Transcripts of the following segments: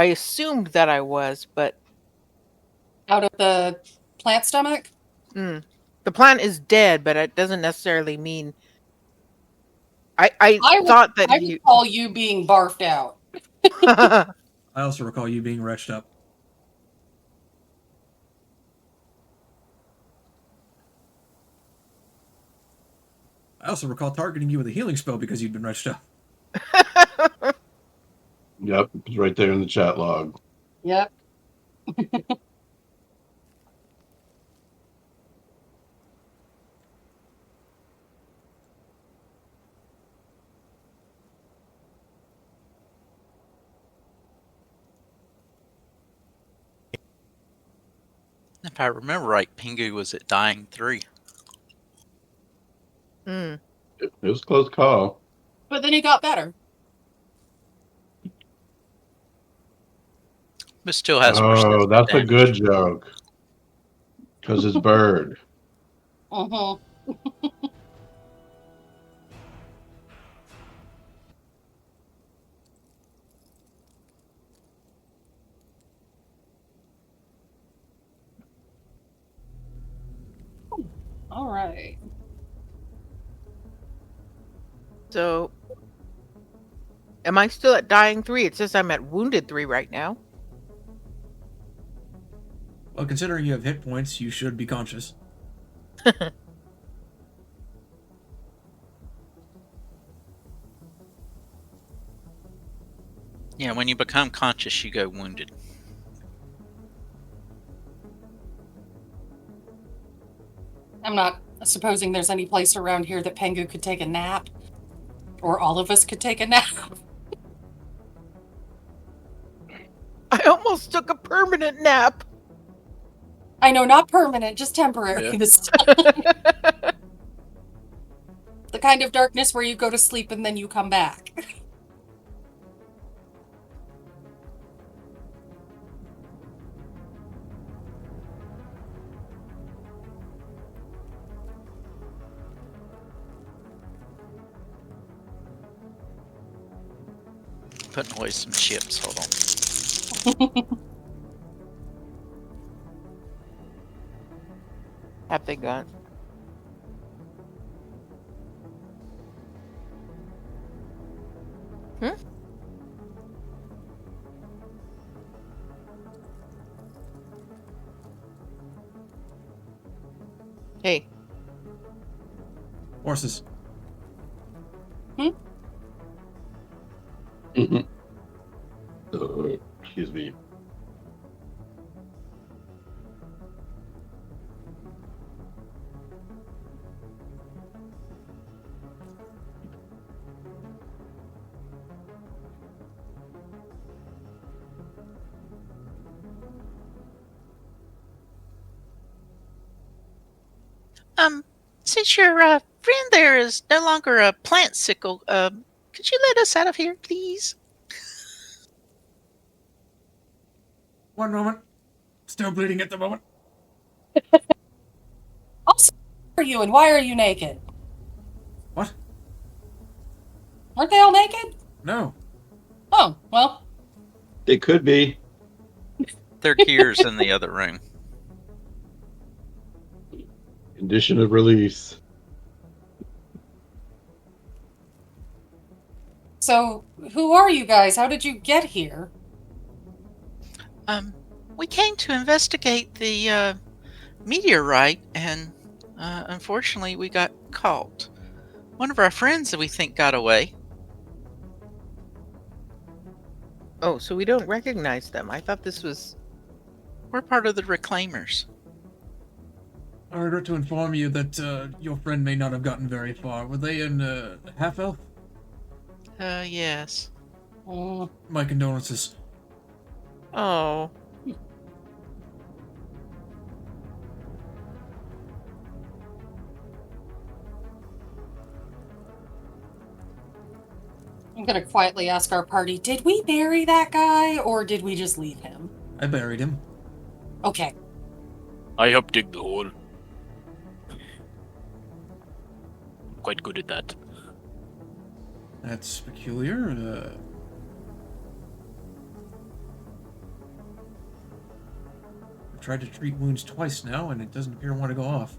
I assumed that I was, but Out of the plant stomach? the plant is dead, but it doesn't necessarily mean I I, thought that I he recall you being barfed out. I also recall you being retched up. I also recall targeting you with a healing spell because you'd been retched up. Yep, it's right there in the chat log. Yep. If I remember right, Pingu was at dying 3. It was a close call. But then he got better. But still has Oh, persistent that's a good damage. joke. Because it's bird. Uh-huh. All right. So, am I still at dying 3? It says I'm at wounded 3 right now. Well, considering you have hit points, you should be conscious. Yeah, when you become conscious, you go wounded. I'm not supposing there's any place around here that Pengu could take a nap. Or all of us could take a nap. I almost took a permanent nap. I know, not permanent, just temporary Yeah. this time. The kind of darkness where you go to sleep and then you come back. Putting away some chips. Hold on. Have they gone? Hmm? Hey. Horses. Excuse me. Since your friend there is no longer a plant sickle, could you let us out of here, please? One moment. Still bleeding at the moment. Also, who are you and why are you naked? What? Aren't they all naked? No. Oh, well. It could be. Their gear's in the other room. Condition of release. So, who are you guys? How did you get here? We came to investigate the meteorite, and unfortunately, we got caught. One of our friends that we think got away. Oh, so we don't recognize them. I thought this was... We're part of the Reclaimers. I regret to inform you that your friend may not have gotten very far. Were they in half-elf? Yes. My condolences. Oh. I'm gonna quietly ask our party, did we bury that guy or did we just leave him? I buried him. Okay. I helped dig the hole. Quite good at that. That's peculiar. tried to treat wounds twice now, and it doesn't appear to want to go off.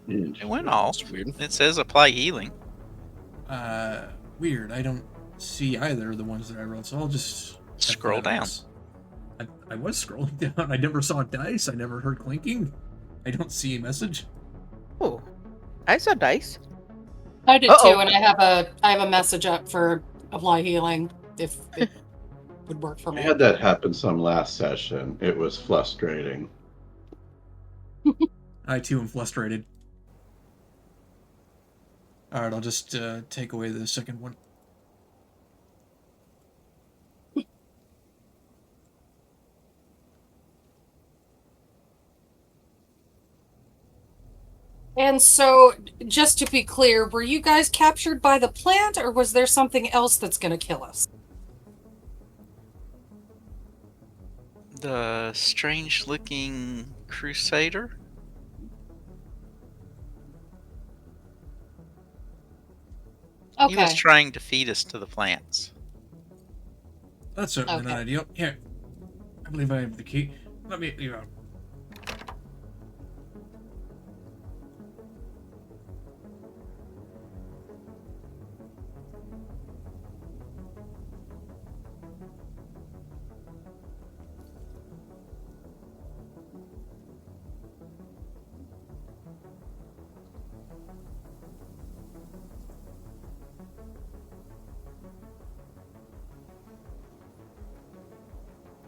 It went off. That's weird. It says apply healing. Weird. I don't see either of the ones that I rolled, so I'll just Scroll down. I was scrolling down. I never saw dice. I never heard clinking. I don't see a message. Oh, I saw dice. I did Uh-oh. too, and I have a message up for apply healing if it would work for I me. had that happen some last session. It was frustrating. I too am frustrated. Alright, I'll just take away the second one. And so, just to be clear, were you guys captured by the plant, or was there something else that's going to kill us? The strange-looking crusader. Okay. He was trying to feed us to the plants. That's certainly Okay. not ideal. Here. I believe I have the key. Let me leave out.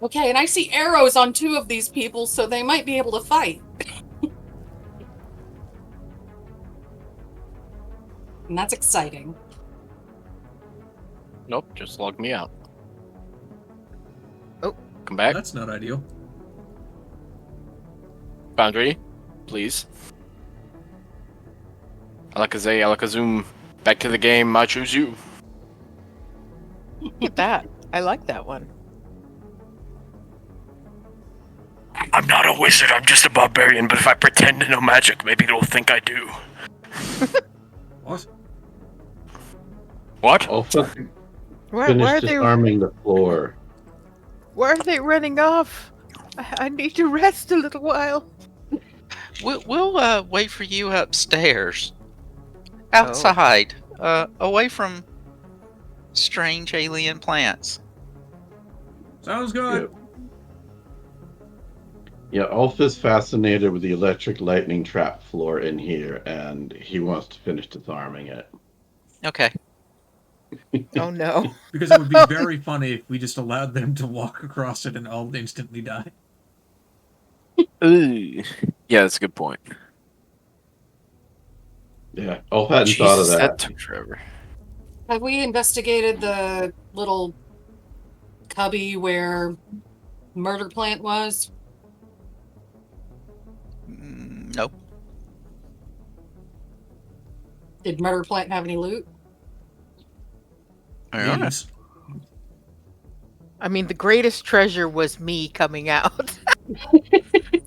Okay, and I see arrows on 2 of these people, so they might be able to fight. And that's exciting. Nope, just log me out. Oh. Come back. That's not ideal. Foundry, please. Alakazay, Alakazum, back to the game. I choose you. Look at that. I like that one. I'm not a wizard, I'm just a barbarian, but if I pretend to know magic, maybe they'll think I do. What? What? Also, Why finish are they? disarming the floor. Why are they running off? I need to rest a little while. We'll wait for you upstairs, outside, away from strange alien plants. Sounds good. Yeah, Ulf is fascinated with the electric lightning trap floor in here, and he wants to finish disarming it. Okay. Oh no. Because it would be very funny if we just allowed them to walk across it and all instantly die. Ooh. Yeah, that's a good point. Yeah, Ulf hadn't thought of Jesus, that. took forever. Have we investigated the little cubby where Murder Plant was? Nope. Did Murder Plant have any loot? I don't know. Leaves. I mean, the greatest treasure was me coming out.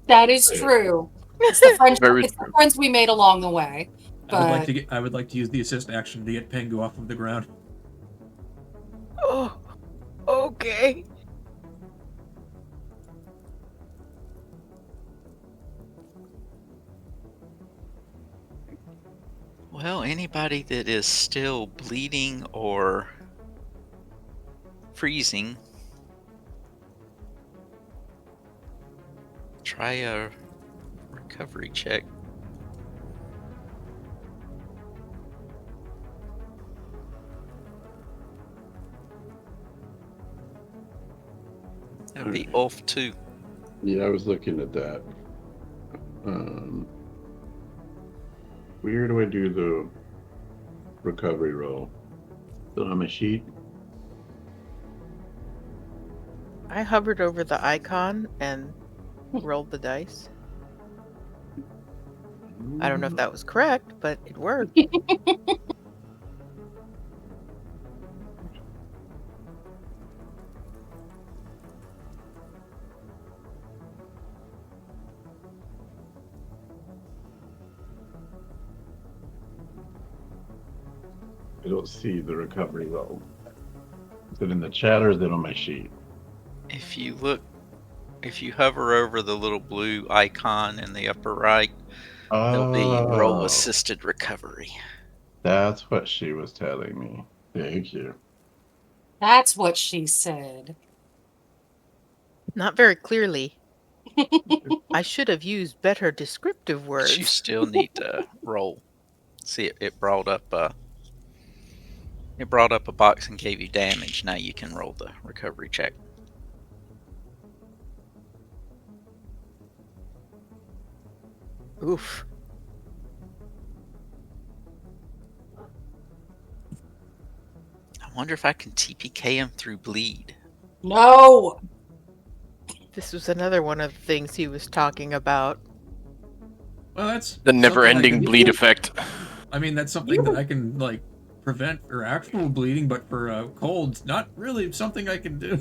That is true. It's the friends, Very it's the true. friends we made along the way. But I would like to use the assist action to get Pengu off of the ground. Oh, okay. Well, anybody that is still bleeding or freezing, try a recovery check. That'd be Ulf too. Yeah, I was looking at that. Where do I do the recovery roll? Still on my sheet? I hovered over the icon and rolled the dice. I don't know if that was correct, but it worked. I don't see the recovery roll. Is it in the chat or is it on my sheet? If you look if you hover over the little blue icon in the upper right, there'll be roll Oh, assisted recovery. that's what she was telling me. Thank you. That's what she said. Not very clearly. I should have used better descriptive But you words. still need to roll. See, it brought up a box and gave you damage. Now you can roll the recovery check. Oof. I wonder if I can TPK him through bleed. No! This was another one of the things he was talking about. Well, that's The something never-ending I can- bleed effect. I mean, that's something that I can like prevent for actual bleeding, but for colds, not really something I can do.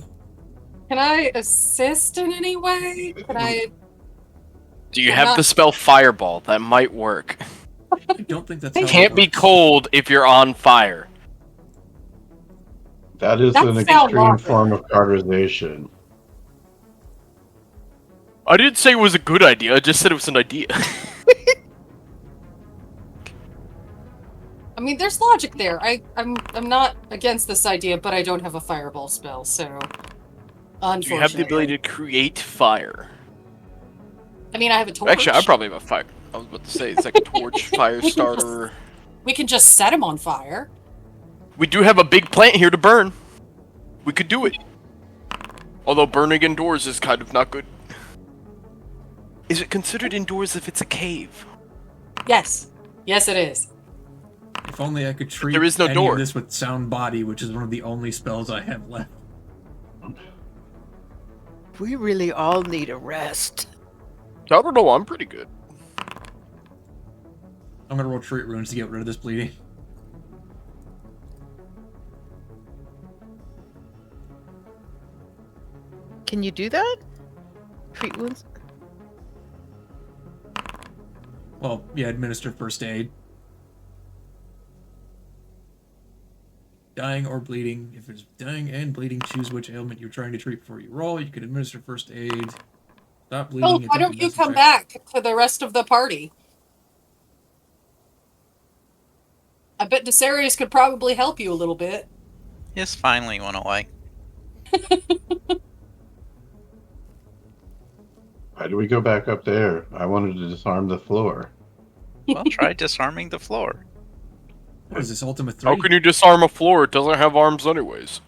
Can I assist in any way? Can I... Do you I'm have not- the spell Fireball? That might work. I don't think that's how it Can't be works. cold if you're on fire. That is That an sounds extreme awful. form of cauterization. I didn't say it was a good idea, I just said it was an idea. I mean, there's logic there. I'm not against this idea, but I don't have a fireball spell, so... Unfortunately. Do you have the ability to create fire? I mean, I have a torch. Actually, I probably have a fire. I was about to say, it's like a torch, fire starter. We can just set him on fire. We do have a big plant here to burn. We could do it. Although burning indoors is kind of not good. Is it considered indoors if it's a cave? Yes. Yes, it is. If only I could treat there is no any door. of this with sound body, which is one of the only spells I have left. We really all need a rest. I don't know, I'm pretty good. I'm gonna roll treat runes to get rid of this bleeding. Can you do that? Treat wounds? Well, yeah, administer first aid. Dying or bleeding. If it's dying and bleeding, choose which ailment you're trying to treat before you roll. You can administer first aid. Stop bleeding. Oh, why attempt don't to you medicine come check. back to the rest of the party? I bet Desarius could probably help you a little bit. His finally went away. Why do we go back up there? I wanted to disarm the floor. Well, try disarming the floor. What is this, Ultima 3? How can you disarm a floor? It doesn't have arms anyways.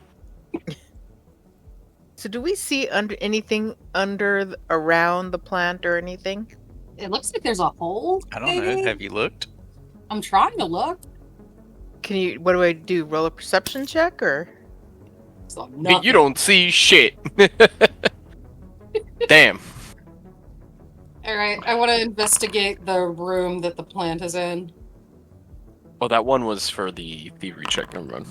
So do we see anything around the plant or anything? It looks like there's a hole. I don't know. maybe? Have you looked? I'm trying to look. Can you? What do I do? Roll a perception check or? So You don't see shit. Damn. All right, I want to investigate the room that the plant is in. Oh, that one was for the thievery check. Never mind.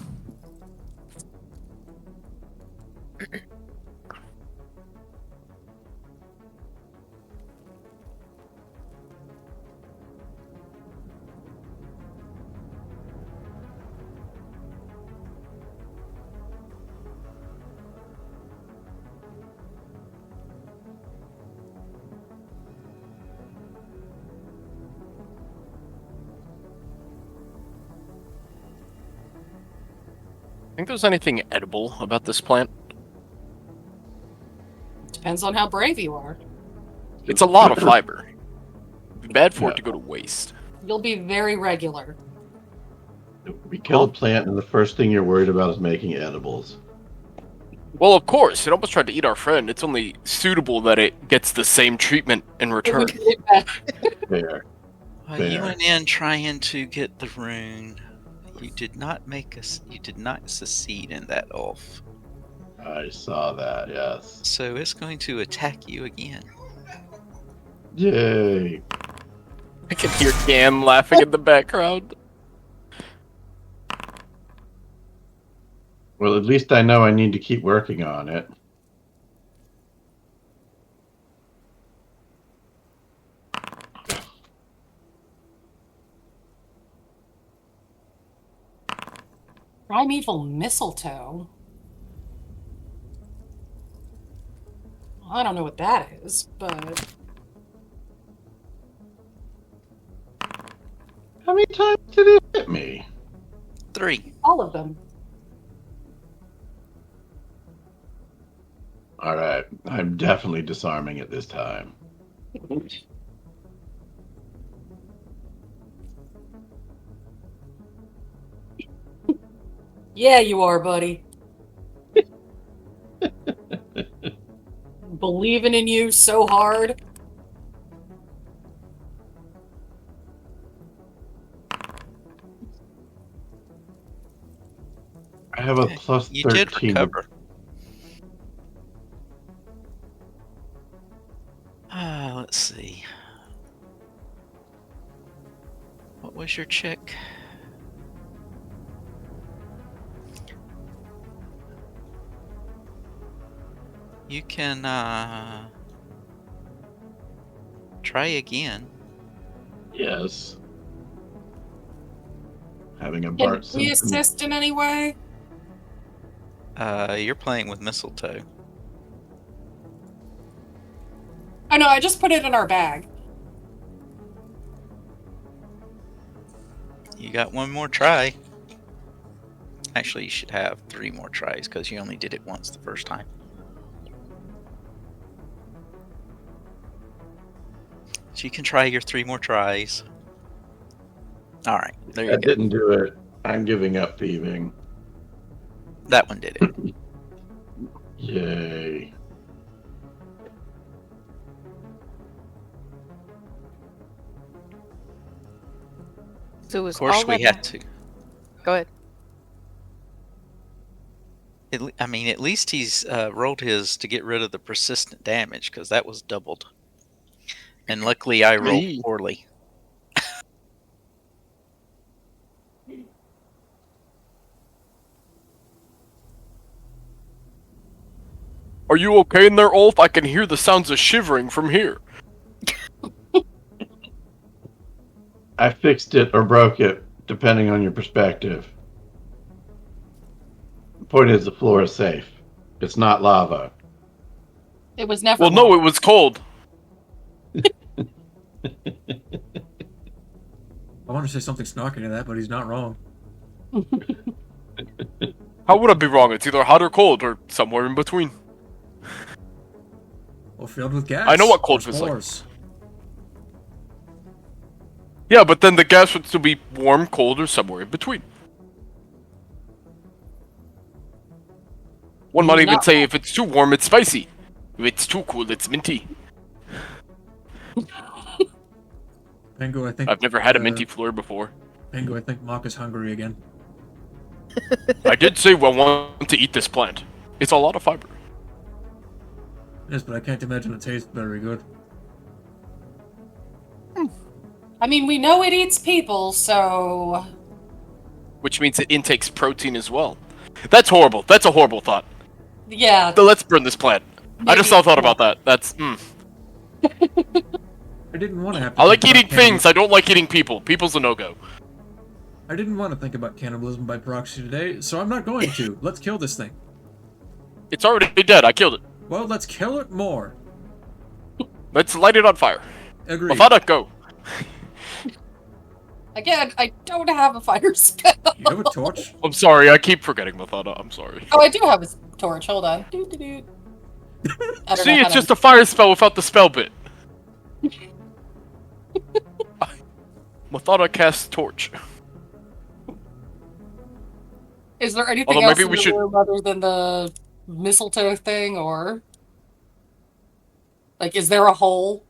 Think there's anything edible about this plant? Depends on how brave you are. It's a lot of fiber. It'd be bad for it to go to waste. You'll be very regular. We kill a plant, and the first thing you're worried about is making edibles. Well, of course, it almost tried to eat our friend. It's only suitable that it gets the same treatment in return. There. You Fair. went in trying to get the rune. You did not You did not succeed in that, Ulf. I saw that, yes. So it's going to attack you again. Yay. I can hear Gam laughing in the background. Well, at least I know I need to keep working on it. Primeval mistletoe. I don't know what that is, but How many times did it hit me? 3. all of them. All right, I'm definitely disarming it this time. Yeah, you are, buddy. Believing in you so hard. I have a Okay, plus you did 13. recover. Let's see. What was your check? You can try again. Yes. Having a Can Bart we Simpson. assist in any way? You're playing with mistletoe. I know, I just put it in our bag. You got one more try. Actually, you should have 3 more tries because you only did it once the first time. So you can try your 3 more tries. All right, there you I go. didn't do it. I'm giving up thieving. That one did it. Yay. So it was Of course, all we that- had to. Go ahead. I mean, at least he's rolled his to get rid of the persistent damage because that was doubled. And luckily, I rolled Me. poorly. Are you okay in there, Ulf? I can hear the sounds of shivering from here. I fixed it or broke it, depending on your perspective. The point is, the floor is safe. It's not lava. It was never. Well, no, long. it was cold. I want to say something snarky to that, but he's not wrong. How would I be wrong? It's either hot or cold, or somewhere in between. Or filled with gas. I know what cold or feels like. spores. Yeah, but then the gas would still be warm, cold, or somewhere in between. One might even Not- say if it's too warm, it's spicy. If it's too cool, it's minty. Pengu, I think I've never had a minty floor before. Pengu, I think Mock is hungry again. I did say I want to eat this plant. It's a lot of fiber. Yes, but I can't imagine it tastes very good. I mean, we know it eats people, so Which means it intakes protein as well. That's horrible. That's a horrible thought. yeah. Let's burn this plant. I just thought about that. That's, I didn't want to have to I like think about eating things. I don't like eating people. People's a no-go. I didn't want to think about cannibalism by proxy today, so I'm not going to. Let's kill this thing. It's already dead. I killed it. Well, let's kill it more. Let's light it on fire. Agreed. Mafada, go. Again, I don't have a fire spell. You have a torch? I'm sorry. I keep forgetting Mafada. I'm sorry. Oh, I do have a torch. Hold on. Doo-doo-doo. I don't See, know how it's to- just a fire spell without the spell bit. Mafada casts torch. Is there anything Although else maybe in we the should- room other than the mistletoe thing, or like, is there a hole?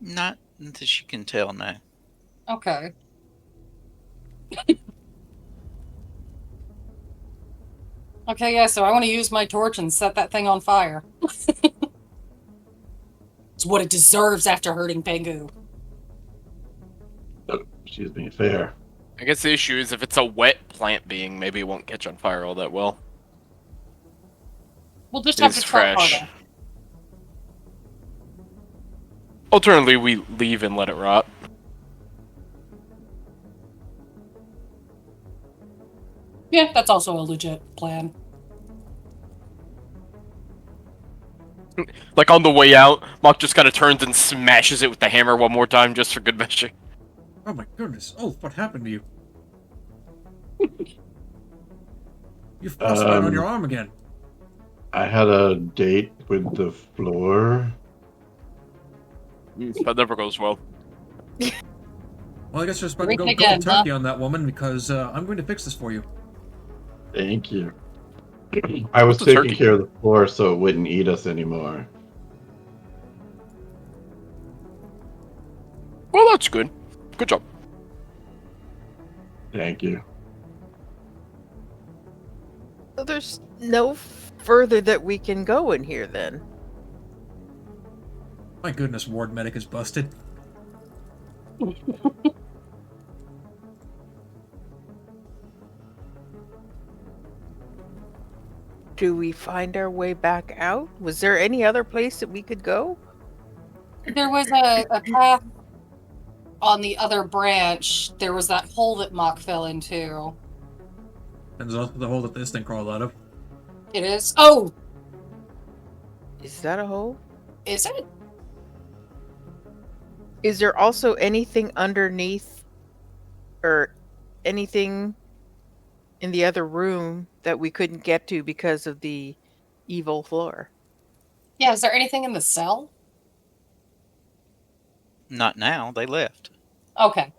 Not that you can tell now. Okay. Okay, yeah, so I want to use my torch and set that thing on fire. It's what it deserves after hurting Pengu. Oh, she's being fair. I guess the issue is if it's a wet plant being, maybe it won't catch on fire all that well. We'll just have It's to try fresh. harder. Alternatively, we leave and let it rot. Yeah, that's also a legit plan. Like on the way out, Mock just kind of turns and smashes it with the hammer one more time just for good measure. Oh my goodness. Oh, what happened to you? You frostbite on your arm again. I had a date with the floor. That never goes well. Well, I guess you're supposed to Drink go again, cold turkey on that woman because I'm going to fix this for you. Thank you. I was What's a taking turkey? care of the floor so it wouldn't eat us anymore. Well, that's good. Good job. Thank you. So there's no further that we can go in here then. My goodness, Ward Medic is busted. Do we find our way back out? Was there any other place that we could go? There was a path on the other branch. There was that hole that Mock fell into. And there's also the hole that this thing crawled out of. It is? Oh! Is that a hole? Is it? Is there also anything underneath or anything in the other room that we couldn't get to because of the evil floor? Yeah, is there anything in the cell? Not now. They left. Okay.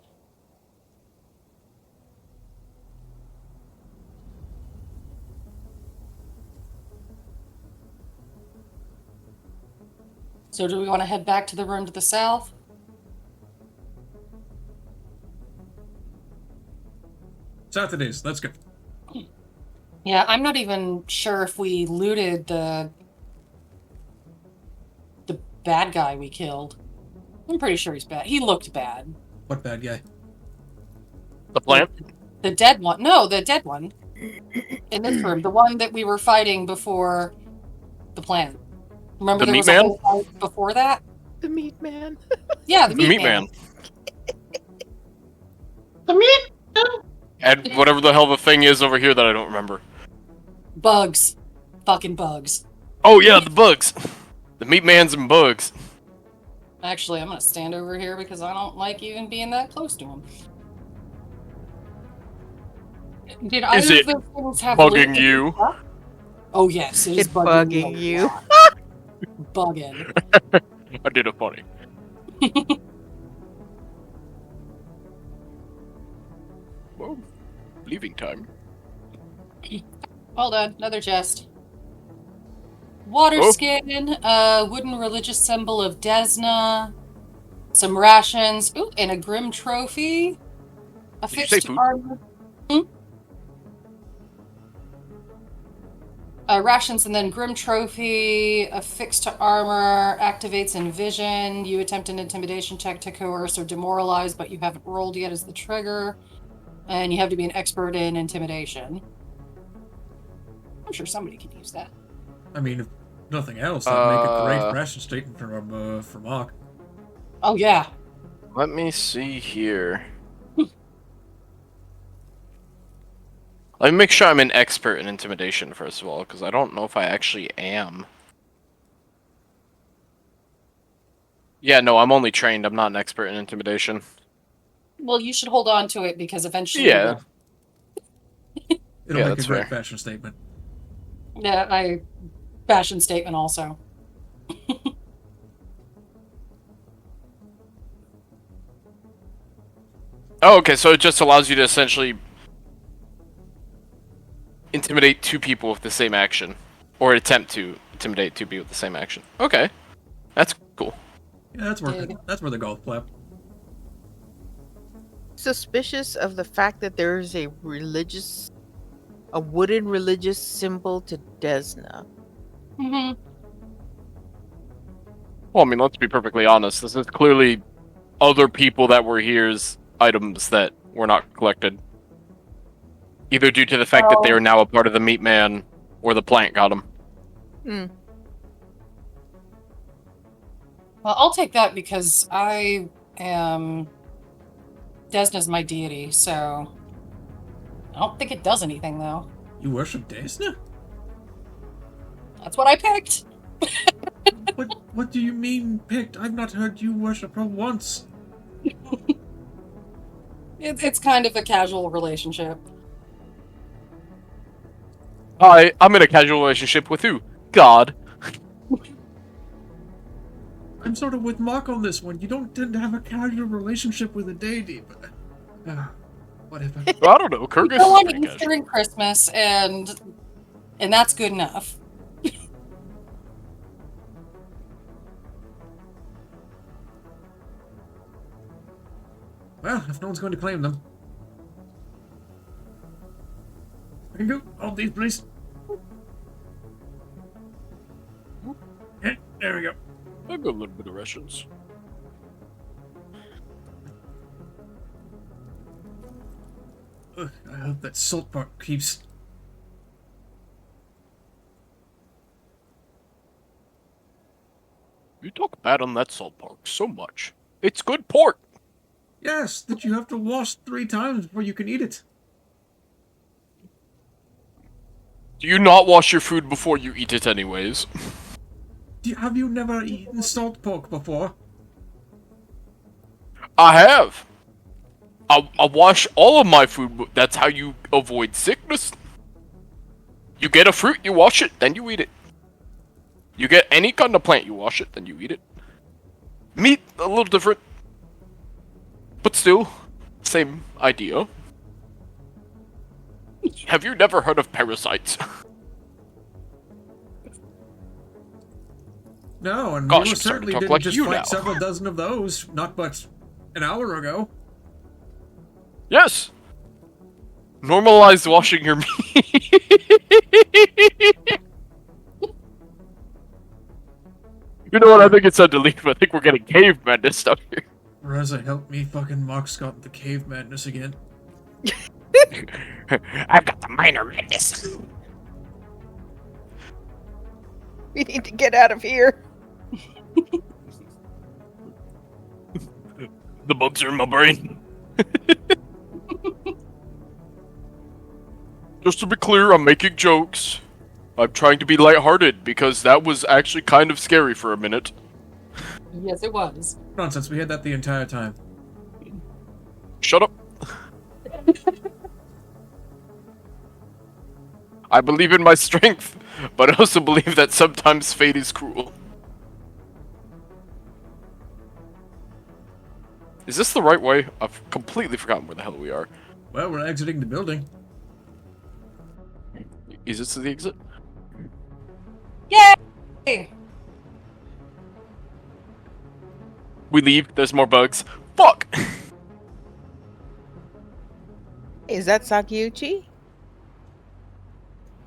So do we want to head back to the room to the south? Saturdays, let's go. Yeah, I'm not even sure if we looted the bad guy we killed. I'm pretty sure he's bad. He looked bad. What bad guy? The plant? The dead one. No, the dead one. In this room. The one that we were fighting before the plant. Remember The there meat was a man? whole fight before that? The meat man. Yeah, the The meat man. The meat. And whatever the hell the thing is over here that I don't remember. Bugs. Fucking bugs. Oh yeah, the bugs. The meat man's and bugs. Actually, I'm gonna stand over here because I don't like even being that close to him. Did Is either it of those things have bugging loot? you? Oh yes, it is It's bugging me a you. lot. Bugging. I did it funny. Well, leaving time. Hold on, another chest. Water Oh. skin, wooden religious symbol of Desna, some rations, ooh, and a grim trophy. Did you say Affixed food? armor. Rations and then grim trophy, affixed to armor, activates in vision. You attempt an intimidation check to coerce or demoralize, but you haven't rolled yet as the trigger. And you have to be an expert in intimidation. I'm sure somebody could use that. I mean, if nothing else, that'd make a great ration statement from Mock. Oh yeah. Let me see here. Let me make sure I'm an expert in intimidation first of all, because I don't know if I actually am. Yeah, no, I'm only trained. I'm not an expert in intimidation. Well, you should hold on to it because eventually. Yeah. It'll Yeah, make a that's great fair. fashion statement. Yeah, fashion statement also. Oh, okay, so it just allows you to essentially intimidate two people with the same action. Or attempt to intimidate two people with the same action. Okay. That's cool. Yeah, that's worth it. Dig. That's where the golf clap. Suspicious of the fact that there is a wooden religious symbol to Desna. Mm-hmm. Well, I mean, let's be perfectly honest. This is clearly other people that were here's items that were not collected. Either due to the fact that they are now a part of the meat man, or the plant got them. Hmm. Well, I'll take that because I am. Desna's my deity, so. I don't think it does anything, though. You worship Desna? That's what I picked. What do you mean picked? I've not heard you worship her once. It's kind of a casual relationship. I'm in a casual relationship with who? God. I'm sort of with Mark on this one. You don't tend to have a casual relationship with a deity, but... whatever. Well, I don't know. We Kyrgyz go is on pretty Easter casual. and Christmas, and that's good enough. Well, if no one's going to claim them. I can go. Hold these, please. Yeah, there we go. I've got a little bit of rations. Ugh, I hope that salt part keeps. You talk bad on that salt pork so much. It's good pork. Yes, that you have to wash 3 times before you can eat it. Do you not wash your food before you eat it anyways? Have you never eaten salt pork before? I have. I wash all of my food. That's how you avoid sickness. You get a fruit, you wash it, then you eat it. You get any kind of plant, you wash it, then you eat it. Meat, a little different. But still, same idea. Have you never heard of parasites? No, and Gosh, we I'm starting to certainly talk didn't like just you fight now. several dozen of those, not but an hour ago. Yes. Normalize washing your meat. You know what? I think it's time to leave. I think we're getting cave madness out here. Reza, help me, fucking Mark's got the cave madness again. I've got the minor madness. We need to get out of here. The bugs are in my brain. Just to be clear, I'm making jokes. I'm trying to be lighthearted because that was actually kind of scary for a minute. Yes, it was. Nonsense, we had that the entire time. Shut up. I believe in my strength, but I also believe that sometimes fate is cruel. Is this the right way? I've completely forgotten where the hell we are. Well, we're exiting the building. Is this the exit? Yay! We leave, there's more bugs. Fuck! Is that Sakiuchi?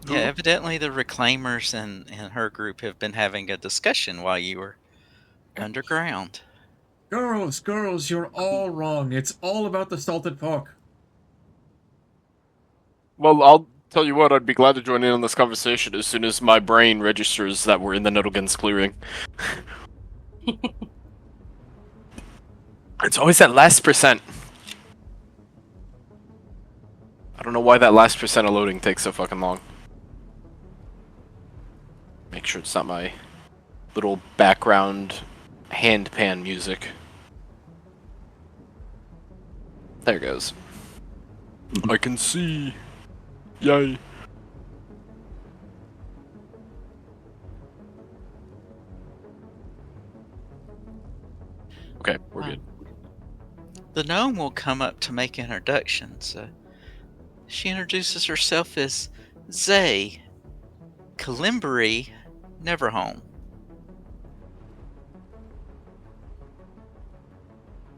Yeah, evidently the Reclaimers and her group have been having a discussion while you were underground. Girls, you're all wrong. It's all about the salted pork. Well, I'll tell you what, I'd be glad to join in on this conversation as soon as my brain registers that we're in the Nidalgans clearing. It's always that last percent. I don't know why that last percent of loading takes so fucking long. Make sure it's not my little background handpan music. There it goes. I can see. Yay. Okay, we're good. The gnome will come up to make introductions. She introduces herself as Zay, Kalimbury, Neverhome.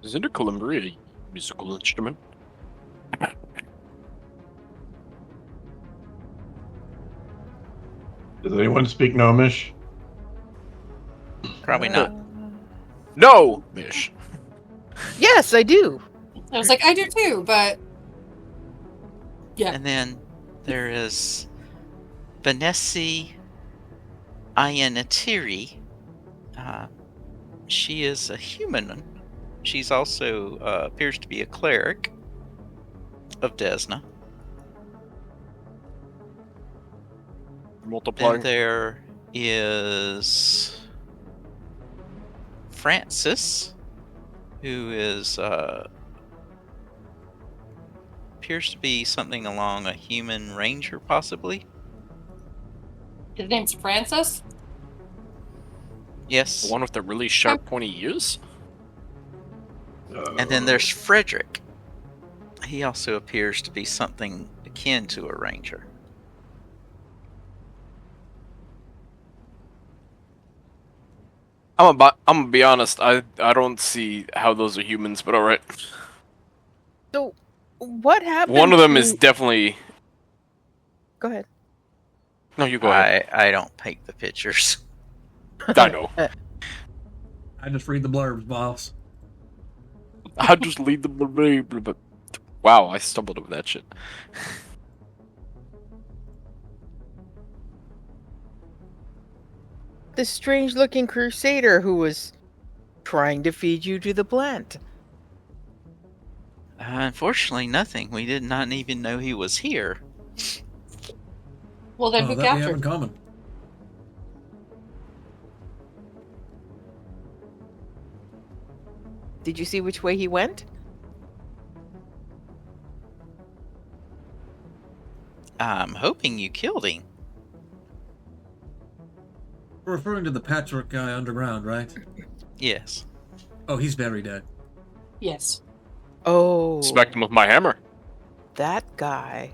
Isn't a kalimbury a musical instrument? Does anyone speak Gnomish? Probably not. No, Mish. Yes, I do. I was like, I do too, but yeah. And then there is Vanessa Ayanatiri. She is a human. She's also appears to be a cleric of Desna. Multiplying. Then there is Francis, who is appears to be something along a human ranger, possibly. His name's Francis? Yes. The one with the really sharp, pointy ears? And then there's Frederick. He also appears to be something akin to a ranger. I'm gonna be honest. I don't see how those are humans, but all right. So, what happened? One of them to... is definitely. Go ahead. No, you go ahead. I don't paint the pictures. I know. I just read the blurbs, boss. I just lead the. But wow, I stumbled over that shit. The strange-looking crusader who was trying to feed you to the plant. Unfortunately, nothing. We did not even know he was here. Well, then Oh, who that we have captured in him? common. Did you see which way he went? I'm hoping you killed him. We're referring to the patchwork guy underground, right? Yes. Oh, he's very dead. Yes. Oh, Smacked him with my hammer. that guy.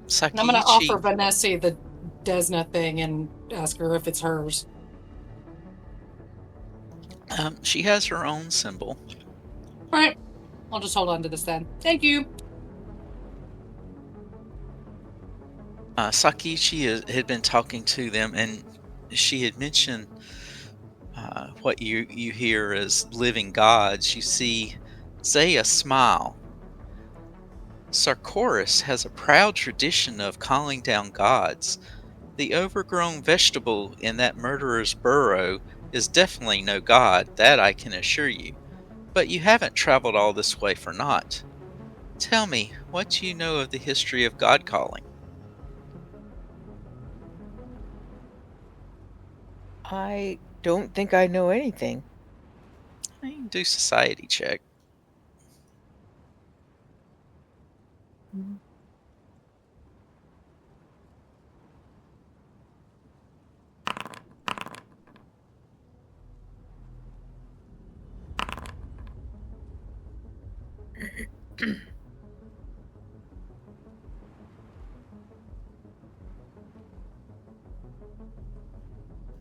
Sakiichi, And I'm going to offer Vanessa the Desna thing and ask her if it's hers. She has her own symbol. All right. I'll just hold on to this then. Thank you. Sakiichi had been talking to them, and she had mentioned what you hear as living gods. You see Zaya smile. Sarkoris has a proud tradition of calling down gods. The overgrown vegetable in that murderer's burrow is definitely no god, that I can assure you. But you haven't traveled all this way for naught. Tell me, what do you know of the history of god calling? I don't think I know anything. You can do society check.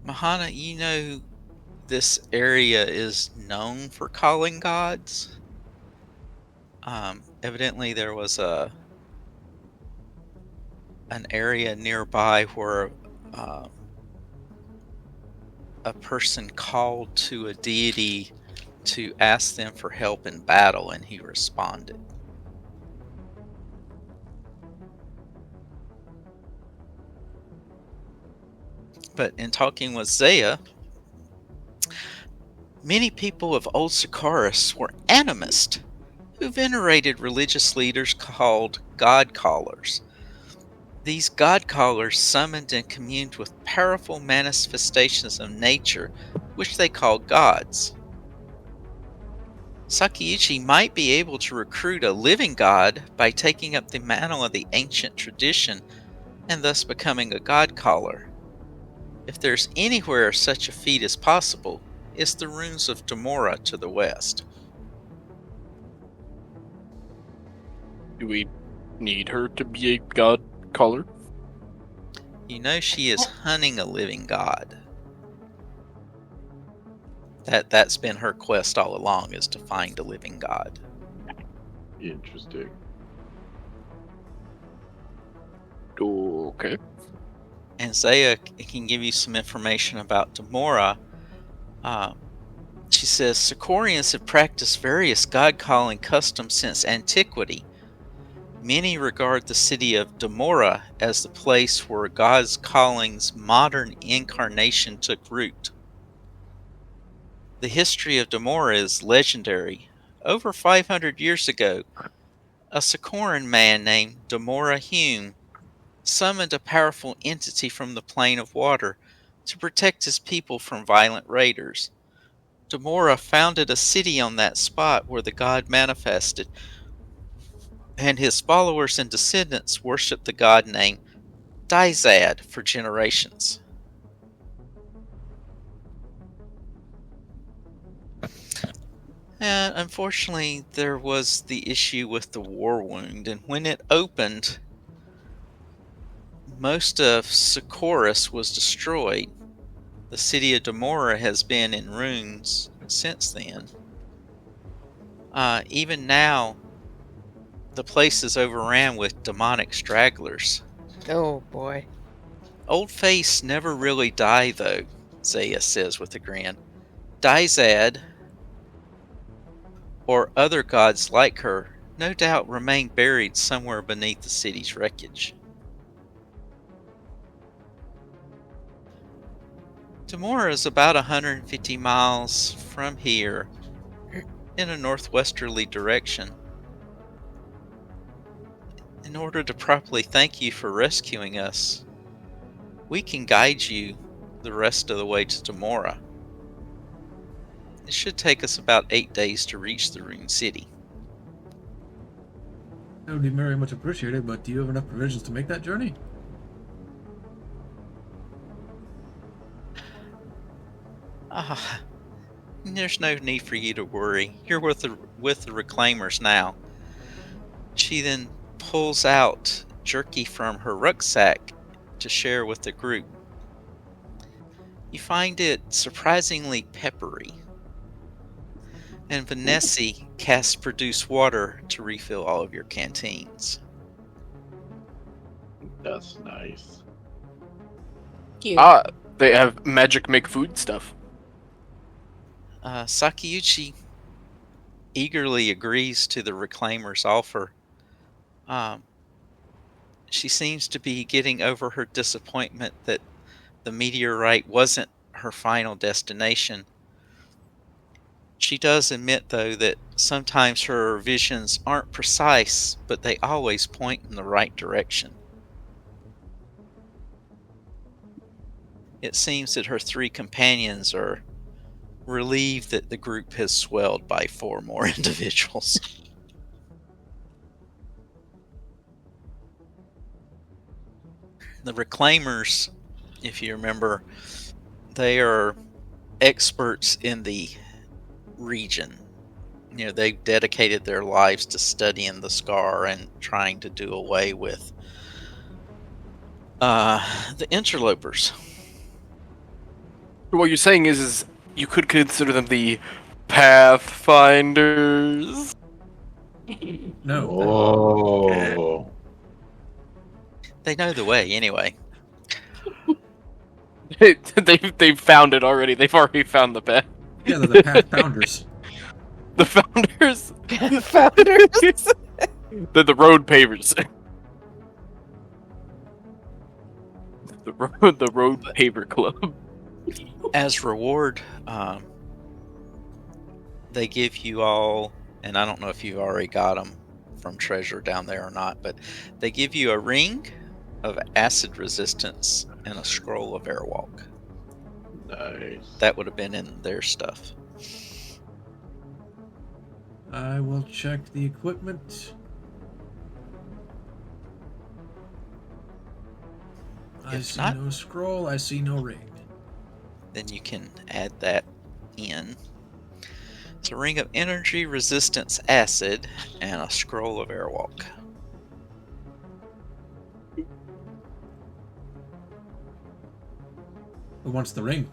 Mahana, you know this area is known for calling gods. Evidently there was an area nearby where a person called to a deity to ask them for help in battle, and he responded. But in talking with Zaya, many people of Old Sakaris were animists who venerated religious leaders called God Callers. These God Callers summoned and communed with powerful manifestations of nature, which they called gods. Sakiichi might be able to recruit a living god by taking up the mantle of the ancient tradition and thus becoming a God Caller. If there's anywhere such a feat is possible, it's the ruins of Demora to the west. Do we need her to be a god caller? You know she is hunting a living god. That's been her quest all along, is to find a living god. Interesting. Okay. And Zaya can give you some information about Demora. She says Sakorians have practiced various god-calling customs since antiquity. Many regard the city of Demora as the place where God's calling's modern incarnation took root. The history of Demora is legendary. Over 500 years ago, a Socoran man named Demora Hume summoned a powerful entity from the plane of water to protect his people from violent raiders. Demora founded a city on that spot where the god manifested, and his followers and descendants worshipped the god named Dizad for generations. And unfortunately, there was the issue with the war wound, and when it opened, most of Socorus was destroyed. The city of Demora has been in ruins since then. Even now, the place is overran with demonic stragglers. Oh boy. Old Face never really die, though, Zaya says with a grin. Dizad, or other gods like her, no doubt remain buried somewhere beneath the city's wreckage. Demora is about 150 miles from here in a northwesterly direction. In order to properly thank you for rescuing us, we can guide you the rest of the way to Demora. It should take us about 8 days to reach the ruined city. That would be very much appreciated, but do you have enough provisions to make that journey? There's no need for you to worry. You're with the reclaimers now. She then pulls out jerky from her rucksack to share with the group. You find it surprisingly peppery. And Vanessa casts produce water to refill all of your canteens. That's nice. Cute. They have magic make food stuff. Sakiyuchi eagerly agrees to the reclaimer's offer. She seems to be getting over her disappointment that the meteorite wasn't her final destination. She does admit, though, that sometimes her visions aren't precise, but they always point in the right direction. It seems that her 3 companions are relieved that the group has swelled by 4 more individuals. The reclaimers, if you remember, they are experts in the region. You know, they've dedicated their lives to studying the scar and trying to do away with the interlopers. What you're saying is you could consider them the Pathfinders. No. Oh. They know the way anyway. They've found it already. They've already found the path. Yeah, they're the path founders. The founders. Founders. They're the road pavers. The road paver club. As reward, they give you all, and I don't know if you've already got them from Treasure down there or not, but they give you a ring of acid resistance and a scroll of airwalk. Nice. That would have been in their stuff. I will check the equipment. I If see not- no scroll, I see no ring. Then you can add that in. It's a ring of energy resistance acid and a scroll of airwalk. Who wants the ring?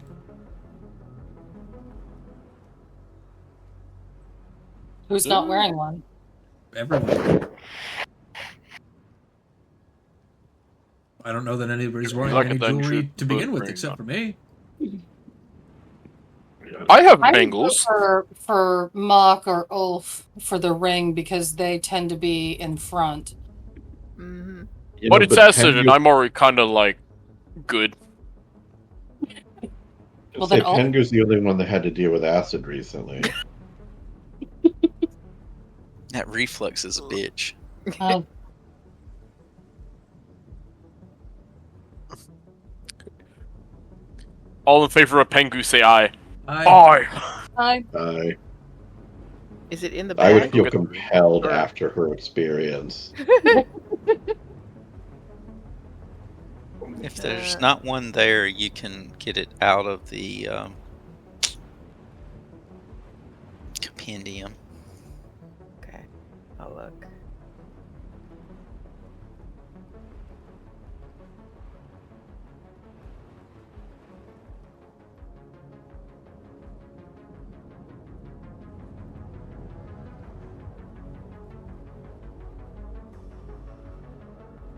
Who's not wearing one? Everyone. I don't know that anybody's wearing Like any a dungeon jewelry to begin with, ring, except huh? for me. I have I would bangles. go for Mock or Ulf for the ring because they tend to be in front. Mm-hmm. You But know, it's acid, Pengu- and I'm already kind of like good. Well, say then all- Pengu's the only one that had to deal with acid recently. That reflux is a bitch. Oh, All in favor of Pengu, say aye. I Aye. hi. Is it in the I would bag? feel compelled Or- after her experience. If there's not one there, you can get it out of the compendium. Okay, I'll look.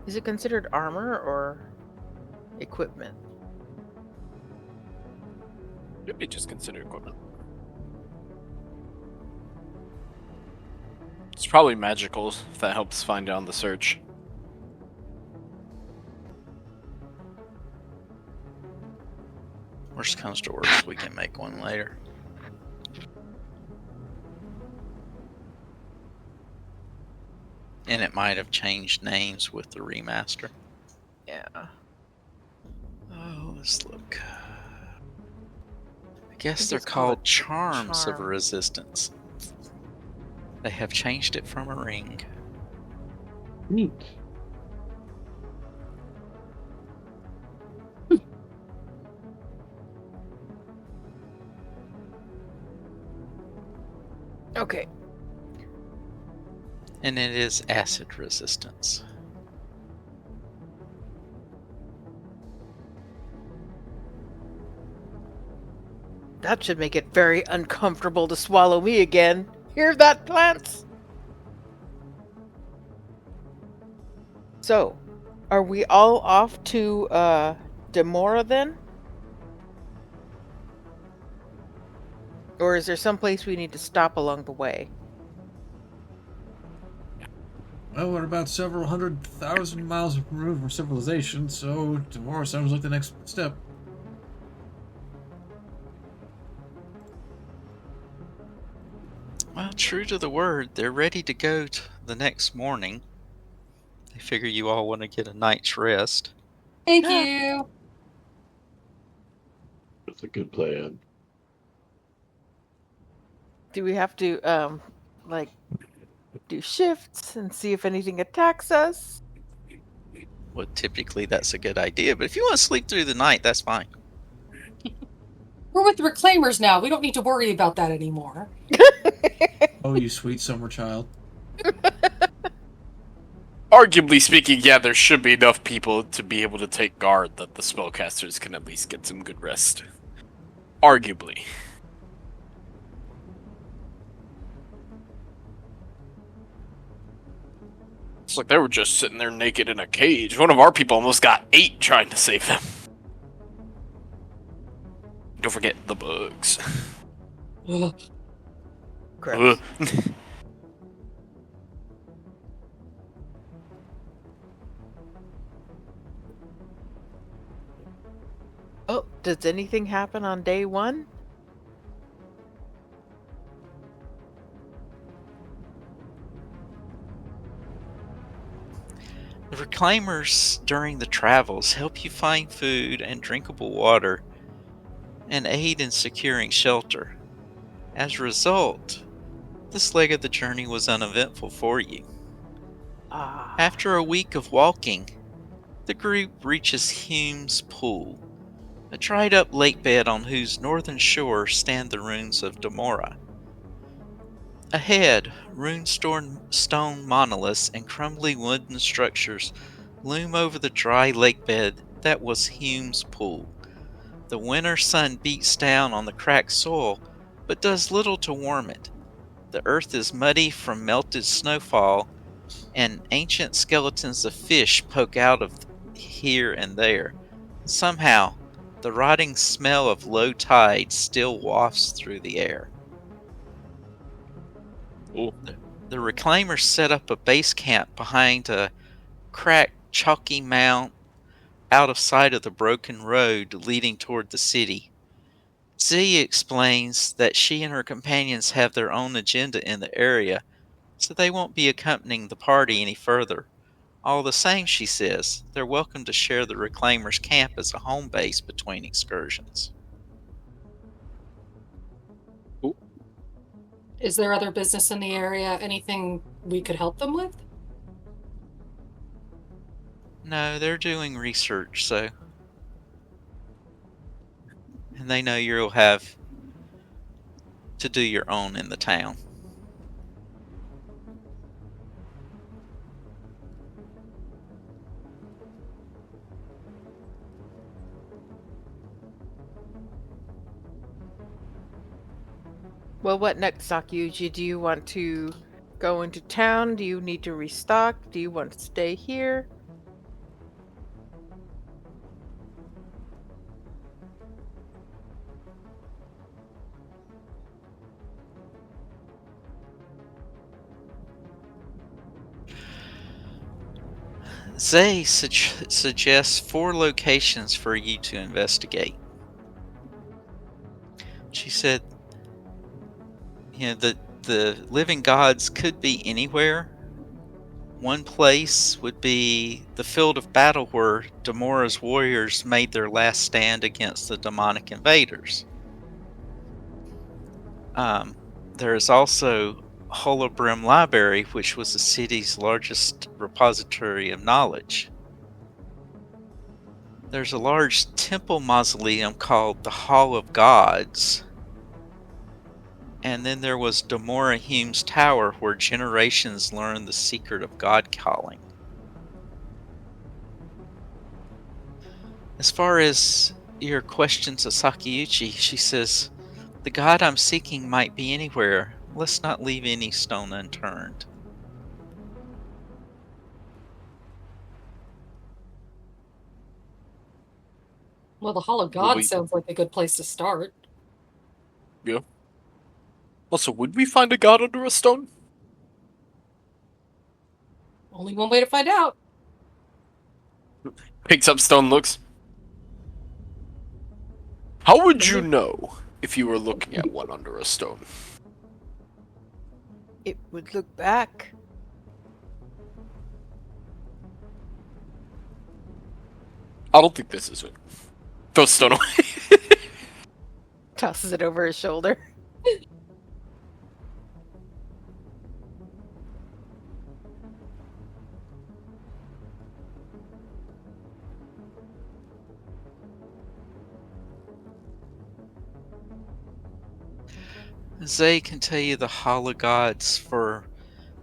Is it considered armor or equipment? Should be just considered equipment. It's probably magical if that helps find out on the search. Worst comes to worst, we can make one later. And it might have changed names with the remaster. Yeah. Oh, let's look. I guess think they're it's called called charms of charm. resistance. They have changed it from a ring. Neat. Okay. And it is acid resistance. That should make it very uncomfortable to swallow me again. Hear that, plants? So, are we all off to Demora then? Or is there someplace we need to stop along the way? Well, we're about several 100,000 miles removed from civilization, so tomorrow sounds like the next step. Well, true to the word, they're ready to go the next morning. They figure you all want to get a night's rest. Thank you. That's a good plan. Do we have to like do shifts and see if anything attacks us? Well, typically that's a good idea, but if you want to sleep through the night, that's fine. We're with the Reclaimers now. We don't need to worry about that anymore. Oh, you sweet summer child. Arguably speaking, yeah, there should be enough people to be able to take guard that the spellcasters can at least get some good rest. Arguably. It's like they were just sitting there naked in a cage. One of our people almost got ate trying to save them. Don't forget the bugs. Gross. Oh, does anything happen on day one? The reclaimers during the travels help you find food and drinkable water and aid in securing shelter. As a result, this leg of the journey was uneventful for you. Ah, After a week of walking, the group reaches Hume's Pool, a dried up lake bed on whose northern shore stand the ruins of Demora. Ahead, stone monoliths and crumbly wooden structures loom over the dry lake bed that was Hume's Pool. The winter sun beats down on the cracked soil, but does little to warm it. The earth is muddy from melted snowfall, and ancient skeletons of fish poke out of here and there. Somehow, the rotting smell of low tide still wafts through the air. Ooh. The reclaimers set up a base camp behind a cracked, chalky mount out of sight of the broken road leading toward the city. Z explains that she and her companions have their own agenda in the area, so they won't be accompanying the party any further. All the same, she says, they're welcome to share the Reclaimers' camp as a home base between excursions. Is there other business in the area? Anything we could help them with? No, they're doing research, so. And they know you'll have to do your own in the town. Well, what next, Sakyuji? Do you want to go into town? Do you need to restock? Do you want to stay here? Zay suggests 4 locations for you to investigate. She said, the living gods could be anywhere. One place would be the field of battle where Demora's warriors made their last stand against the demonic invaders. There is also Holobrim Library, which was the city's largest repository of knowledge. There's a large temple mausoleum called the Hall of Gods. And then there was Demora Hume's Tower, where generations learned the secret of God calling. As far as your question to Sakiuchi, she says, the god I'm seeking might be anywhere. Let's not leave any stone unturned. Well, the Hall of God sounds like a good place to start. Yeah. Also, would we find a god under a stone? Only one way to find out. Picks up stone, looks. How would you know if you were looking at one under a stone? It would look back. I don't think this is it. Throw stone away. Tosses it over his shoulder. Zay can tell you the Hall of Gods for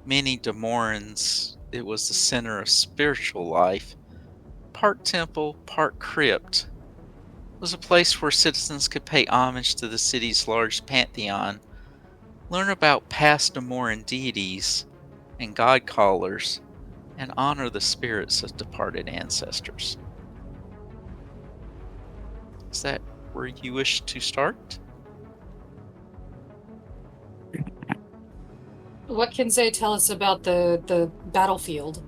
many Demorans. It was the center of spiritual life. Part temple, part crypt. It was a place where citizens could pay homage to the city's large pantheon, learn about past Demoran deities and god callers, and honor the spirits of departed ancestors. Is that where you wish to start? What can Zay tell us about the battlefield?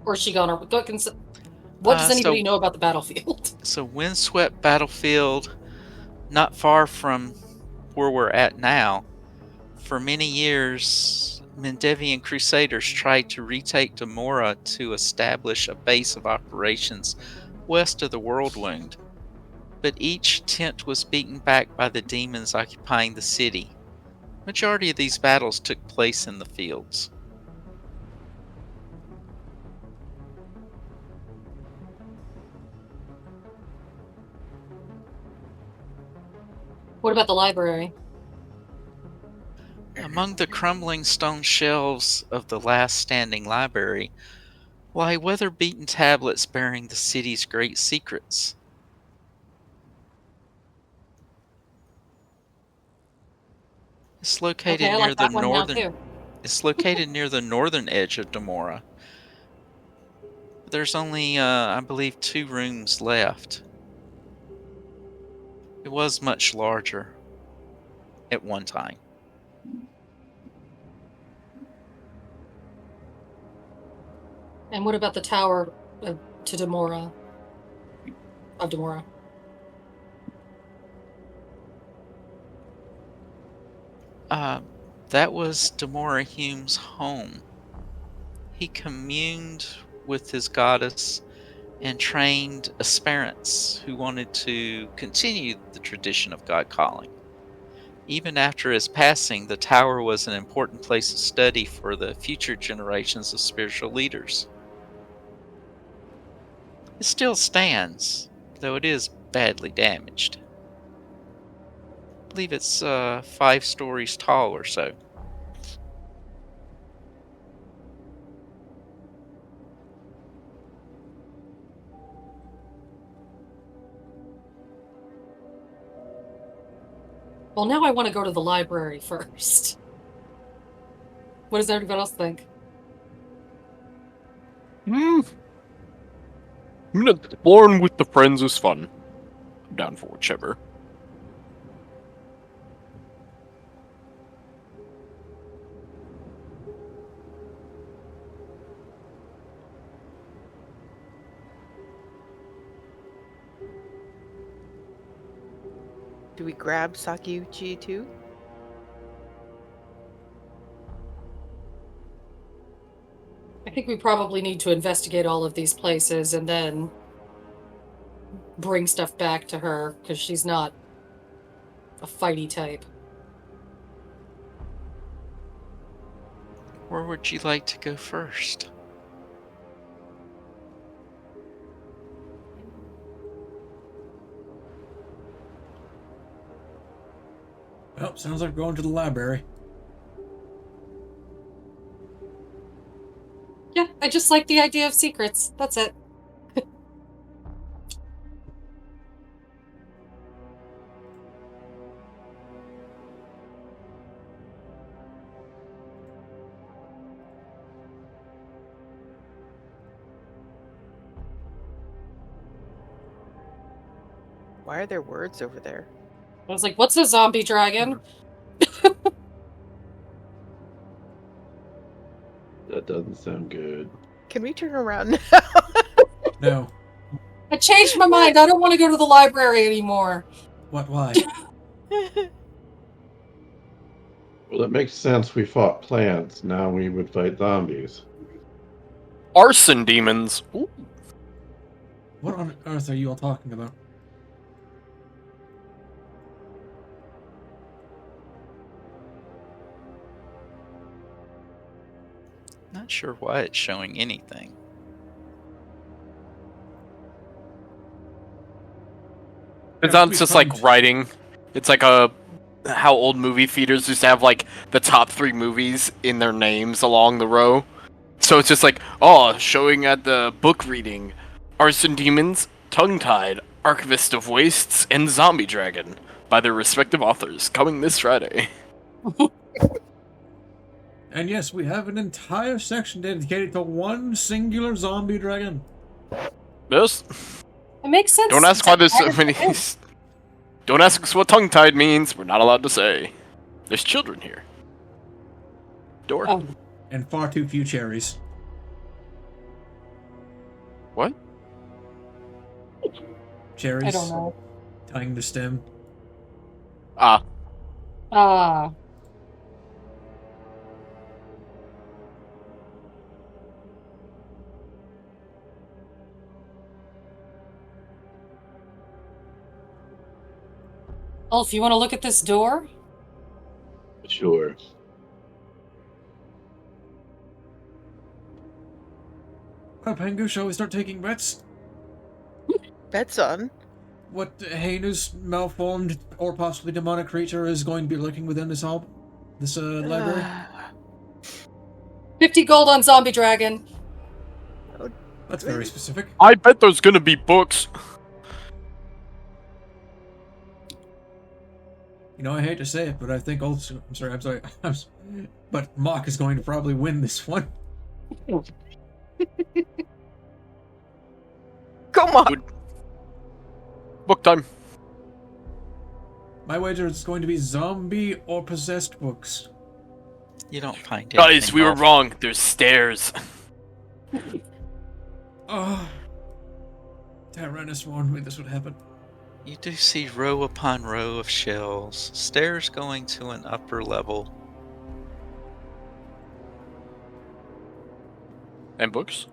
Or is she gone? What does anybody know about the battlefield? So windswept battlefield, not far from where we're at now. For many years, Mendevian Crusaders tried to retake Demora to establish a base of operations west of the World Wound. But each attempt was beaten back by the demons occupying the city. Majority of these battles took place in the fields. What about the library? Among the crumbling stone shelves of the last standing library lie weather-beaten tablets bearing the city's great secrets. It's located near the northern. It's located near the northern edge of Demora. There's only, I believe, 2 rooms left. It was much larger at one time. And what about the tower to Demora? Of Demora. That was Demora Hume's home. He communed with his goddess and trained aspirants who wanted to continue the tradition of god calling. Even after his passing, the tower was an important place of study for the future generations of spiritual leaders. It still stands, though it is badly damaged. I believe it's 5 stories tall or so. Well, now I want to go to the library first. What does everybody else think? I mean, exploring with the friends is fun. I'm down for whichever. Do we grab Sakiuchi too? I think we probably need to investigate all of these places and then bring stuff back to her, because she's not a fighty type. Where would you like to go first? Well, sounds like we're going to the library. Yeah, I just like the idea of secrets. That's it. Why are there words over there? I was like, what's a zombie dragon? That doesn't sound good. Can we turn around No. I changed my mind. I don't want to go to the library anymore. What? Why? now? Well, it makes sense we fought plants. Now we would fight zombies. Arson demons. Ooh. What on earth are you all talking about? Not sure why it's showing anything. It's Yeah, on we just like found- writing. It's like how old movie theaters used to have like the top 3 movies in their names along the row. So it's just like, oh, showing at the book reading, Arson Demons, Tongue-Tied, Archivist of Wastes, and Zombie Dragon by their respective authors, coming this Friday. And yes, we have an entire section dedicated to one singular zombie dragon. Yes. It makes sense. Don't ask why there's so many. Don't ask us what tongue-tied means. We're not allowed to say. There's children here. Door. Oh. And far too few cherries. What? Cherries. I don't know. Tying the stem. Ah. Ah. Ulf, you want to look at this door? Sure. Well, Pengu, shall we start taking bets? Bets on. What heinous, malformed, or possibly demonic creature is going to be lurking within this library? 50 gold on zombie dragon. That's very specific. I bet there's gonna be books. You know, I hate to say it, but I think also... I'm sorry. But Mock is going to probably win this one. Come on. Book time. My wager is going to be zombie or possessed books. You don't find Guys, anything we were awful. wrong. There's stairs. Oh, Tyrannus warned me this would happen. You do see row upon row of shelves, stairs going to an upper level. And books?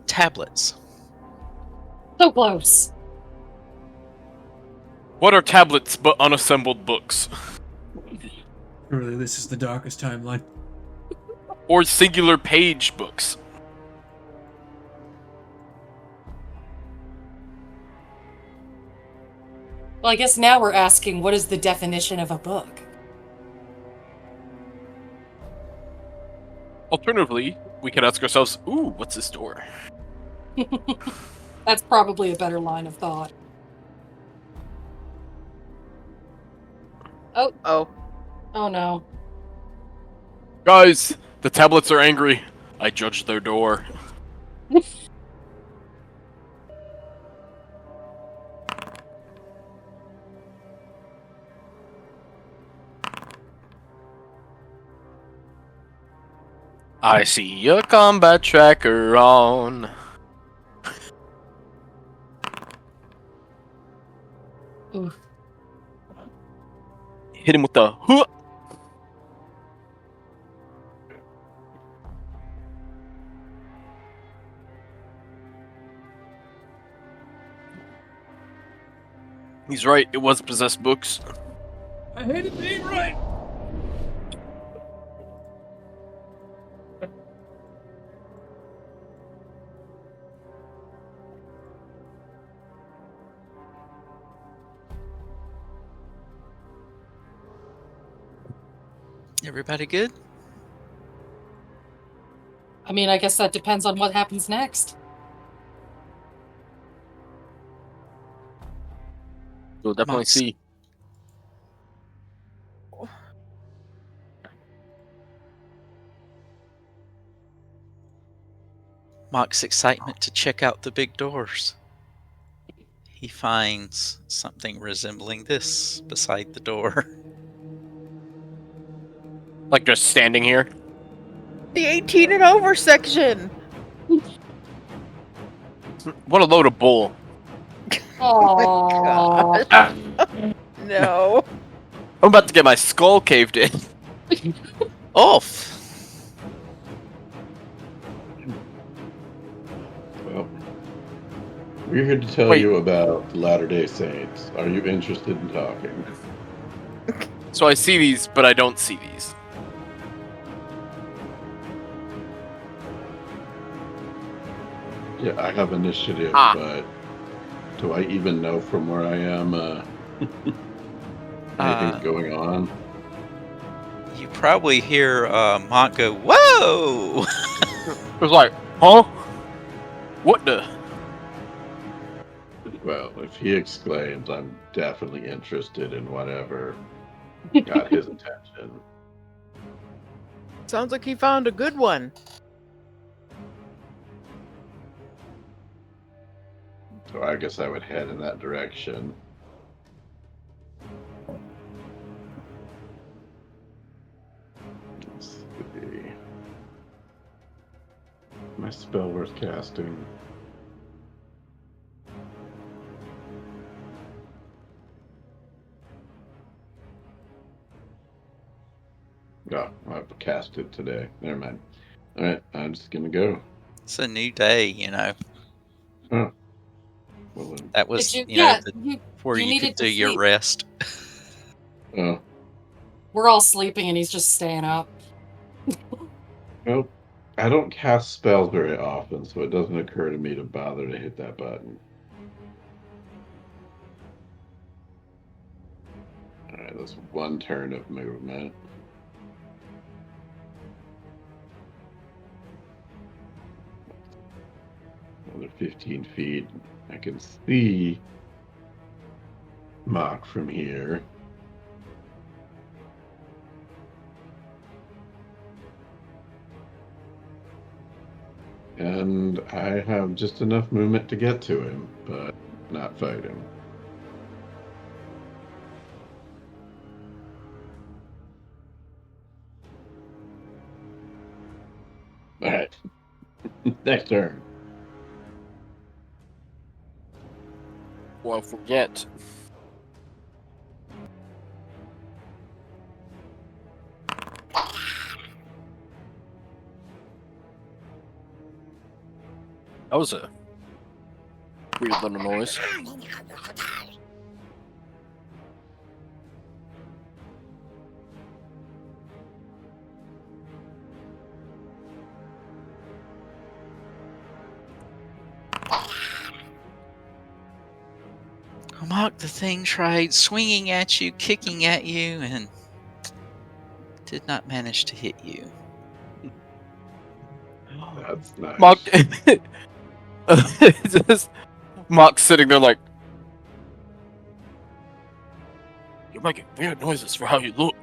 Tablets. So close. What are tablets but unassembled books? Surely this is the darkest timeline. Or singular page books? Well, I guess now we're asking, what is the definition of a book? Alternatively, we could ask ourselves, ooh, what's this door? That's probably a better line of thought. Oh, Oh no. Guys, the tablets are angry. I judge their door. I see a combat tracker on. Ooh. Hit him with the huh. He's right, it was possessed books. I hated being right. Everybody good? I mean, I guess that depends on what happens next. We'll definitely Mox. see. Mock's excitement to check out the big doors. He finds something resembling this beside the door. Like just standing here. the 18 and over section. What a load of bull. Oh, Ah, No. I'm about to get my skull caved in. Off! Well, we're here to tell Wait. you about the Latter-day Saints. Are you interested in talking? So I see these, but I don't see these. Yeah, I have initiative, Ah. but do I even know from where I am anything's going on? You probably hear Mock go, "Whoa!" It was like, huh? What the? Well, if he exclaims, I'm definitely interested in whatever got his attention. Sounds like he found a good one. So I guess I would head in that direction. Let's see. My spell worth casting. Oh, I've cast it today. Never mind. Alright, I'm just gonna go. It's a new day, you know. Oh. Well, then. That was, did you know, yeah, where you you needed could to do your sleep. rest. Oh. We're all sleeping and he's just staying up. Well, I don't cast spells very often, so it doesn't occur to me to bother to hit that button. Alright, that's one turn of movement. Another 15 feet. I can see Mock from here. And I have just enough movement to get to him, but not fight him. Alright. Next turn. Well, forget. That was a weird little noise. Mark, the thing tried swinging at you, kicking at you, and did not manage to hit you. That's nice. Mock. Just Mock sitting there like, you're making weird noises for how you look.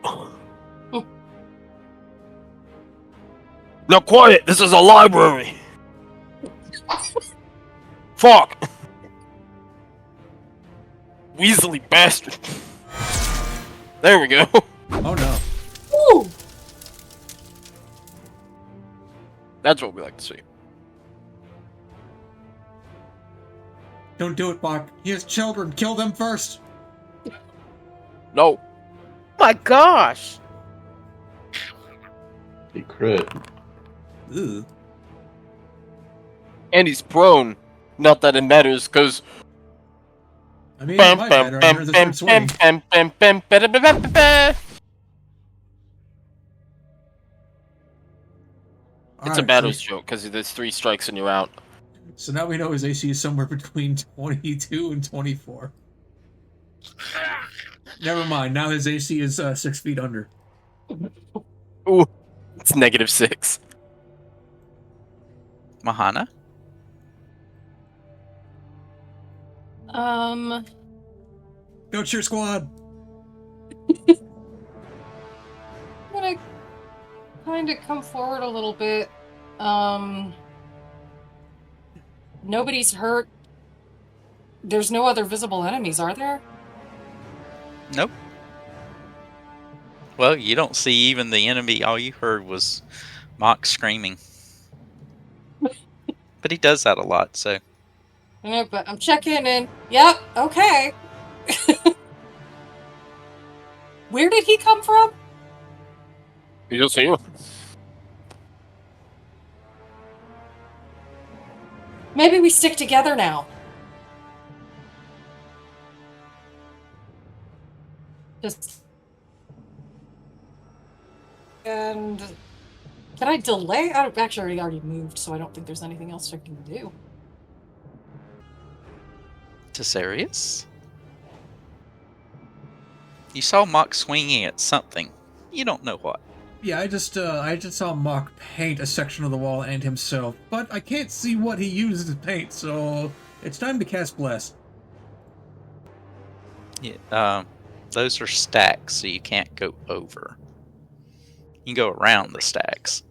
Now quiet! This is a library! Fuck! Weaselly bastard! There we go. Oh no. Ooh! That's what we like to see. Don't do it, Bach. He has children. Kill them first. No. My gosh! He crit. Ooh. And he's prone. Not that it matters, because... I mean, it might matter. I heard the third swing. It's a Alright, battles joke, because there's 3 strikes and you're out. So now we know his AC is somewhere between 22 and 24. Never mind. Now his AC is 6 feet under. Ooh. It's -6. Mahana? Go cheer squad. I'm gonna kind of come forward a little bit. Nobody's hurt. There's no other visible enemies, are there? Nope. Well, you don't see even the enemy. All you heard was Mock screaming. But he does that a lot, so. Yeah, but I'm checking and yep, okay. Where did he come from? You just see you. Maybe we stick together now. Just and can I delay? I've actually already moved, so I don't think there's anything else I can do. Tesarius? You saw Mock swinging at something. You don't know what. Yeah, I just saw Mock paint a section of the wall and himself, but I can't see what he uses to paint, so it's time to cast Bless. Yeah, those are stacks, so you can't go over. You can go around the stacks.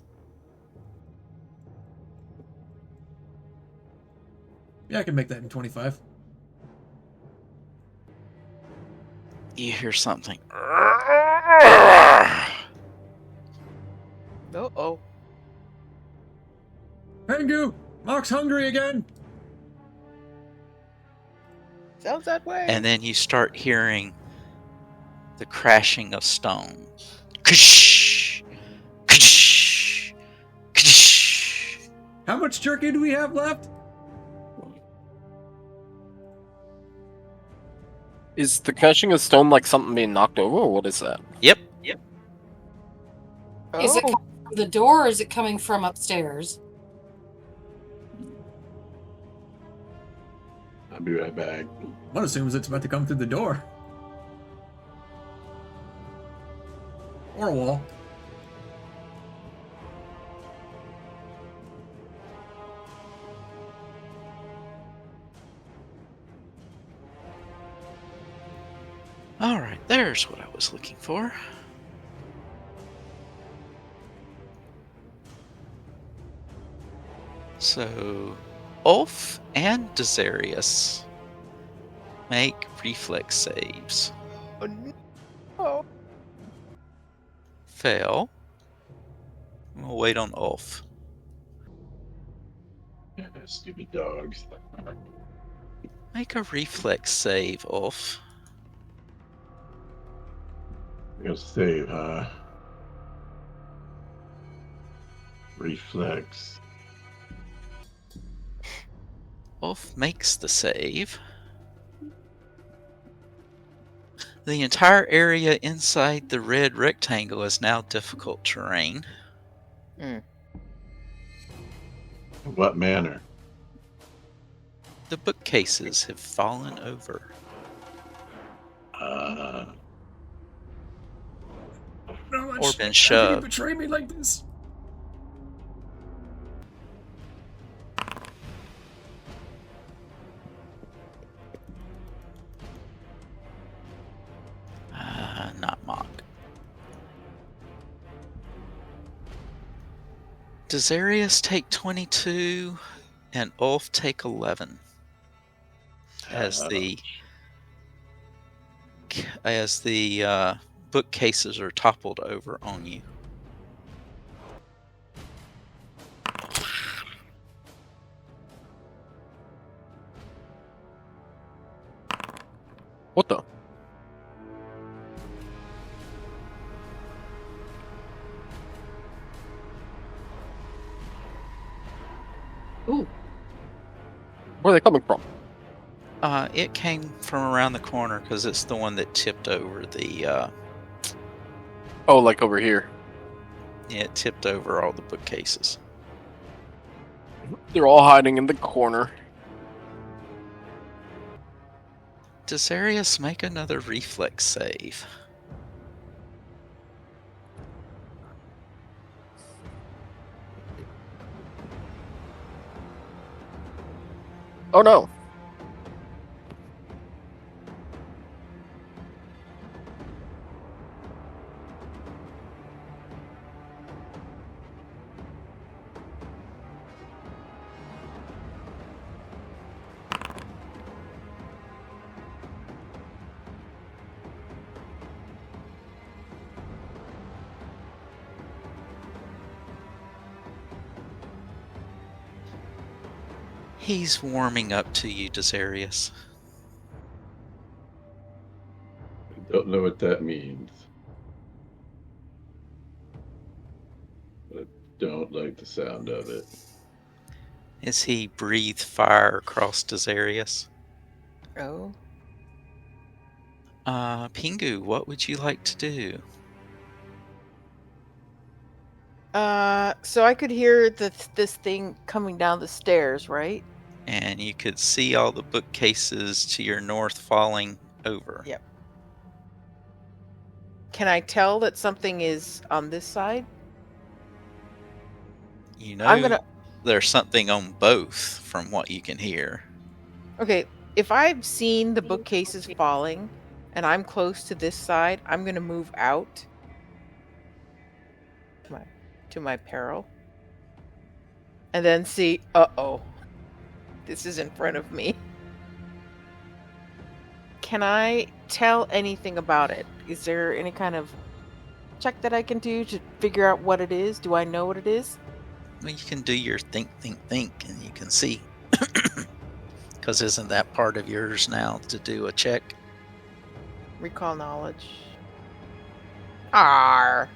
Yeah, I can make that in 25. You hear something. Uh-oh. Pengu! Mock's hungry again! Sounds that way. And then you start hearing the crashing of stone. Ksh! Ksh! Ksh! How much turkey do we have left? Is the crashing of stone like something being knocked over, or what is that? Yep. Is it Oh. coming from the door or is it coming from upstairs? I'll be right back. One assumes it's about to come through the door. Or a wall. Alright, there's what I was looking for. So, Ulf and Desarius make reflex saves. Oh, no. Fail. We'll wait on Ulf. Stupid dogs. Make a reflex save, Ulf. I gotta save, huh? Reflex. Ulf makes the save. The entire area inside the red rectangle is now difficult terrain. What manner? The bookcases have fallen over. No, Or been how can you shoved. betray me like this? Not mock. Does Arius take 22 and Ulf take 11? As the bookcases are toppled over on you. What the? Ooh. Where are they coming from? It came from around the corner because it's the one that tipped over the. Oh, like over here. It tipped over all the bookcases. They're all hiding in the corner. Does Arius make another reflex save? Oh no. He's warming up to you, Desarius. I don't know what that means. But I don't like the sound of it. As he breathed fire across Desarius. Oh. Pingu, what would you like to do? So I could hear this thing coming down the stairs, right? And you could see all the bookcases to your north falling over. Yep. Can I tell that something is on this side? You know I'm gonna. there's something on both from what you can hear. Okay, if I've seen the bookcases falling and I'm close to this side, I'm gonna move out to my peril. And then see, uh-oh. This is in front of me. Can I tell anything about it? Is there any kind of check that I can do to figure out what it is? Do I know what it is? Well, you can do your think, and you can see. Because isn't that part of yours now to do a check? Recall knowledge. Arr.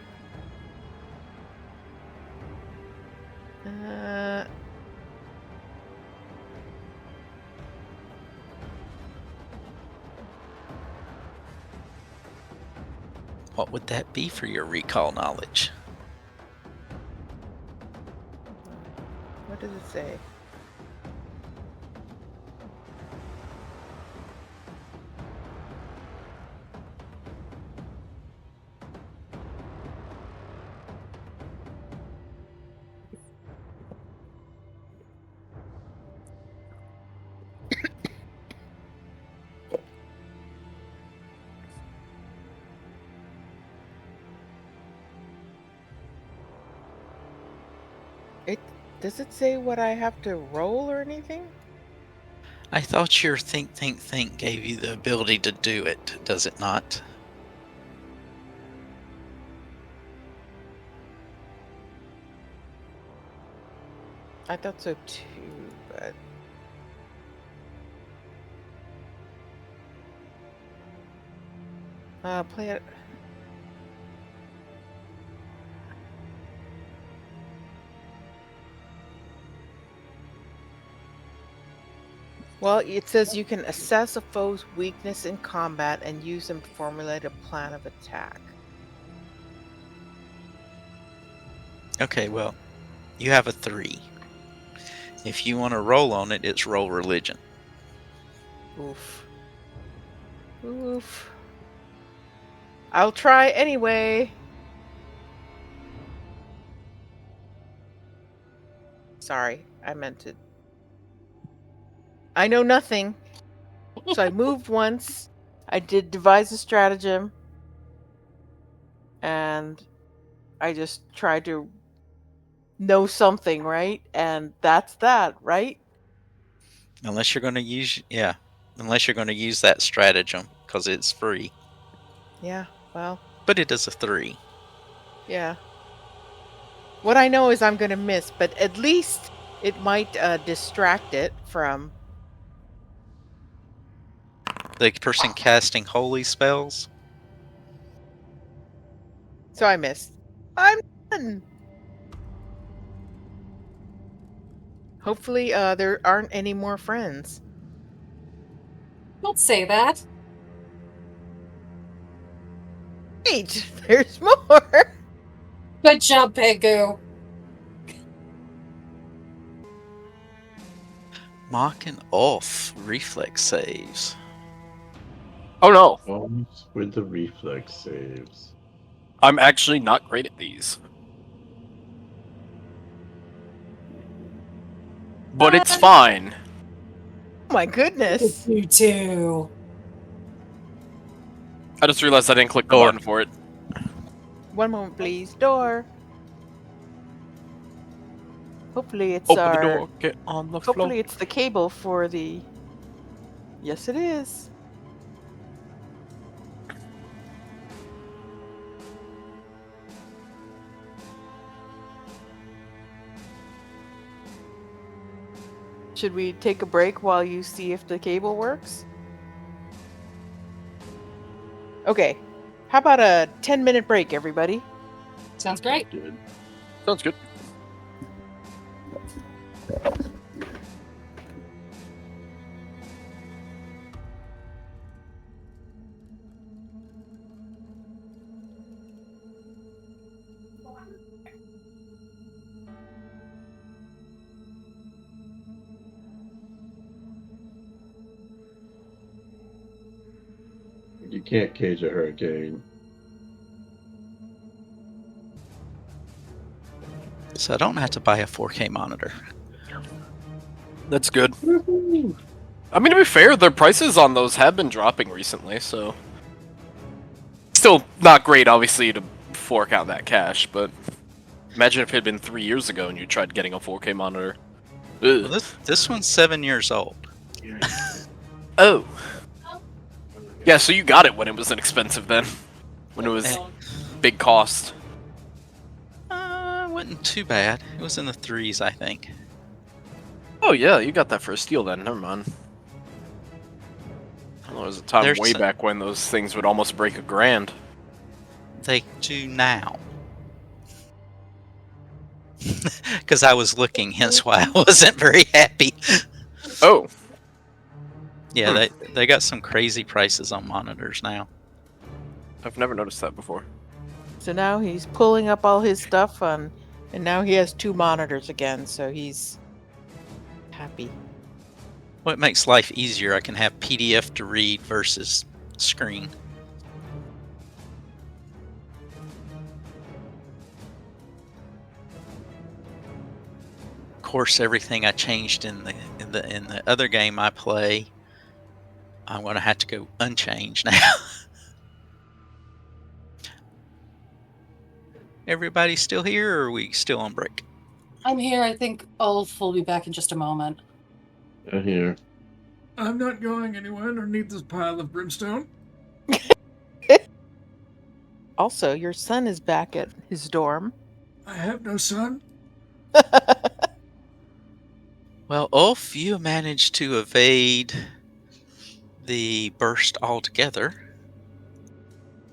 What would that be for your recall knowledge? What does it say? Does it say what I have to roll or anything? I thought your think gave you the ability to do it, does it not? I thought so too. but play it. Well, it says you can assess a foe's weakness in combat and use them to formulate a plan of attack. Okay, well, you have a 3. If you want to roll on it, it's roll religion. Oof. Oof. I'll try anyway. Sorry, I meant to. I know nothing. So I moved once. I did devise a stratagem. And I just tried to know something, right? And that's that, right? Unless you're going to use, unless you're going to use that stratagem, because it's free. Yeah, well, But it is a 3. yeah. What I know is I'm going to miss, but at least it might distract it from... The person casting holy spells? So I missed. I'm done. Hopefully there aren't any more friends. Don't say that. Wait, there's more. Good job, Pegu. Mock and off reflex saves. Oh no, Always with the reflex saves. I'm actually not great at these. But it's fine. Oh my goodness. You too. I just realized I didn't click the button for it. One moment, please. Door. Hopefully it's Open our... the door, get on the floor. Hopefully it's the cable for the... Yes, it is. Should we take a break while you see if the cable works? Okay. How about a 10-minute break, everybody? Sounds great. Good. Sounds good. You can't cage a hurricane. So I don't have to buy a 4K monitor. That's good. I mean, to be fair, their prices on those have been dropping recently, so... Still not great, obviously, to fork out that cash, but... Imagine if it had been 3 years ago and you tried getting a 4K monitor. Well, this one's 7 years old. Oh. Yeah, so you got it when it was inexpensive then. When it was big cost. It wasn't too bad. It was in the 3s, I think. Oh yeah, you got that for a steal then, never mind. Well, there was a time There's way some- back when those things would almost break $1,000. They do now. Because I was looking, hence why I wasn't very happy. Oh. Yeah, they got some crazy prices on monitors now. I've never noticed that before. So now he's pulling up all his stuff and now he has 2 monitors again, so he's happy. Well, it makes life easier. I can have PDF to read versus screen. Of course, everything I changed in the other game I play, I'm gonna have to go unchanged now. Everybody still here, or are we still on break? I'm here. I think Ulf will be back in just a moment. Here. I'm not going anywhere underneath this pile of brimstone. Also, your son is back at his dorm. I have no son. Well, Ulf, you managed to evade the burst altogether.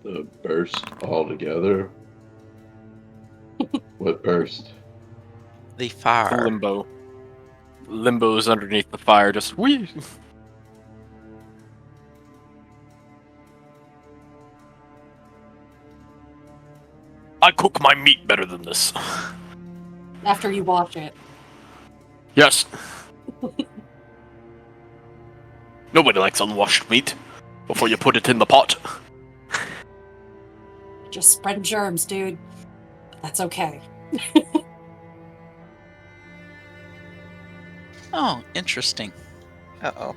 The burst altogether. What burst? The It's a fire. limbo. Limbo's underneath the fire, just whee! I cook my meat better than this. After you wash it. Yes. Nobody likes unwashed meat before you put it in the pot. Just spread germs, dude. That's okay. Oh, interesting. Uh-oh.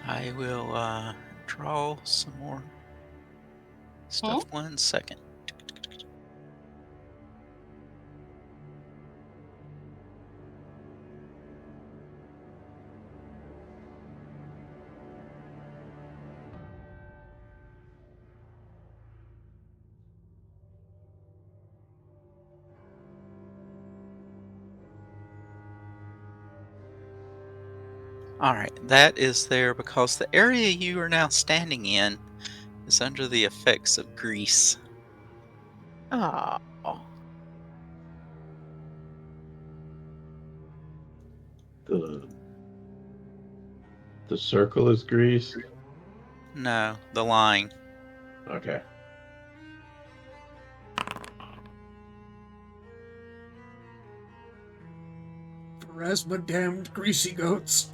I will draw some more stuff. 1 second. Alright, that is there because the area you are now standing in is under the effects of grease. Oh. The circle is greased? No, the line. Okay. Pharasma damned greasy goats.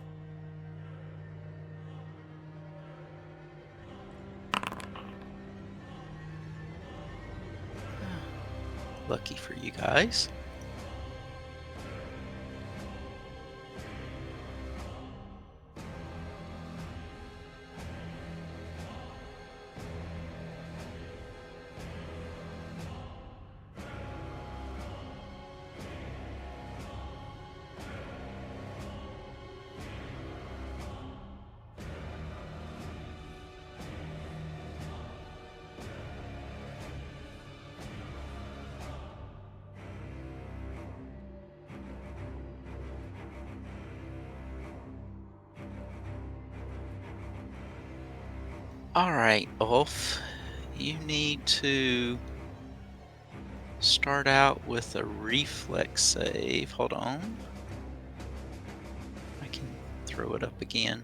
Lucky for you guys. Alright, Ulf. You need to start out with a reflex save. Hold on. I can throw it up again.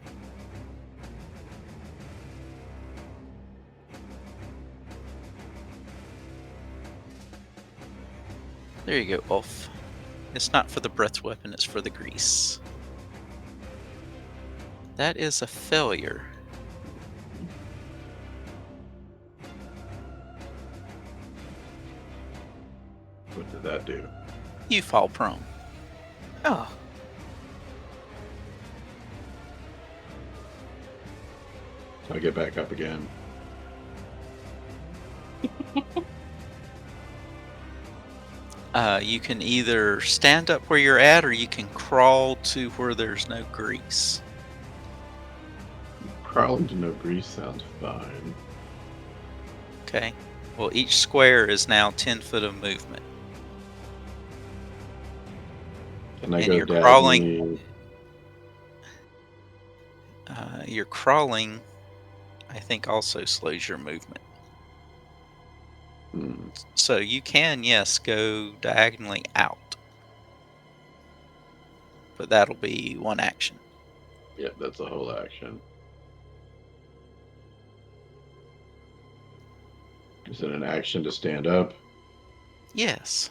There you go, Ulf. It's not for the breath weapon, it's for the grease. That is a failure. What did that do? You fall prone. Oh. So I get back up again. You can either stand up where you're at or you can crawl to where there's no grease. Crawling to no grease sounds fine. Okay. Well, each square is now 10 foot of movement. Can I And go you're diagonally? Your crawling, I think, also slows your movement. So you can, yes, go diagonally out. But that'll be one action. Yep, that's a whole action. Is it an action to stand up? Yes.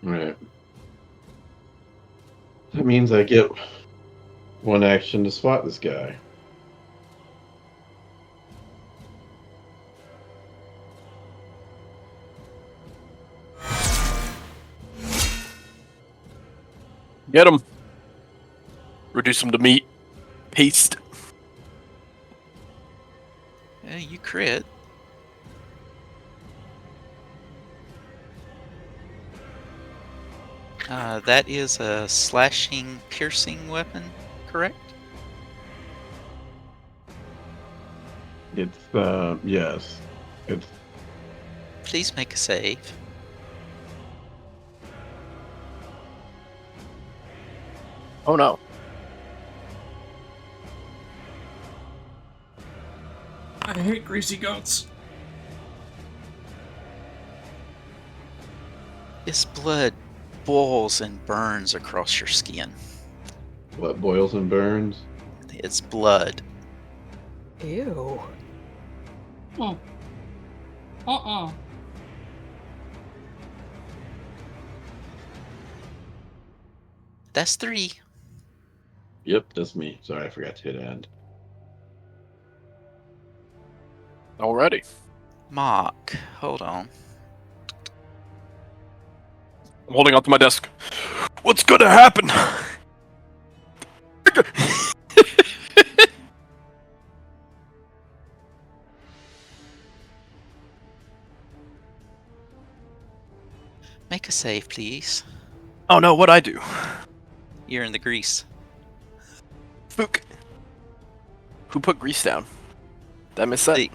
Right. That means I get one action to swat this guy. Get him. Reduce him to meat. Paste. You crit. That is a slashing, piercing weapon. correct? It's yes. It's Please make a save. Oh no. I hate greasy goats. This blood boils and burns across your skin. what boils and burns. It's blood. Ew. Uh-uh. That's 3. Yep, that's me. Sorry, I forgot to hit end. Already. Mock. Hold on. I'm holding onto my desk. What's gonna happen? Make a save, please. Oh no, what'd I do? You're in the grease. Spook. Who put grease down? Did I miss that?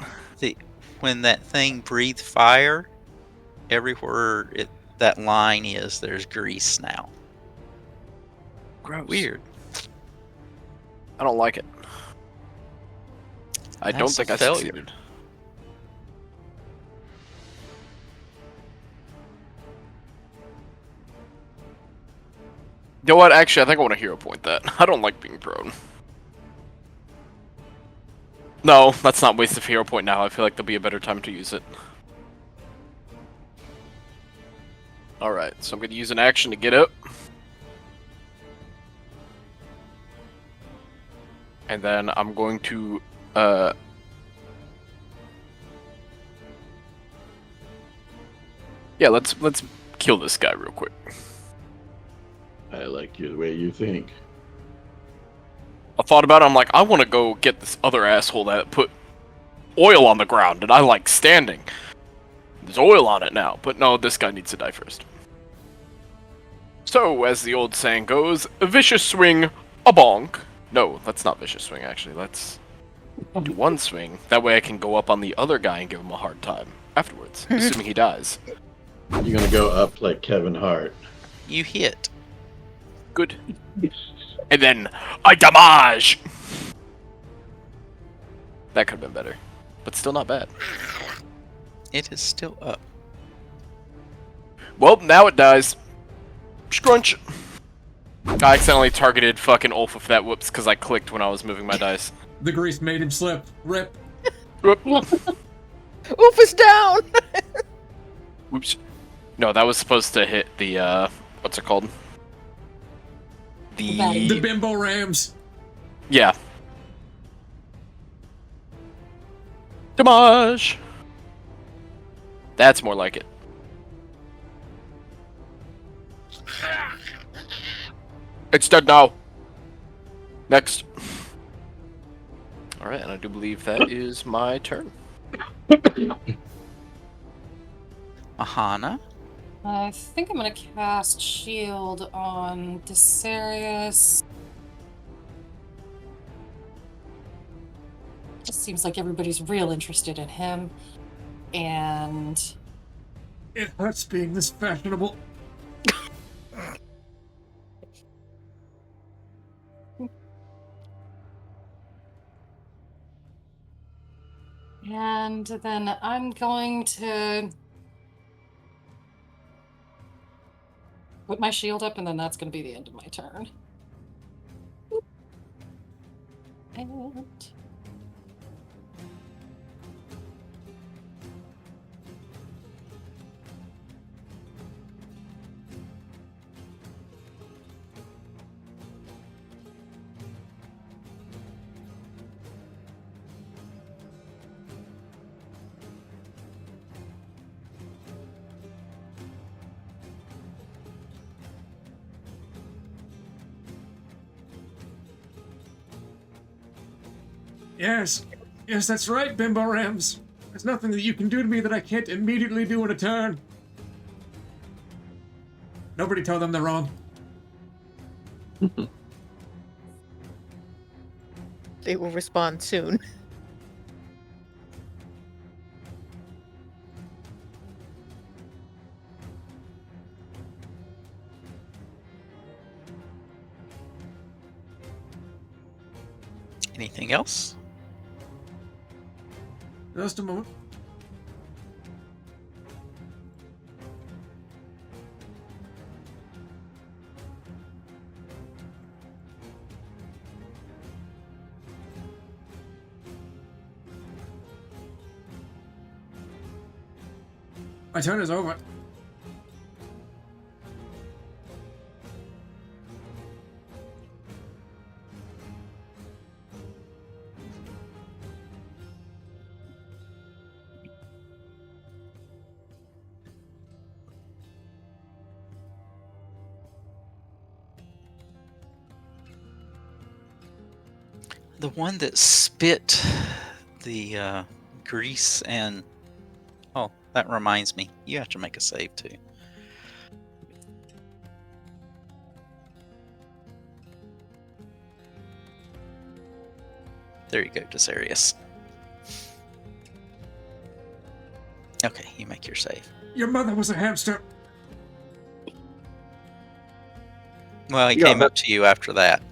When that thing breathed fire, everywhere that line is, there's grease now. Gross. Weird. I don't like it. I don't That's think a I failure. succeeded. You know what? Actually, I think I want to hero point that. I don't like being prone. No, that's not waste of hero point now. I feel like there'll be a better time to use it. Alright, so I'm going to use an action to get up. And then I'm going to, yeah, let's kill this guy real quick. I like you the way you think. I thought about it, I'm like, I want to go get this other asshole that put oil on the ground, and I like standing. There's oil on it now, but no, this guy needs to die first. So, as the old saying goes, a vicious swing, a bonk. No, that's not vicious swing, actually. Let's do one swing. That way I can go up on the other guy and give him a hard time afterwards, assuming he dies. You're gonna go up like Kevin Hart. You hit. Good. And then, I damage! That could have been better, but still not bad. It is still up. Well, now it dies. Scrunch! I accidentally targeted fucking Ulf with that whoops because I clicked when I was moving my dice. The grease made him slip. Rip. Oof is down! Whoops. No, that was supposed to hit the, what's it called? The bimbo rams. Yeah. Damage! That's more like it. It's dead now. Next. Alright, and I do believe that is my turn. Ahana. I think I'm gonna cast Shield on Desarius. Just seems like everybody's real interested in him. And It hurts being this fashionable. then I'm going to put my shield up, and then that's going to be the end of my turn. And Yes. Yes, that's right, bimbo rams. There's nothing that you can do to me that I can't immediately do in a turn. Nobody tell them they're wrong. They will respond soon. Anything else? Just a moment. My turn is over. The one that spit the grease and... Oh, that reminds me. You have to make a save, too. There you go, Desarius. Okay, you make your save. Your mother was a hamster. Well, he Yeah, came but- up to you after that.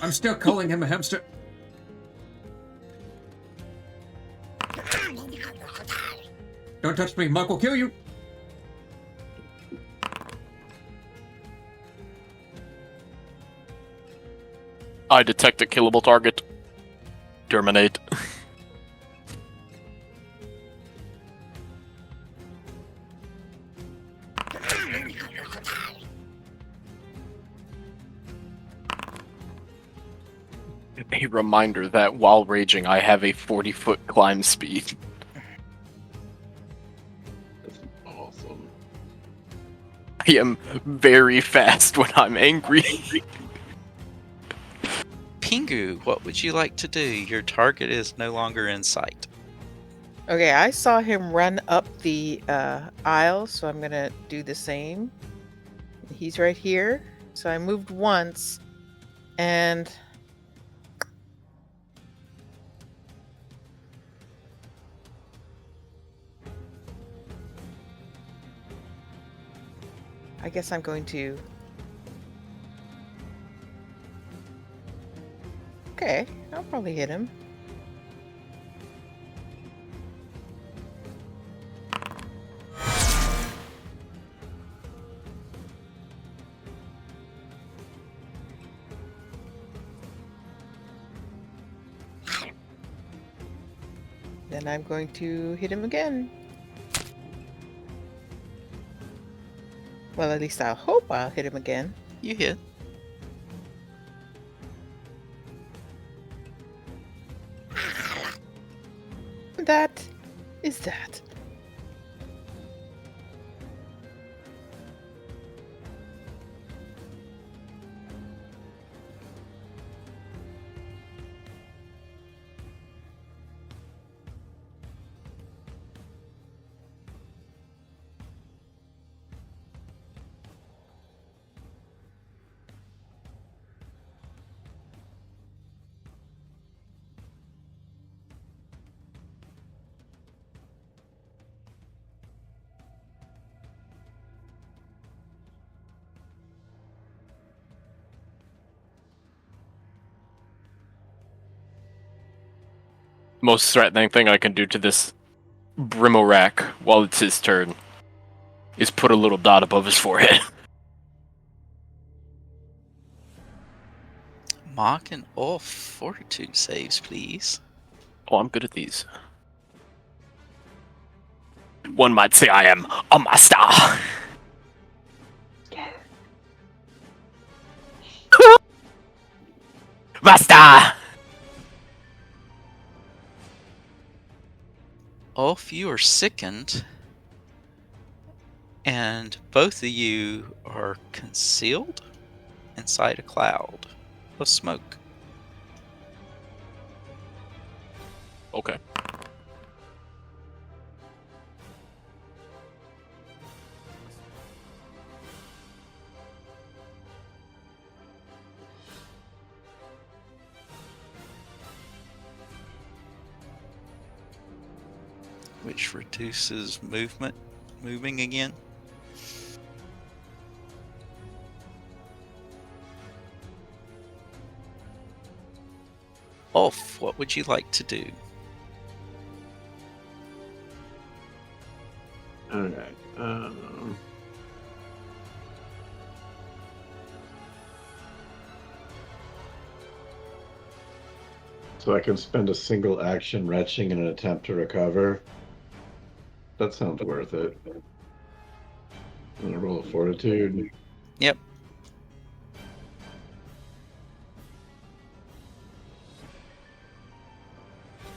I'm still calling him a hamster. Don't touch me, Muck will kill you. I detect a killable target. Terminate. A reminder that while raging, I have a 40-foot climb speed. That's awesome. I am very fast when I'm angry. Pingu, what would you like to do? Your target is no longer in sight. Okay, I saw him run up the aisle, so I'm gonna do the same. He's right here, so I moved once, and I guess I'm going to... Okay, I'll probably hit him. Then I'm going to hit him again. Well, at least I hope I'll hit him again. You hit. That is that. Most threatening thing I can do to this Brimorak while it's his turn is put a little dot above his forehead. Mock and Ulf fortitude saves, please. Oh, I'm good at these. One might say I am a master. Master! Ulf, you are sickened, and both of you are concealed inside a cloud of smoke. Okay. which reduces moving again. Ulf, what would you like to do? Alright. So I can spend a single action retching in an attempt to recover. That sounds worth it. I'm gonna roll a fortitude. Yep.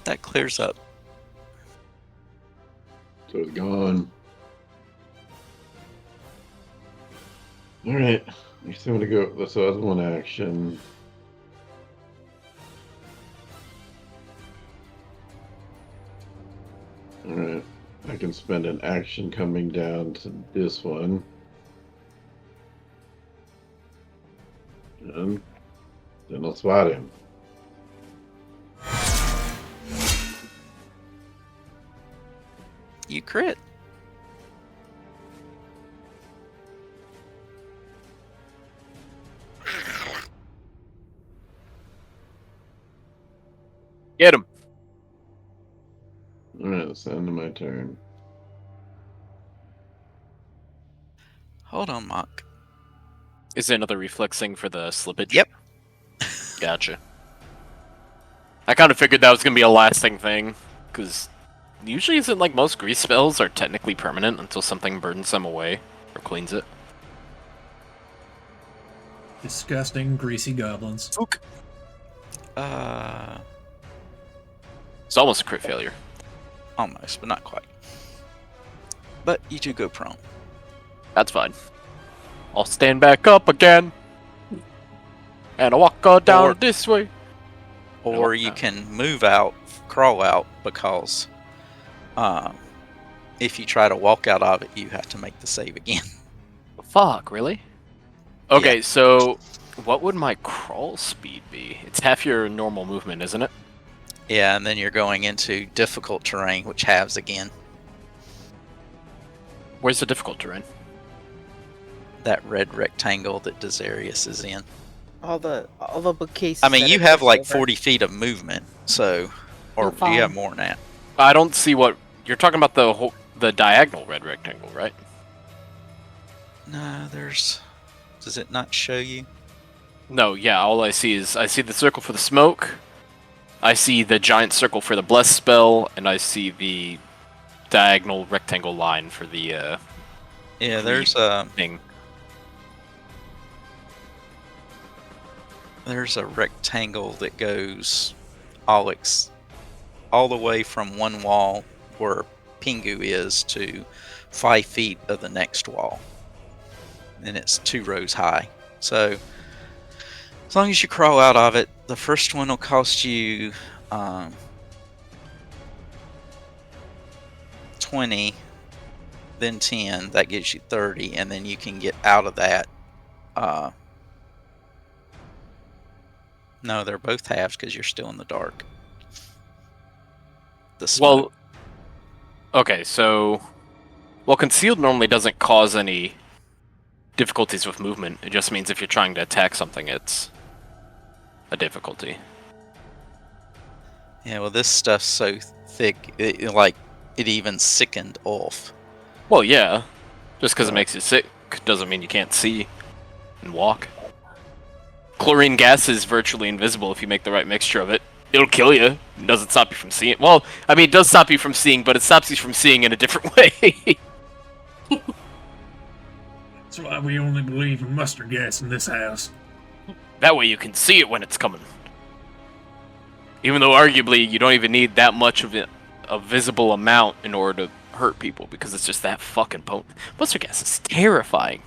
That clears up. So it's gone. Alright. I guess I'm gonna go. So that's one action. Alright. I can spend an action coming down to this one. And then I'll swat him. You crit. Get him. Alright, it's the end of my turn. Hold on, Mock. Is there another reflex thing for the slippage? Yep. Gotcha. I kind of figured that was going to be a lasting thing, because usually isn't like most grease spells are technically permanent until something burns them away or cleans it. Disgusting, greasy goblins. Ook. Uh, It's almost a crit failure. almost, but not quite. But you do go prone. That's fine. I'll stand back up again. And I'll walk down Or- this way. Or you can move out, crawl out, because if you try to walk out of it, you have to make the save again. Fuck, really? Okay, Yeah. so what would my crawl speed be? It's half your normal movement, isn't it? Yeah, and then you're going into difficult terrain, which halves again. Where's the difficult terrain? That red rectangle that Desarius is in. All the bookcases. I mean, that you are have like pushed over. 40 feet of movement, so, or You're do you fine. have more than that? I don't see what you're talking about. The diagonal red rectangle, right? No, there's. Does it not show you? No, yeah. All I see is I see the circle for the smoke. I see the giant circle for the bless spell, and I see the diagonal rectangle line for the Yeah, there's a thing. rectangle that goes all the way from one wall where Pingu is to 5 feet of the next wall, and it's 2 rows high. So as long as you crawl out of it, the first one will cost you 20, then 10. That gives you 30, and then you can get out of that. No, they're both halves because you're still in the dark. The smoke. Well, okay, so concealed normally doesn't cause any difficulties with movement. It just means if you're trying to attack something, it's a difficulty. Yeah, well, this stuff's so thick, it even sickened off. Well, yeah, just because it makes you sick doesn't mean you can't see and walk. Chlorine gas is virtually invisible if you make the right mixture of it. It'll kill you. It doesn't stop you from seeing. Well, I mean, it does stop you from seeing, but it stops you from seeing in a different way. That's why we only believe in mustard gas in this house. That way you can see it when it's coming. Even though arguably you don't even need that much of it, a visible amount in order to hurt people because it's just that fucking potent. Mustard gas is terrifying.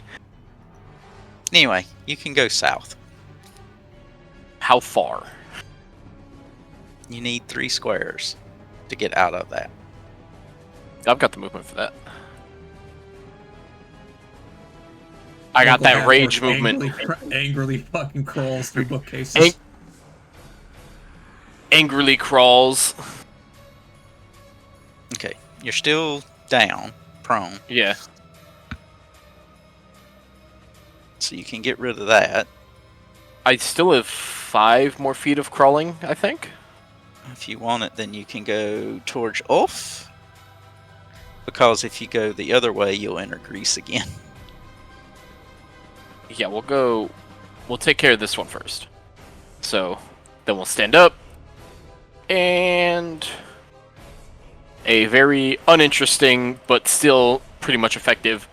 Anyway, you can go south. How far? You need 3 squares to get out of that. I've got the movement for that. I got that rage movement. Angrily fucking crawls through bookcases. Ang- Angrily crawls. Okay, You're still down, prone, Yeah. so you can get rid of that. I still have 5 more feet of crawling, I think. If you want it, then you can go towards Ulf. Because if you go the other way, you'll enter Greece again. Yeah, we'll take care of this one first. So, then we'll stand up. And a very uninteresting, but still pretty much effective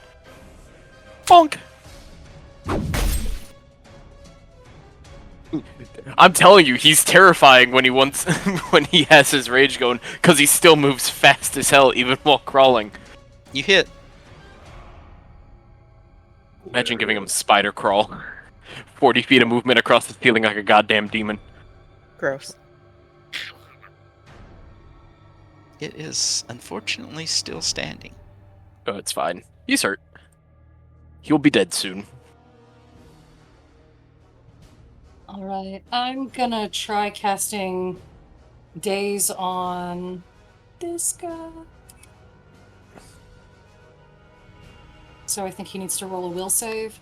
bonk. I'm telling you, he's terrifying when when he has his rage going, because he still moves fast as hell even while crawling. You hit. Imagine giving him spider crawl. 40 feet of movement across the ceiling like a goddamn demon. Gross. It is unfortunately still standing. Oh, it's fine. He's hurt. He'll be dead soon. Alright, I'm gonna try casting Daze on this guy. So I think he needs to roll a will save.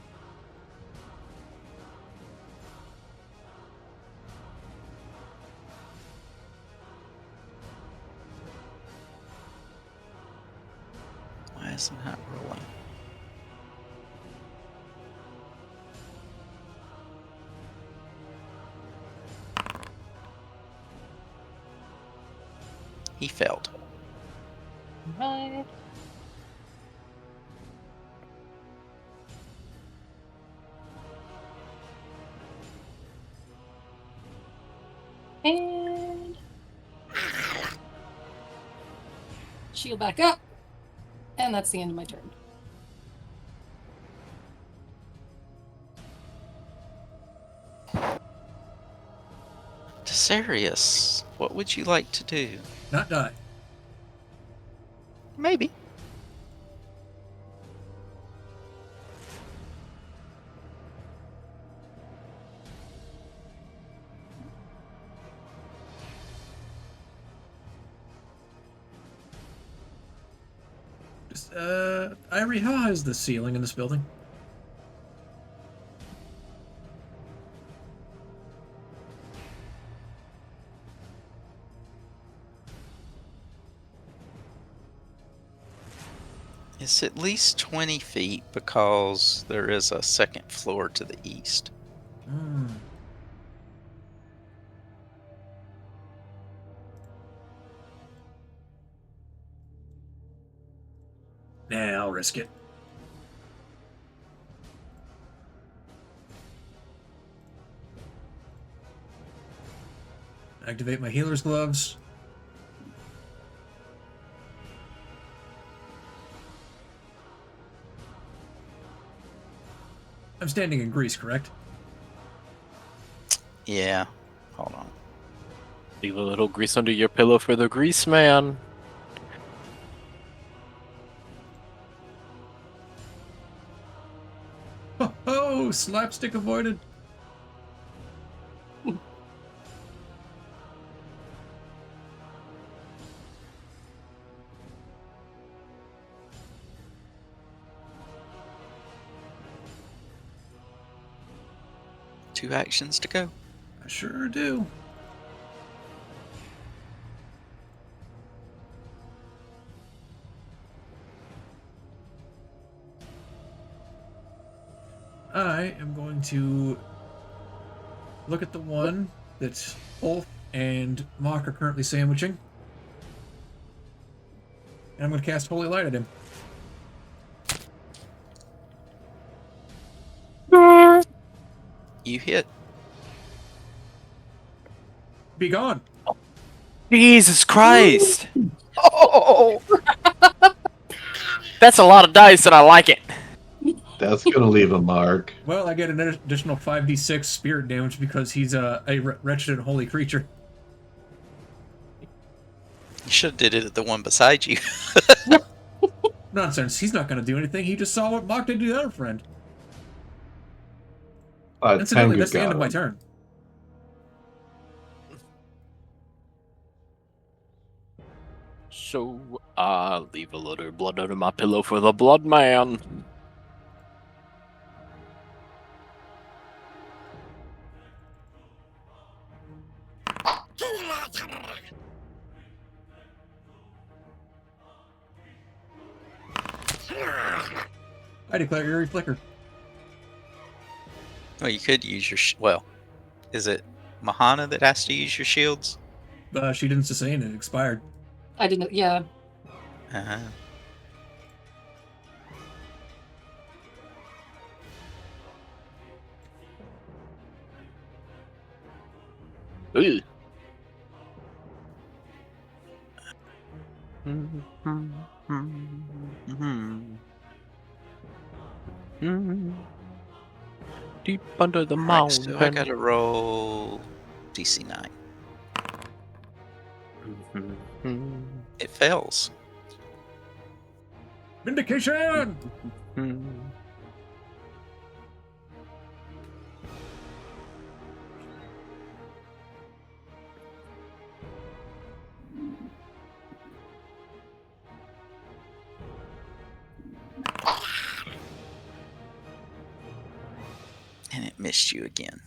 Why isn't that rolling? He failed. Right. And shield back up. And that's the end of my turn. Tesarius, what would you like to do? Not die. Maybe. Just, Ivory, how high is the ceiling in this building? It's at least 20 feet because there is a second floor to the east. Hmm. Nah, I'll risk it. Activate my healer's gloves. I'm standing in Greece, correct? Yeah. Hold on. Leave a little grease under your pillow for the grease man. Oh, slapstick avoided. Two actions to go. I sure do. I am going to look at the one that Ulf and Mock are currently sandwiching. And I'm going to cast Holy Light at him. You hit. Be gone. Jesus Christ! Oh! That's a lot of dice and I like it. That's gonna leave a mark. Well, I get an additional 5d6 spirit damage because he's a wretched and holy creature. You should have did it at the one beside you. Nonsense. He's not going to do anything. He just saw what Mock did to the other friend. Incidentally, that's the end of my turn. So, Leave a little blood under my pillow for the blood man. I declare Eerie Flicker. Well, you could use your well. Is it Mahana that has to use your shields? She didn't sustain it. Expired. I didn't. Yeah. Uh-huh. Ugh. Deep under the Right, mountain. so I gotta roll DC 9. It fails. Vindication! And it missed you again.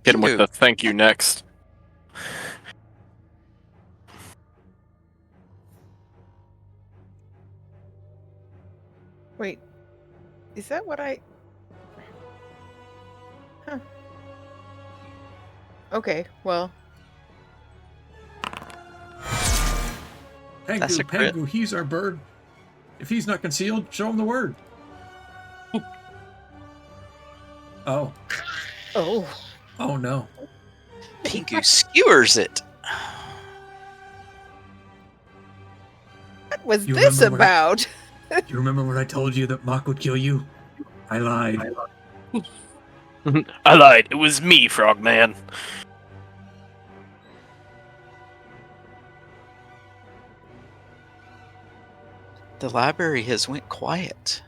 Hit him with Ew. the thank you next. Wait, is that what I... Huh. Okay, well, That's Pangu, a crit. Pangu, he's our bird. If he's not concealed, show him the word. Oh. oh, Oh no. Pingu skewers it. what was You this remember what about? You remember when I told you that Mock would kill you? I lied. I lied. It was me, Frogman. The library has went quiet.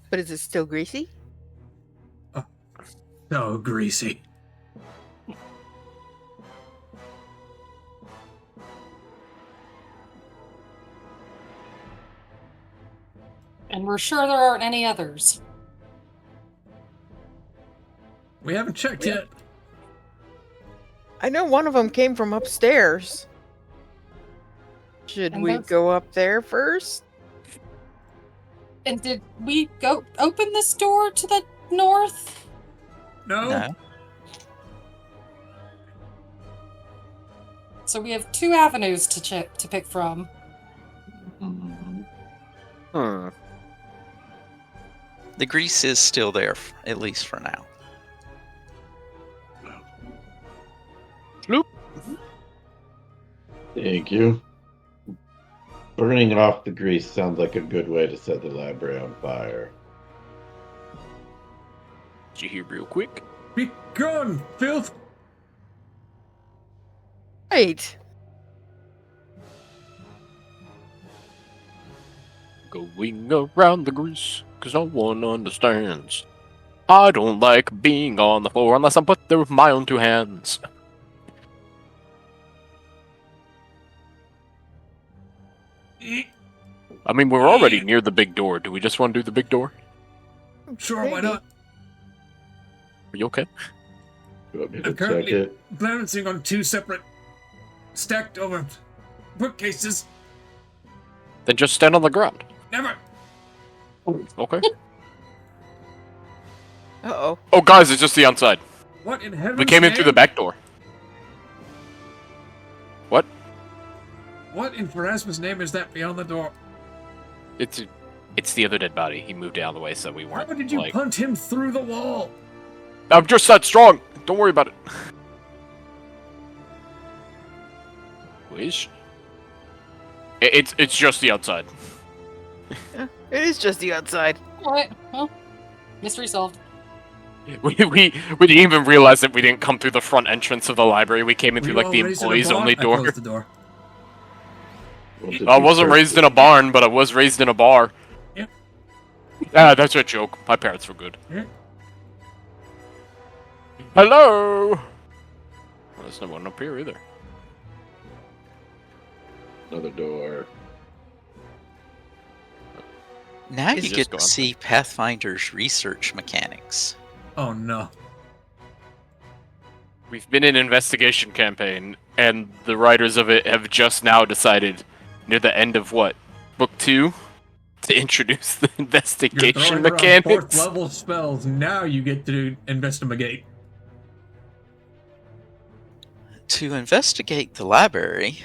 But is it still greasy? So greasy. And we're sure there aren't any others. We haven't checked yet. I know one of them came from upstairs. Should And we that's- go up there first? And did we go open this door to the north? No? No. So we have two avenues to pick from. Hmm. The grease is still there, at least for now. Sloop. Thank you. Burning off the grease sounds like a good way to set the library on fire. Did you hear real quick? Be gone, filth! Wait. Going around the grease, cause no one understands. I don't like being on the floor unless I'm put there with my own two hands. I mean, we're already near the big door. Do we just want to do the big door? Sure, why Maybe. not? Are you okay? You want me to I'm check currently it? balancing on two separate stacked over bookcases. Then just stand on the ground. Never! Okay. Uh-oh. Oh, guys, it's just the outside. What in heaven's We came in through the name? back door. What? What in Pharasma's name is that beyond the door? It's the other dead body. He moved out of the way, so we How weren't. did you like... punt him through the wall? I'm just that strong. Don't worry about it. Wish. It's just the outside. It is just the outside. Alright, well, mystery solved. We didn't even realize that we didn't come through the front entrance of the library. We came in Were through you like all the raised in a employees barn? only I door. closed the door. Well, did I you wasn't search raised it? in a barn, but I was raised in a bar. Yep. Ah, that's a joke. My parents were good. Yep. Hello. Well, there's no one up here either. another door. Now He's you just get to gone. see Pathfinder's research mechanics. Oh no. We've been in an investigation campaign, and the writers of it have just now decided, near the end of what, book 2, to introduce the You're investigation throwing around mechanics. 4th level spells. Now you get to investigate. To investigate the library,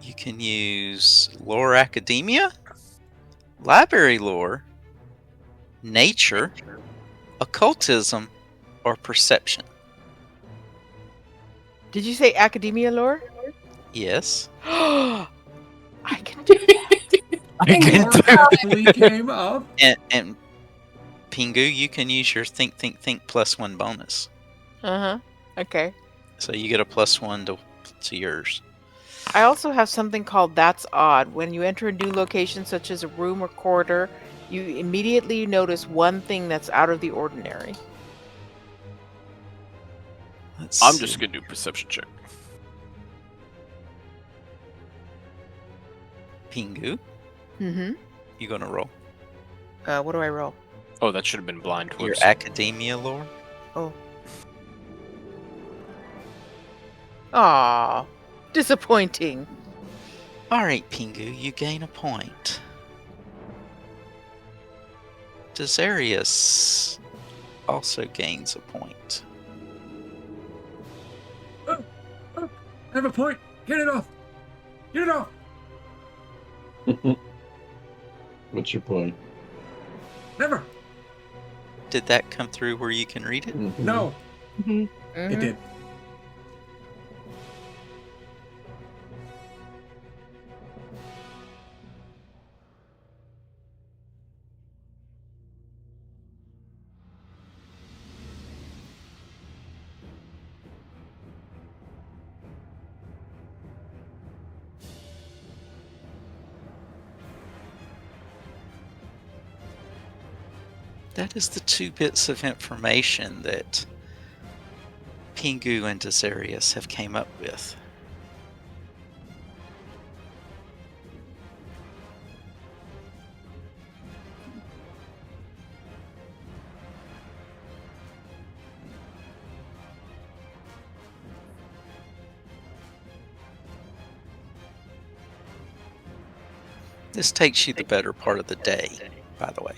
you can use Lore Academia, Library Lore, Nature, Occultism, or Perception. Did you say academia lore? Yes. I can do that. I can More do aptly came up. And Pingu, you can use your think +1 bonus. Okay. So you get a +1 to yours. I also have something called That's Odd. When you enter a new location, such as a room or corridor, you immediately notice one thing that's out of the ordinary. Let's I'm see. just gonna do perception check. Pingu, Mm-hmm. you gonna roll What do I roll? Oh, that should have been blind. your Whoops. Academia Lore. Oh. Aw. Disappointing. All right, Pingu, you gain a point. Desarius also gains a point. I have a point. Get it off. Get it off. What's your point? Never. Did that come through where you can read it? Mhm. No, Mhm. it did. That is the 2 bits of information that Pingu and Desarius have came up with. This takes you the better part of the day, by the way.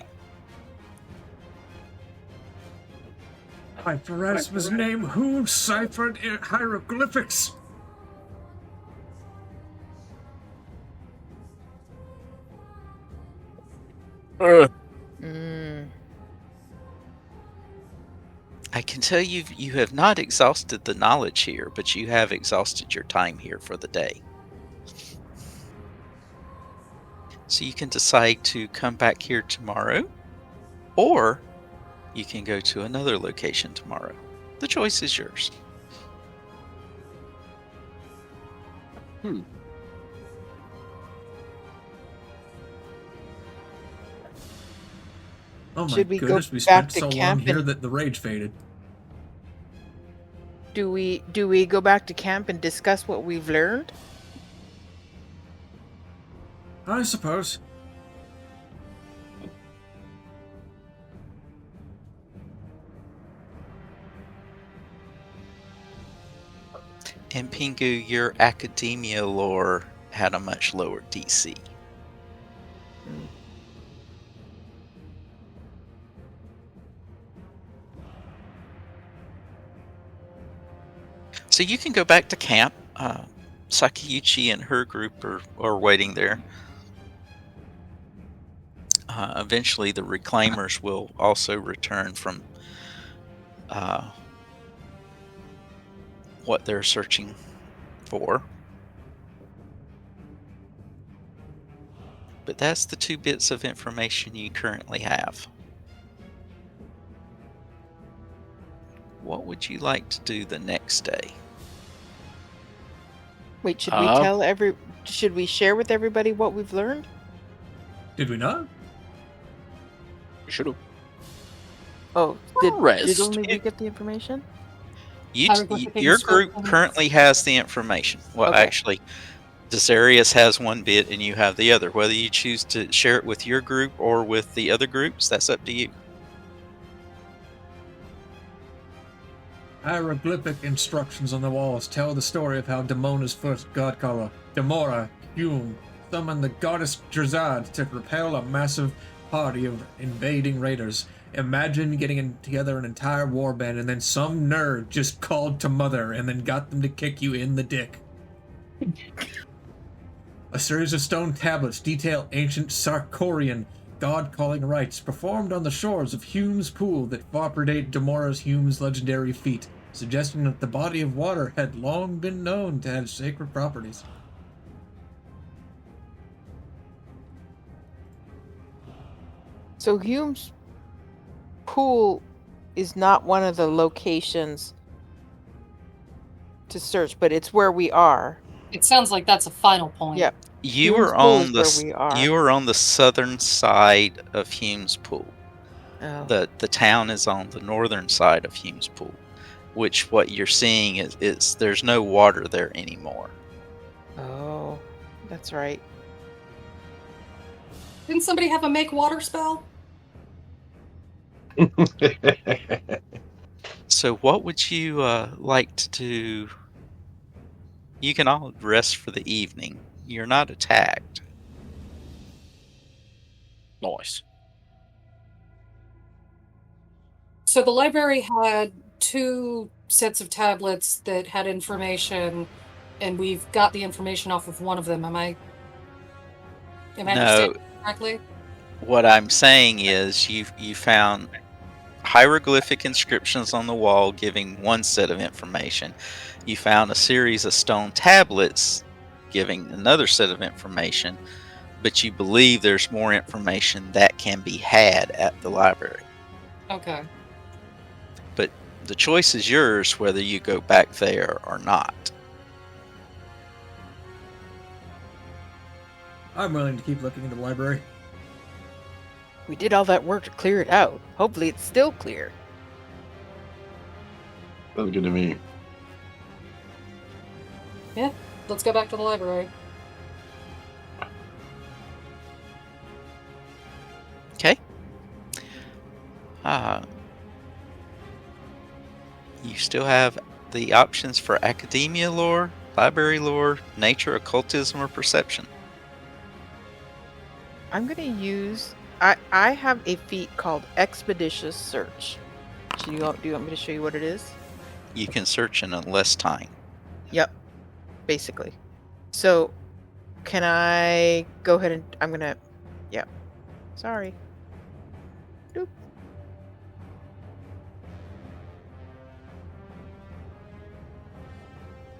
By Pharasma's name, who ciphered hieroglyphics? Mm. I can tell you have not exhausted the knowledge here, but you have exhausted your time here for the day. So you can decide to come back here tomorrow, or you can go to another location tomorrow. The choice is yours. Oh my Should we go goodness, we back spent to so long camp here and- that the rage faded. Do we go back to camp and discuss what we've learned? I suppose. And Pingu, your academia lore had a much lower DC. So you can go back to camp. Sakiyuchi and her group are waiting there. Eventually, the reclaimers will also return from what they're searching for. But that's the 2 bits of information you currently have. What would you like to do the next day? Wait, should we share with everybody what we've learned? Did we not? You should have. Oh, did Rest. only we get the information? Your Hieroglyphic group inscriptions. currently has the information. Well, Okay. actually, Desarius has one bit and you have the other. Whether you choose to share it with your group or with the other groups, that's up to you. Hieroglyphic instructions on the walls tell the story of how Damona's first godcaller, Damora Hume, summoned the goddess Drazad to repel a massive party of invading raiders. Imagine getting together an entire warband and then some nerd just called to mother and then got them to kick you in the dick. A series of stone tablets detail ancient Sarkorian god-calling rites performed on the shores of Hume's Pool that far predate Damora's Hume's legendary feat, suggesting that the body of water had long been known to have sacred properties. So Hume's Pool is not one of the locations to search, but it's where we are. It sounds like that's a final point. Yep. You Hume's are Pool on is where we are. you are on the southern side of Hume's Pool. Oh. The town is on the northern side of Hume's Pool, which what you're seeing is there's no water there anymore. Oh, that's right. Didn't somebody have a make water spell? So what would you like to do? You can all rest for the evening. You're not attacked. Nice. So the library had 2 sets of tablets that had information, and we've got the information off of one of them. Am I No, understanding correctly? what I'm saying is you found hieroglyphic inscriptions on the wall giving one set of information. You found a series of stone tablets giving another set of information, but you believe there's more information that can be had at the library. Okay. But the choice is yours whether you go back there or not. I'm willing to keep looking into the library. We did all that work to clear it out. Hopefully it's still clear. Sounds good to me. Yeah, let's go back to the library. Okay. You still have the options for academia lore, library lore, nature, occultism, or perception. I'm going to use... I have a feat called Expeditious Search. Do you want me to show you what it is? You can search in less time. Yep. Basically. So, can I go ahead and... I'm going to... Yep. Sorry. Doop.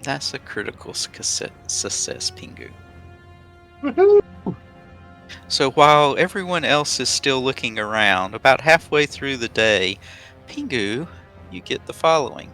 That's a critical success, Pingu. Woohoo! So while everyone else is still looking around, about halfway through the day, Pingu, you get the following.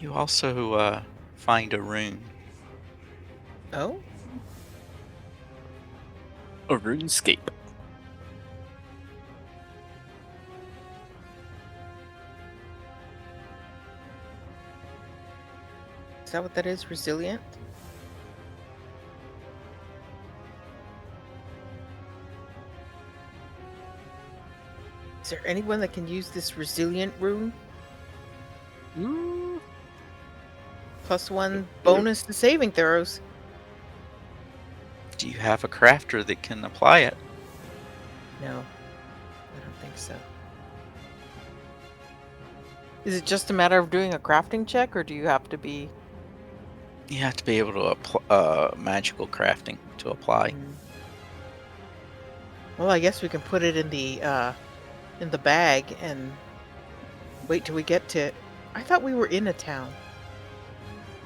You also find a rune. Oh? A runescape. Is that what that is? Resilient? Is there anyone that can use this resilient rune? +1 bonus to saving throws. Do you have a crafter that can apply it? No, I don't think so. Is it just a matter of doing a crafting check, or do you have to be... You have to be able to apply magical crafting to apply. Well, I guess we can put it in the bag and wait till we get to it. I thought we were in a town.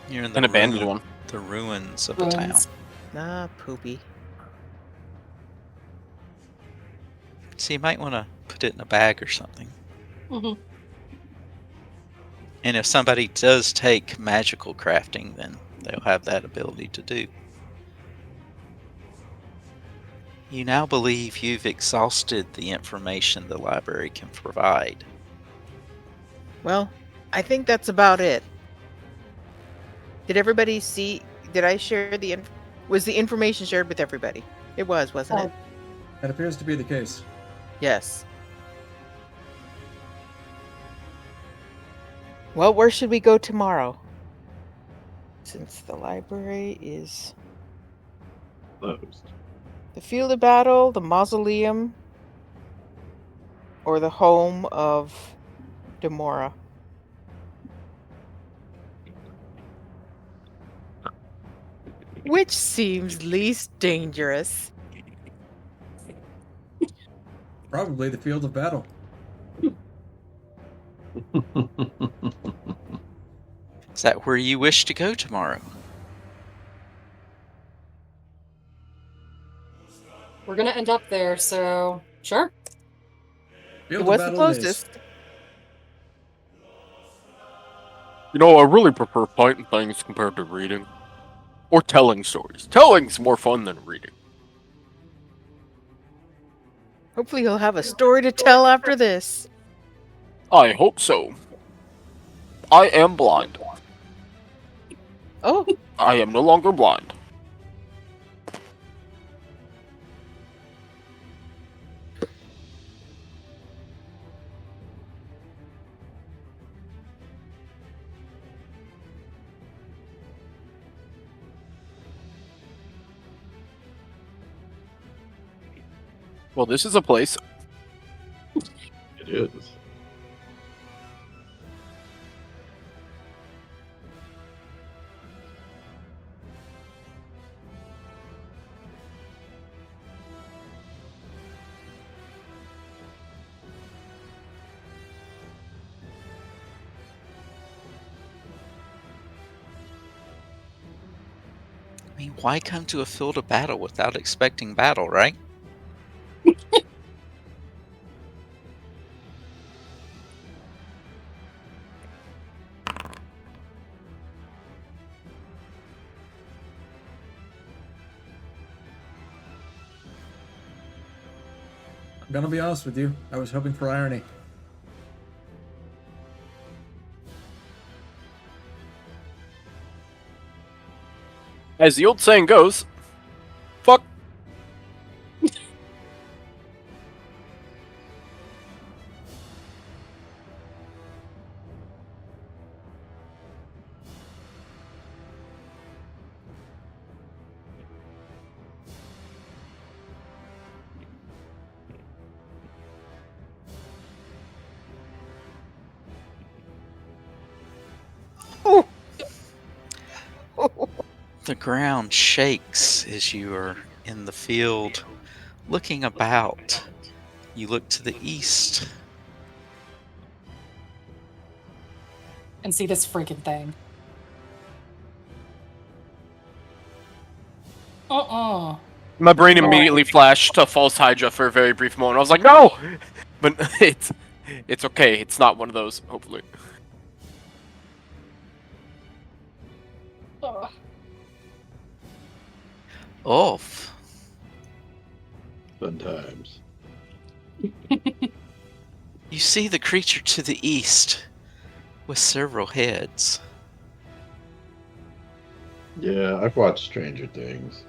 You're in An abandoned one. The ruins of a town. Ruins. Ah, poopy. So you might want to put it in a bag or something. Mhm. And if somebody does take magical crafting, then they'll have that ability to do. You now believe you've exhausted the information the library can provide. Well, I think that's about it. Did everybody see? Did I share the? Was the information shared with everybody? It was, wasn't it? That appears to be the case. Yes. Well, where should we go tomorrow? Since the library is Closed. the field of battle, the mausoleum, or the home of Demora. Which seems least dangerous? Probably the field of battle. Is that where you wish to go tomorrow? We're gonna end up there, so sure. Field It of was the battle it is. closest. You know, I really prefer fighting things compared to reading. Or telling stories. Telling's more fun than reading. Hopefully he'll have a story to tell after this. I hope so. I am blind. Oh, I am no longer blind. Well, this is a place. It is. I mean, why come to a field of battle without expecting battle, right? I'm gonna be honest with you. I was hoping for irony. As the old saying goes, fuck. oh. The ground shakes as you are in the field, looking about. You look to the east. And see this freaking thing. My brain immediately flashed to False Hydra for a very brief moment. I was like, no! But it's okay. It's not one of those, hopefully. Off. Fun times. You see the creature to the east with several heads. Yeah, I've watched Stranger Things.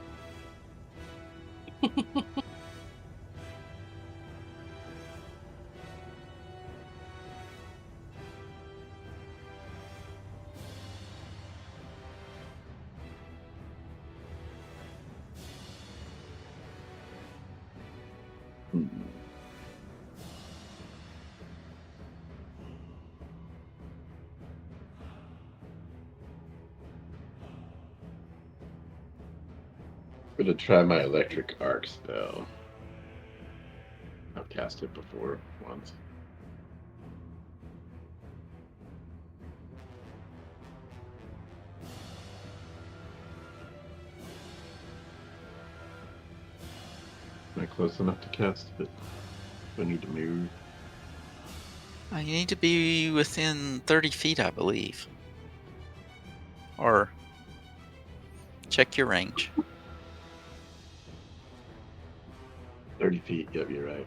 I'm gonna try my electric arc spell. I've cast it before once. close enough to cast it? Do I need to move? You need to be within 30 feet, I believe. Or check your range. 30 feet, yep, you're right.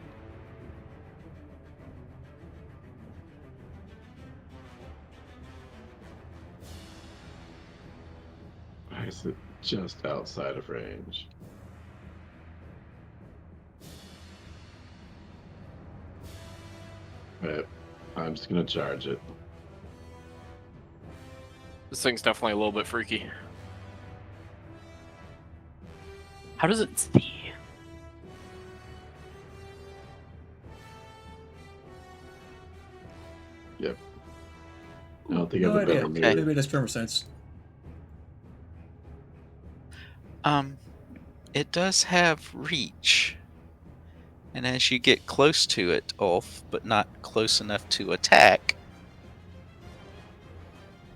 Why is it just outside of range? Right, I'm just gonna charge it. This thing's definitely a little bit freaky. How does it see? Yep. I don't think No I've idea. ever Okay. moved. Maybe that's tremor sense. It does have reach. And as you get close to it, Ulf, but not close enough to attack,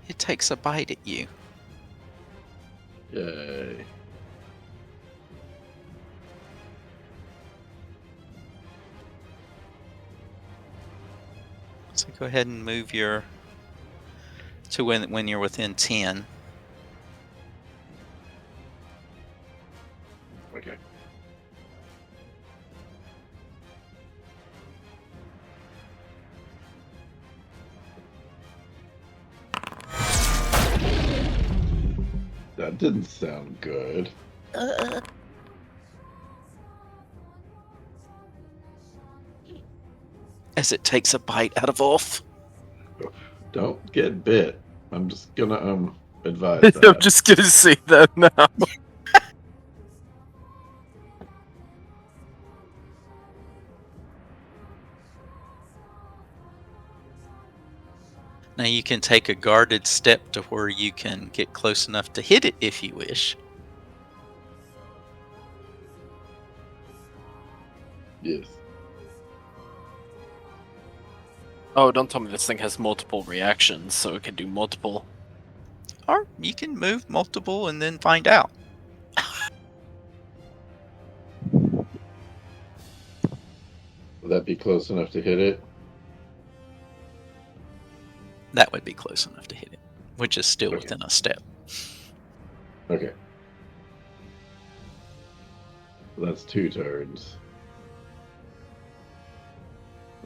it takes a bite at you. Yay. So go ahead and move your to when you're within 10. Okay. That didn't sound good. As it takes a bite out of Ulf. Don't get bit. I'm just gonna advise I'm that. just gonna say that now. Now you can take a guarded step to where you can get close enough to hit it if you wish. Yes. Oh, don't tell me this thing has multiple reactions, so it can do multiple. Or you can move multiple and then find out. Will that be close enough to hit it? That would be close enough to hit it, which is still Okay. within a step. Okay. That's 2 turns.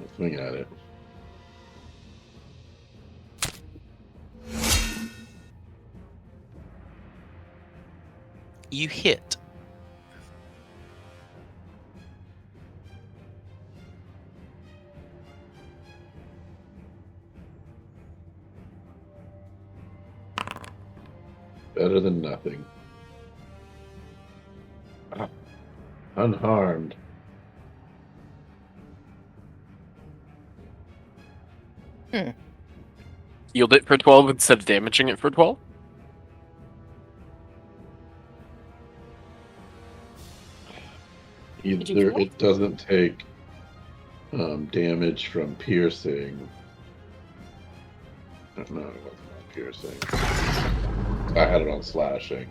I'll swing at it. You hit. Better than nothing. Uh-huh. Unharmed. Yield it for 12 instead of damaging it for 12? Did you Either kill it? it doesn't take damage from piercing. No, it wasn't on piercing. I had it on slashing.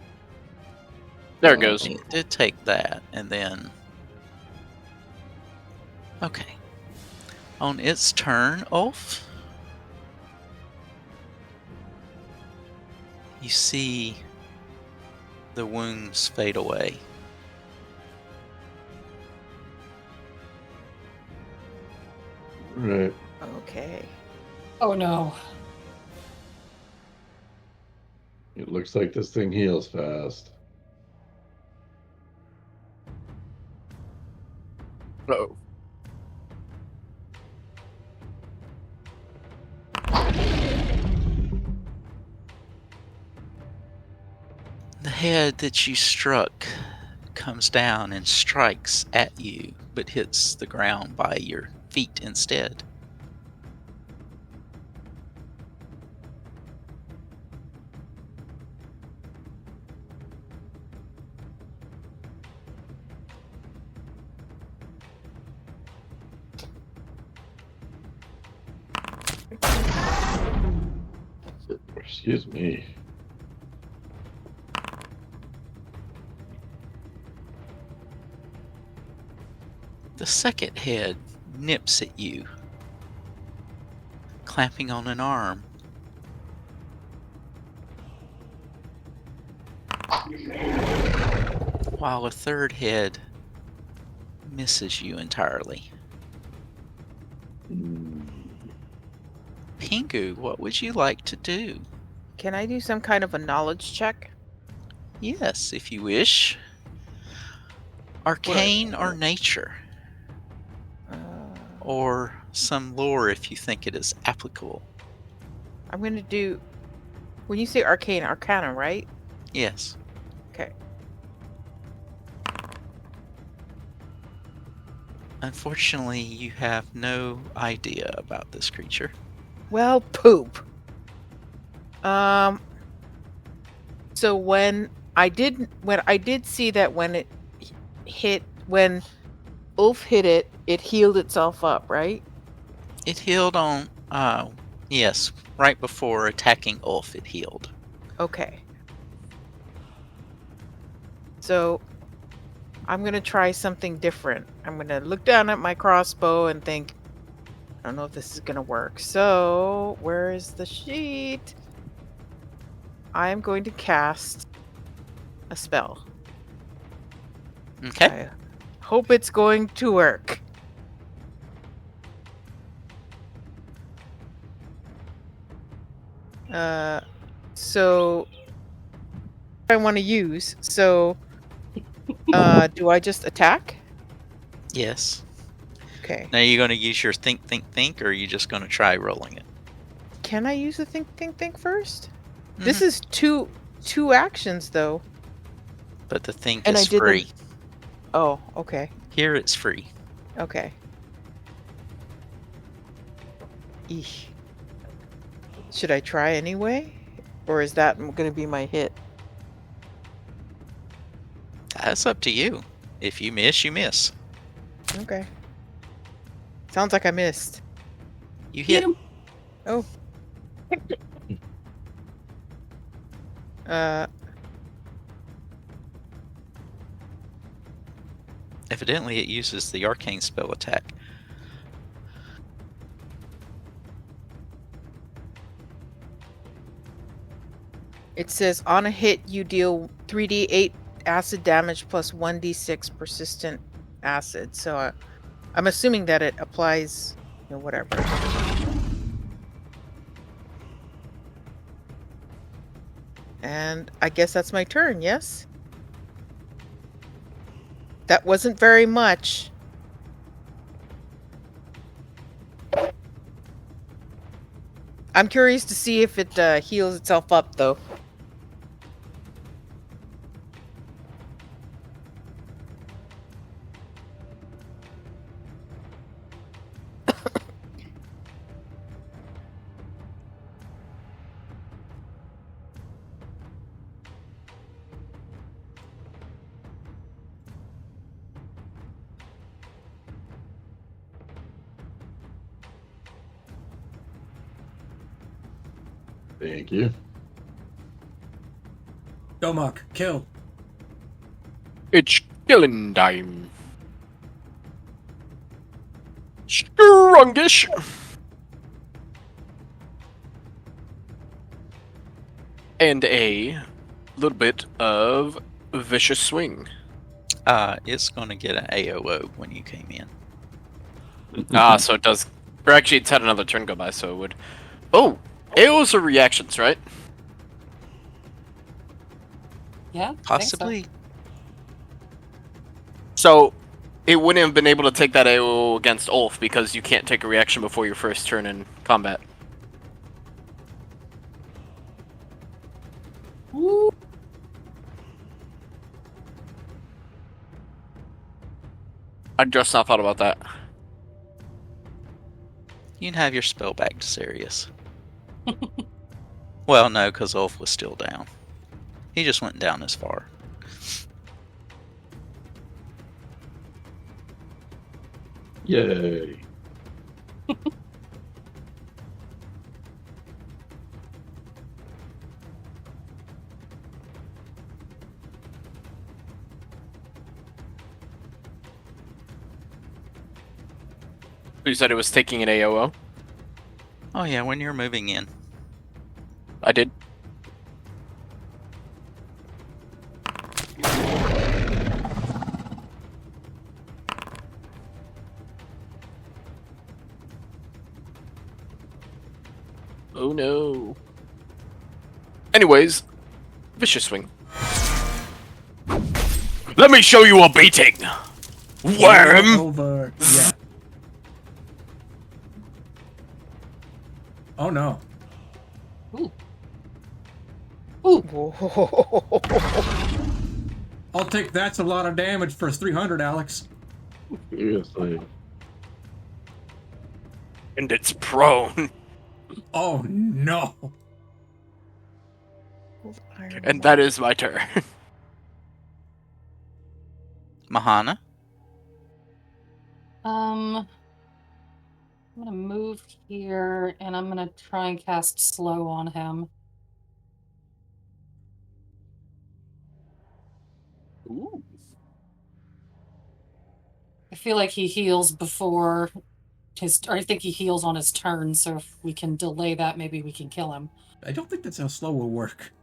There it goes. It did take that, and then... Okay. On its turn, Ulf, you see the wounds fade away. Right. Okay. Oh no. It looks like this thing heals fast. Uh-oh. The head that you struck comes down and strikes at you, but hits the ground by your feet instead. Excuse me. The second head nips at you, clamping on an arm. While a third head misses you entirely. Pingu, what would you like to do? Can I do some kind of a knowledge check? Yes, if you wish. Arcane or nature? Or some lore if you think it is applicable. I'm going to do... When you say arcane, arcana, right? Yes. Okay. Unfortunately, you have no idea about this creature. Well, poop. So when I did see that when Ulf hit it, it healed itself up, right? It healed on, yes, right before attacking Ulf, it healed. Okay. So I'm going to try something different. I'm going to look down at my crossbow and think, I don't know if this is going to work. So, where is the sheet? I am going to cast a spell. Okay. I hope it's going to work. So I want to use. So, do I just attack? Yes. Okay. Now you're going to use your think, or are you just going to try rolling it? Can I use the think first? This is two actions though. But the think And is I didn't- free. Oh, okay. Here it's free. Okay. Eesh. Should I try anyway? Or is that going to be my hit? That's up to you. If you miss, you miss. Okay. Sounds like I missed. You Get hit. him. Oh. Evidently, it uses the arcane spell attack. It says on a hit you deal 3d8 acid damage plus 1d6 persistent acid. So I'm assuming that it applies, whatever. And I guess that's my turn, yes? That wasn't very much. I'm curious to see if it heals itself up, though. Thank you. Domak, kill. It's killing time. Strongish. And a little bit of vicious swing. It's going to get an AOO when you came in. So it does. Or actually, it's had another turn go by, so it would. Oh, AOs are reactions, right? Yeah. I think so. Possibly. So it wouldn't have been able to take that AO against Ulf because you can't take a reaction before your first turn in combat. Woo. I just not thought about that. You can have your spell back to Sirius. Well, no, because Ulf was still down. He just went down as far. Yay. You said it was taking an AOO? Oh yeah, when you're moving in. I did. Oh no. Anyways, vicious swing. Let me show you a beating! Worm! Over. Yeah. Oh no. Ooh. Whoa. I'll take that's a lot of damage for 300, Alex. Seriously. And it's prone. Oh no. And that is my turn. Mahana? I'm gonna move here, and I'm gonna try and cast slow on him. Ooh. I feel like he heals before or I think he heals on his turn, so if we can delay that, maybe we can kill him. I don't think that's how slow will work.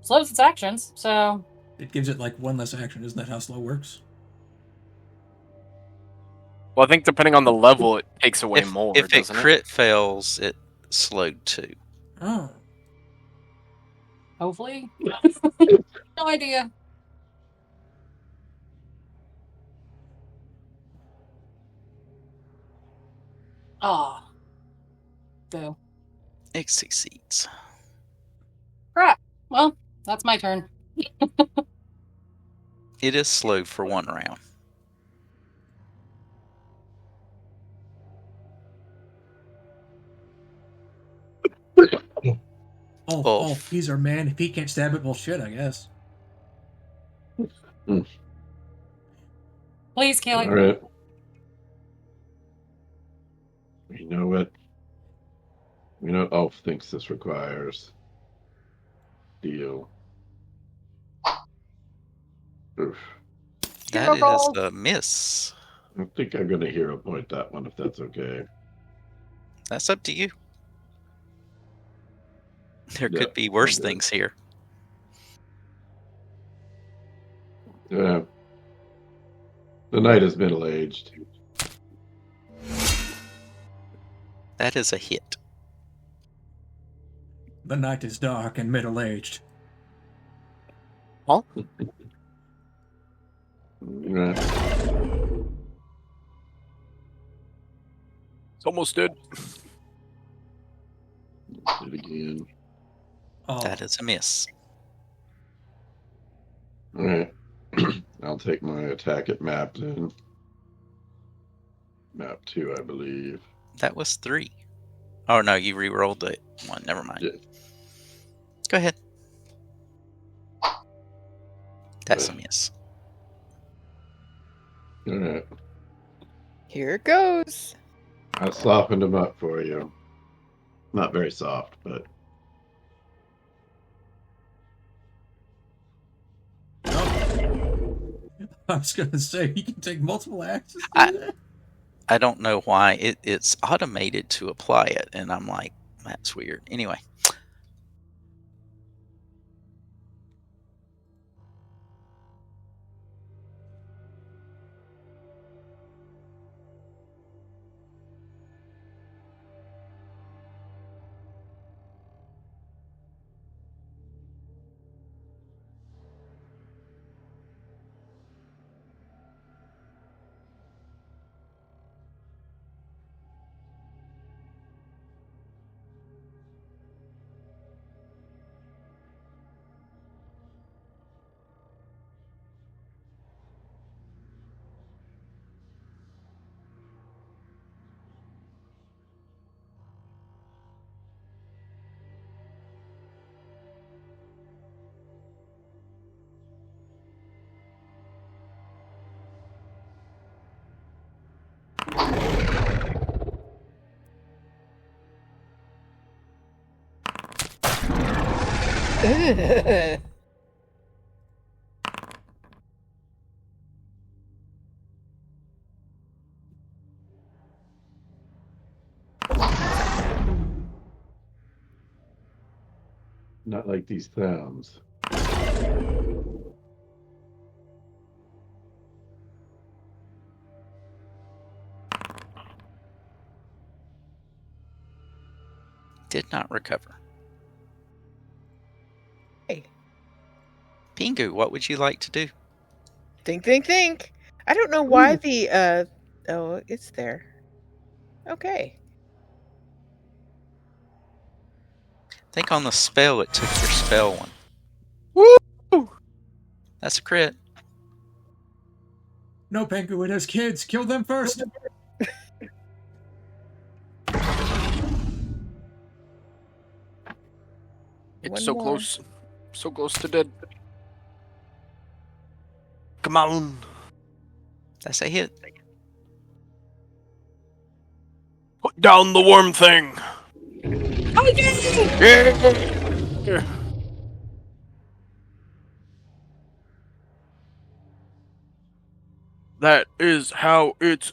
Slows its actions, so It gives it like one less action. Isn't that how slow works? Well, I think depending on the level, it takes away If, more, if it doesn't crit fails, it slowed too. Oh. hopefully. No idea. Ah. Boo. It succeeds. Crap. Well, that's my turn. It is slowed for 1 round. Oh, he's our man. If he can't stab it, well, shit, I guess. Please, Kelly. All right. You know what? You know, Elf thinks this requires deal. Oof. That roll. is a miss. I think I'm gonna hero point that one if that's okay. That's up to you. There Yeah, could be worse I'm good. things here. Yeah. The knight is middle aged. That is a hit. The night is dark and middle-aged. Huh? Yeah. It's almost dead. Do it again. Oh, That is a miss. All right. I'll take my attack at map then. Map 2, I believe. That was 3. Oh no, you re-rolled the 1. Never mind. Yeah. Go ahead. That's a miss. All right. Here it goes. I softened him up for you. Not very soft, but I was gonna say you can take multiple axes. To do that? I don't know why it's automated to apply it, and I'm like, that's weird. Anyway. Not like these sounds. Did not recover. Hey. Pingu, what would you like to do? Think. I don't know why the oh, it's there. Okay. Think on the spell it took your spell one. Woo! That's a crit. No, Pengu, it has kids. Kill them first. It's One so more. close. So close to dead. Come on. That's a hit. Put down the worm thing. Yeah. That is how it's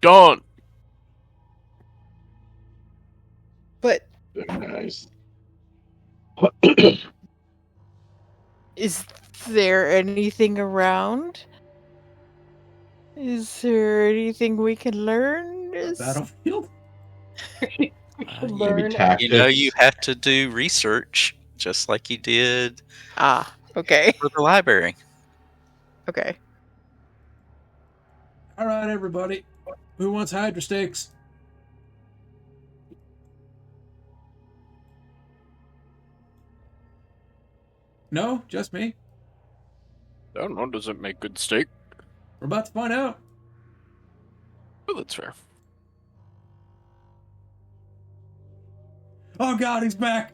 done. But Very nice. is there anything around? Is there anything we can learn? Battlefield? Maybe Learn. tactics. You know, you have to do research, just like you did Okay. for the library. Okay. All right, everybody. Who wants Hydra stakes? No, just me. I don't know. Does it make good steak? We're about to find out. Oh, that's fair. Oh God, he's back.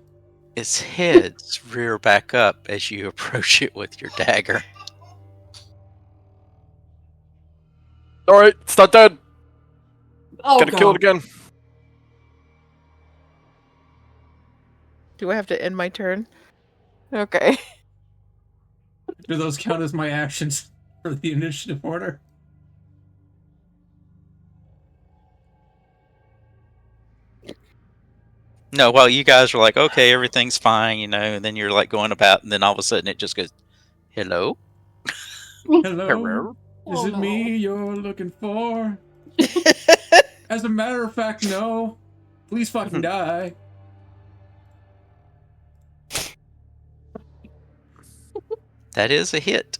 Its heads rear back up as you approach it with your dagger. Alright, it's not dead. Oh, Gotta kill it God. again. Do I have to end my turn? Okay. Do those count as my actions for the initiative order? No, well, you guys are like, okay, everything's fine, you know, and then you're like going about, and then all of a sudden it just goes, hello? Hello? Is Oh, it no. me you're looking for? As a matter of fact, no. Please fucking die. That is a hit.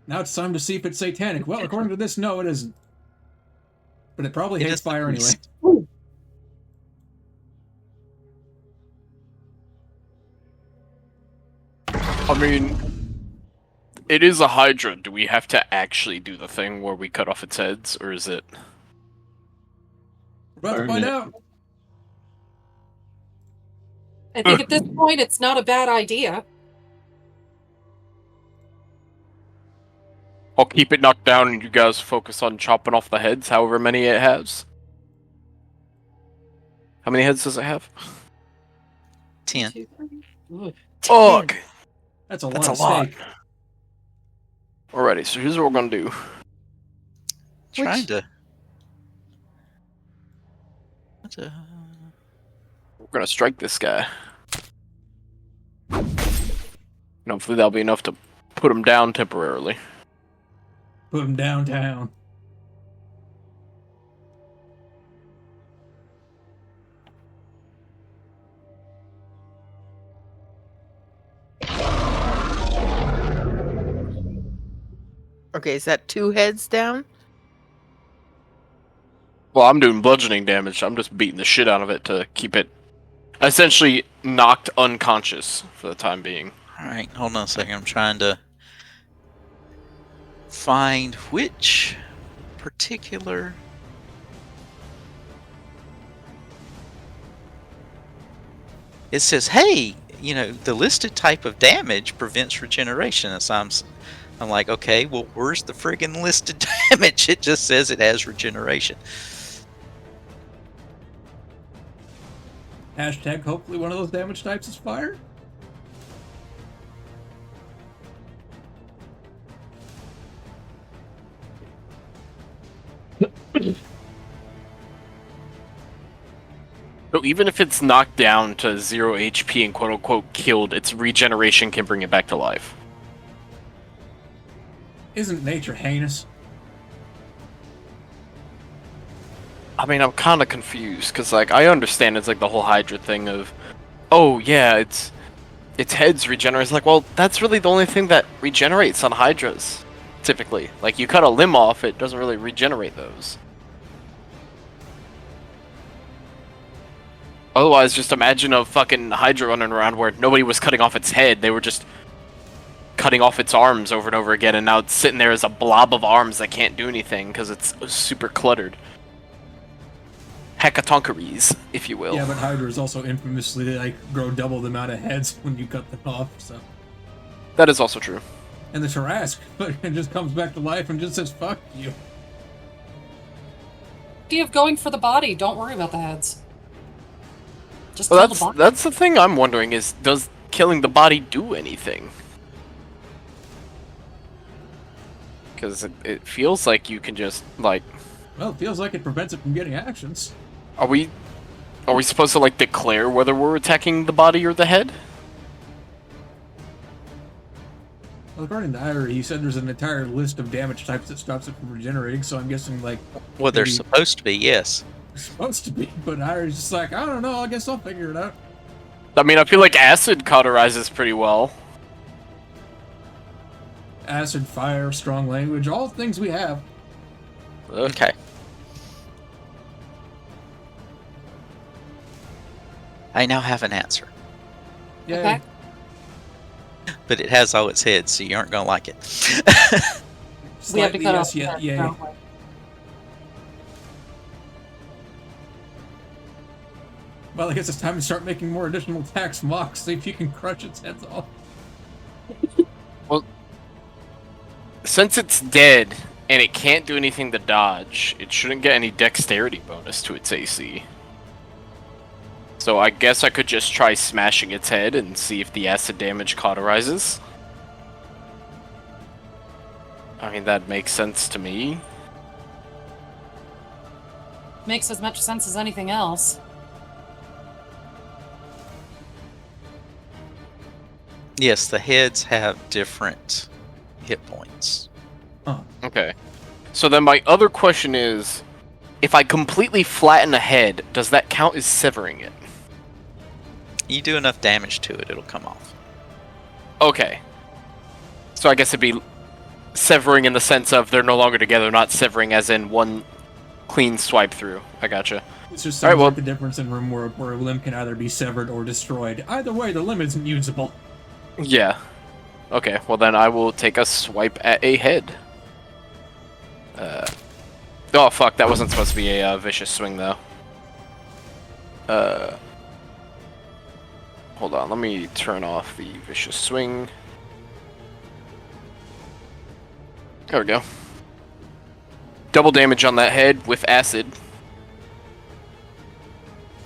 Now it's time to see if it's satanic. Well, according to this, no, it isn't. But it probably It hates is the fire anyway. beast. I mean, it is a Hydra. Do we have to actually do the thing where we cut off its heads, or is it? We're about to Burn find it. out. I think at this point it's not a bad idea. I'll keep it knocked down and you guys focus on chopping off the heads, however many it has. How many heads does it have? 10. 2, 3. Fuck! That's a That's lot a of lot. steak. Alrighty, so here's what we're gonna do. Trying to. We're gonna strike this guy. And hopefully that'll be enough to put him down temporarily. Put him downtown. Okay, is that 2 heads down? Well, I'm doing bludgeoning damage. I'm just beating the shit out of it to keep it essentially knocked unconscious for the time being. Alright, hold on a second. I'm trying to find which particular. It says, hey, you know, the listed type of damage prevents regeneration. And so I'm like, okay, well, where's the friggin' listed damage? It just says it has regeneration. Hashtag hopefully one of those damage types is fire. So even if it's knocked down to 0 HP and quote-unquote killed, its regeneration can bring it back to life. Isn't nature heinous? I mean, I'm kind of confused, because, like, I understand it's, like, the whole Hydra thing of, oh, yeah, its heads regenerate. It's like, well, that's really the only thing that regenerates on Hydras, typically. Like, you cut a limb off, it doesn't really regenerate those. Otherwise, just imagine a fucking Hydra running around where nobody was cutting off its head, they were just cutting off its arms over and over again, and now it's sitting there as a blob of arms that can't do anything because it's super cluttered. Hecatoncheires, if you will. Yeah, but Hydras also infamously like grow double the amount of heads when you cut them off. So. That is also true. And the Tarrasque, but it just comes back to life and just says "fuck you." Idea of going for the body. Don't worry about the heads. Just Well, kill the body. that's the thing I'm wondering is, does killing the body do anything? Because it feels like you can just, like... Well, it feels like it prevents it from getting actions. Are we supposed to, like, declare whether we're attacking the body or the head? Well, according to Irie, he said there's an entire list of damage types that stops it from regenerating, so I'm guessing, like... Well, they're maybe supposed to be, yes. they're supposed to be, but Irie's just like, I don't know, I guess I'll figure it out. I mean, I feel like acid cauterizes pretty well. Acid, fire, strong language, all things we have. Okay. I now have an answer, Yeah. Okay. but it has all its heads, so you aren't going to like it. We have to Slightly cut yes, off. yeah, the- yeah. no. Well, I guess it's time to start making more additional attacks. Mock, see if you can crush its heads off. Since it's dead, and it can't do anything to dodge, it shouldn't get any dexterity bonus to its AC. So I guess I could just try smashing its head and see if the acid damage cauterizes. I mean, that makes sense to me. Makes as much sense as anything else. Yes, the heads have different hit points. Okay. So then my other question is, if I completely flatten a head, does that count as severing it? You do enough damage to it, it'll come off. Okay. So I guess it'd be severing in the sense of they're no longer together, not severing as in one clean swipe through. I gotcha. It's just All right, sounds well- like the difference in room where a limb can either be severed or destroyed. Either way, the limb isn't usable. Yeah. Okay, well then I will take a swipe at a head. Oh fuck, that wasn't supposed to be a vicious swing though. Hold on, let me turn off the vicious swing. There we go. Double damage on that head with acid.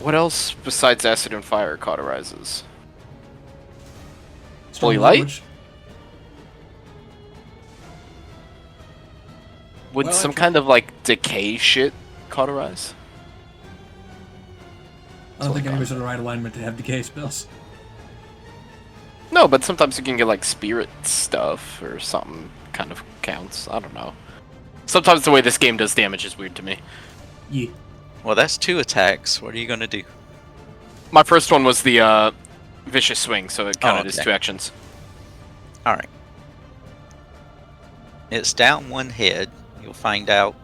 What else besides acid and fire cauterizes? Holy Strong light? language. Would Well, some actually- kind of like decay shit cauterize? I don't think Hold on. anybody's in the right alignment to have decay spells. No, but sometimes you can get like spirit stuff or something kind of counts. I don't know. Sometimes the way this game does damage is weird to me. Yeah. Well, that's 2 attacks. What are you going to do? My first one was the vicious swing, so it counted as okay. 2 actions. Alright. It's down 1 head. You'll find out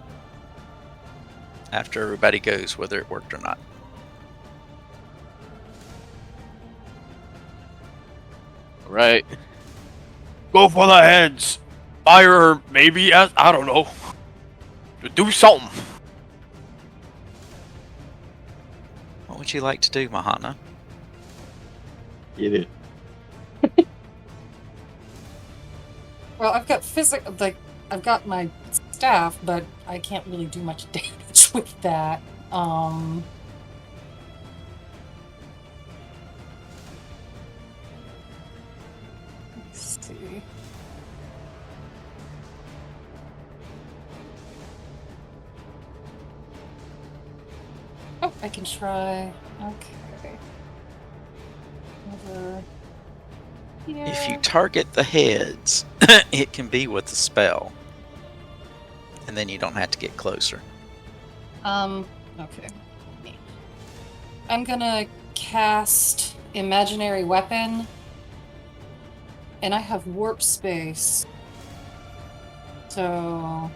after everybody goes whether it worked or not. Right. Go for the heads. Fire, maybe. I don't know. Do something. What would you like to do, Mahana? Eat it. Well, I've got I've got my staff, but I can't really do much damage with that. Let's see. Oh, I can try. Okay. Over here. If you target the heads, it can be with a spell. And then you don't have to get closer. Okay. I'm gonna cast Imaginary Weapon. And I have Warp Space. So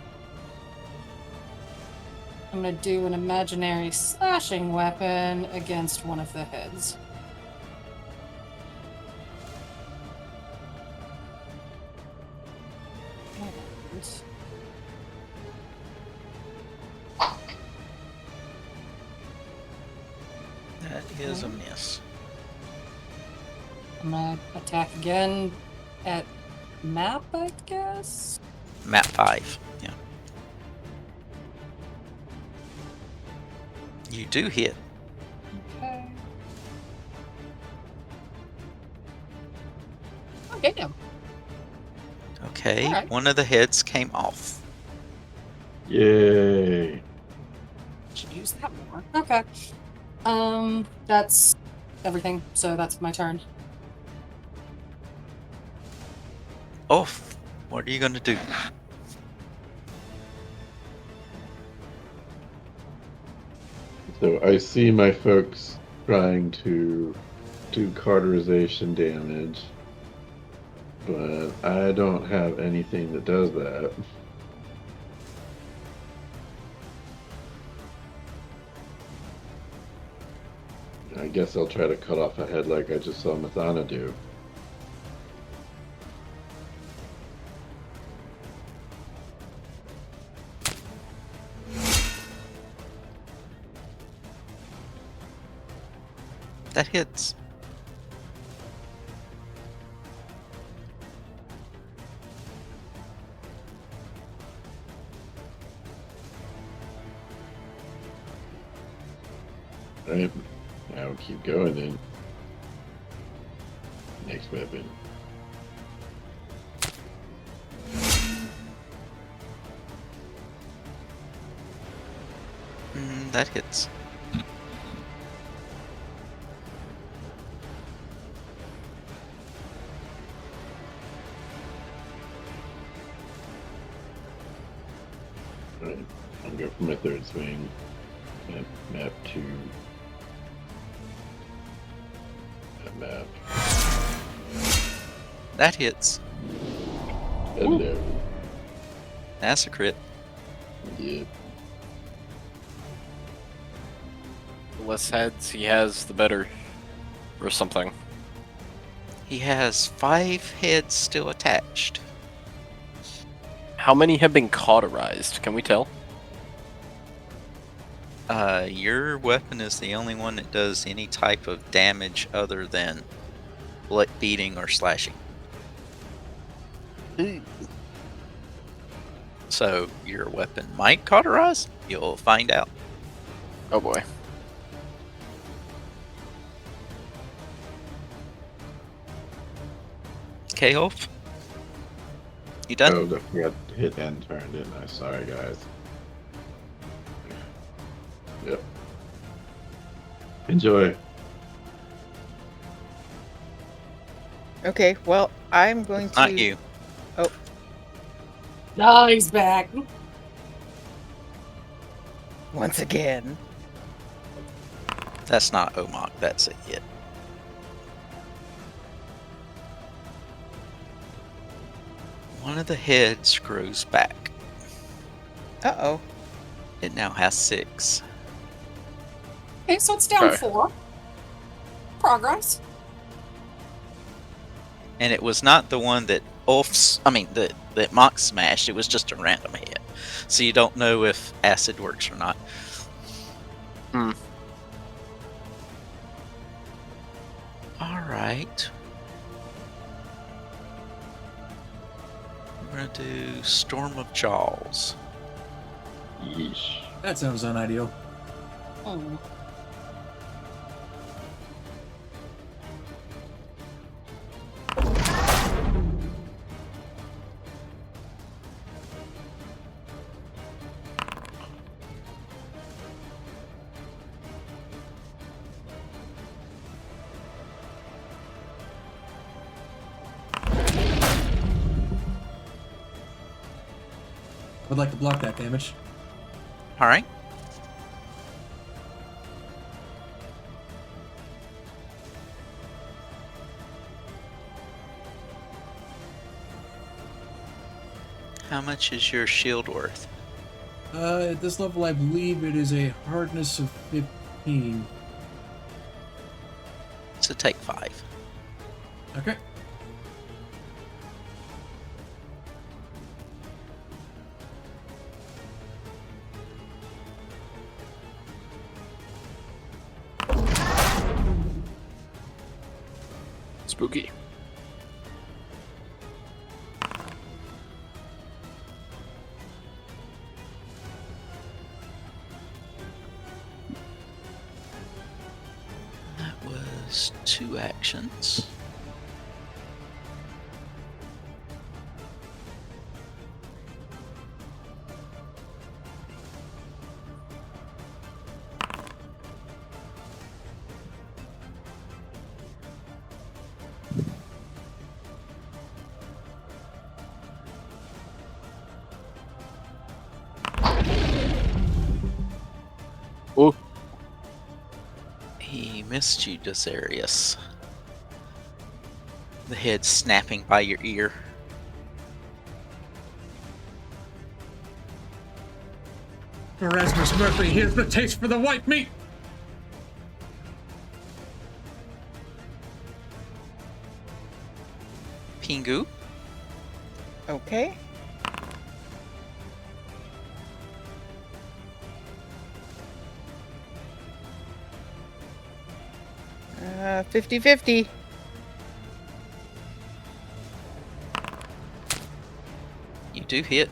I'm gonna do an imaginary slashing weapon against one of the heads. And That is a miss. I'm gonna attack again at map, I guess. Map 5. Yeah. You do hit. Okay. Oh, damn. Okay. All right. One of the heads came off. Yay. Should use that more. Okay. That's everything. So that's my turn. Off. What are you going to do? So I see my folks trying to do cauterization damage, but I don't have anything that does that. I guess I'll try to cut off a head like I just saw Mathana do. That hits. Right? Now keep going then. Next weapon. That hits. Right. I'll go for my third swing. Map 2. Map. That hits. Hello. That's a crit. Yep. The less heads he has, the better. Or something. He has 5 heads still attached. How many have been cauterized? Can we tell? Your weapon is the only one that does any type of damage other than beating or slashing. So your weapon might cauterize? You'll find out. Oh boy. Okay, Wolf? You done? Oh, I forgot to hit end turn, didn't I? Sorry, guys. Yep. Enjoy. Okay, well, I'm going It's to. not you. No, he's back. Once again. That's not Omok, that's it yet. One of the heads grows back. Uh-oh. It now has 6. Okay, so it's down Okay. 4. Progress. And it was not the one that that Mock smashed, it was just a random hit. So you don't know if acid works or not. Hmm. Alright. We're gonna do Storm of Jaws. Yeesh. That sounds unideal. Hmm. like to block that damage. All right. How much is your shield worth? At this level, I believe it is a hardness of 15. So take 5. Okay. Spooky. That was 2 actions. Ooh. He missed you, Desarius. The head snapping by your ear. Erasmus Murphy, here's the taste for the white meat! Pingu. Okay. Uh, 50-50. You do hit.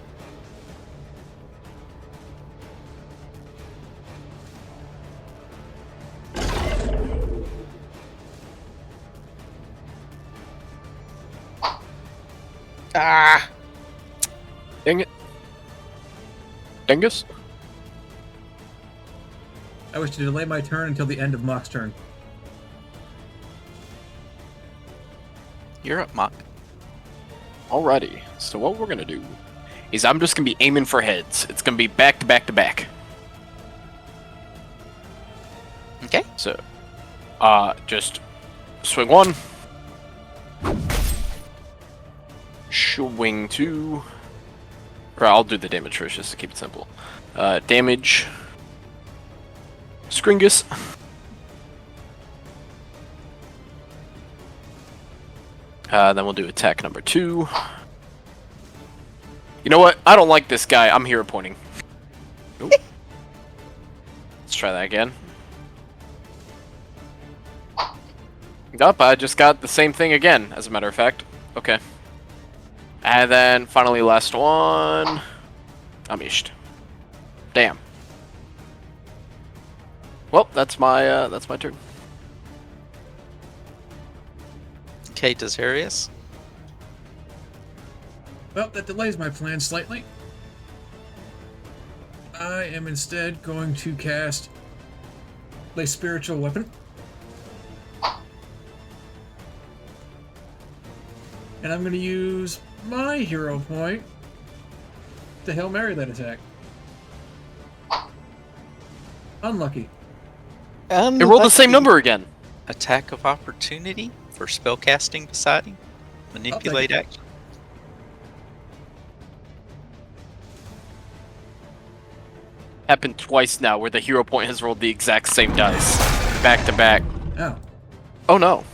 Ah! Dang it. Dingus? I wish to delay my turn until the end of Mock's turn. You're up, Mock. Alrighty. So what we're gonna do is I'm just gonna be aiming for heads. It's gonna be back to back to back. Okay. So, just swing 1. Swing 2. Or I'll do the damage first just to keep it simple. Damage. Scringus. Then we'll do attack number 2. You know what? I don't like this guy. I'm hero pointing. Nope. Let's try that again. Yup, I just got the same thing again, as a matter of fact. Okay. And then finally last one. I'm ished. Damn. Well, that's my turn. Okay, Desarius. Well, that delays my plan slightly. I am instead going to cast a spiritual weapon. And I'm going to use my hero point to Hail Mary that attack. Unlucky. It rolled the same number again. Attack of opportunity for spellcasting deciding. Manipulate action. Happened twice now where the hero point has rolled the exact same dice. Back to back. Oh. Oh no.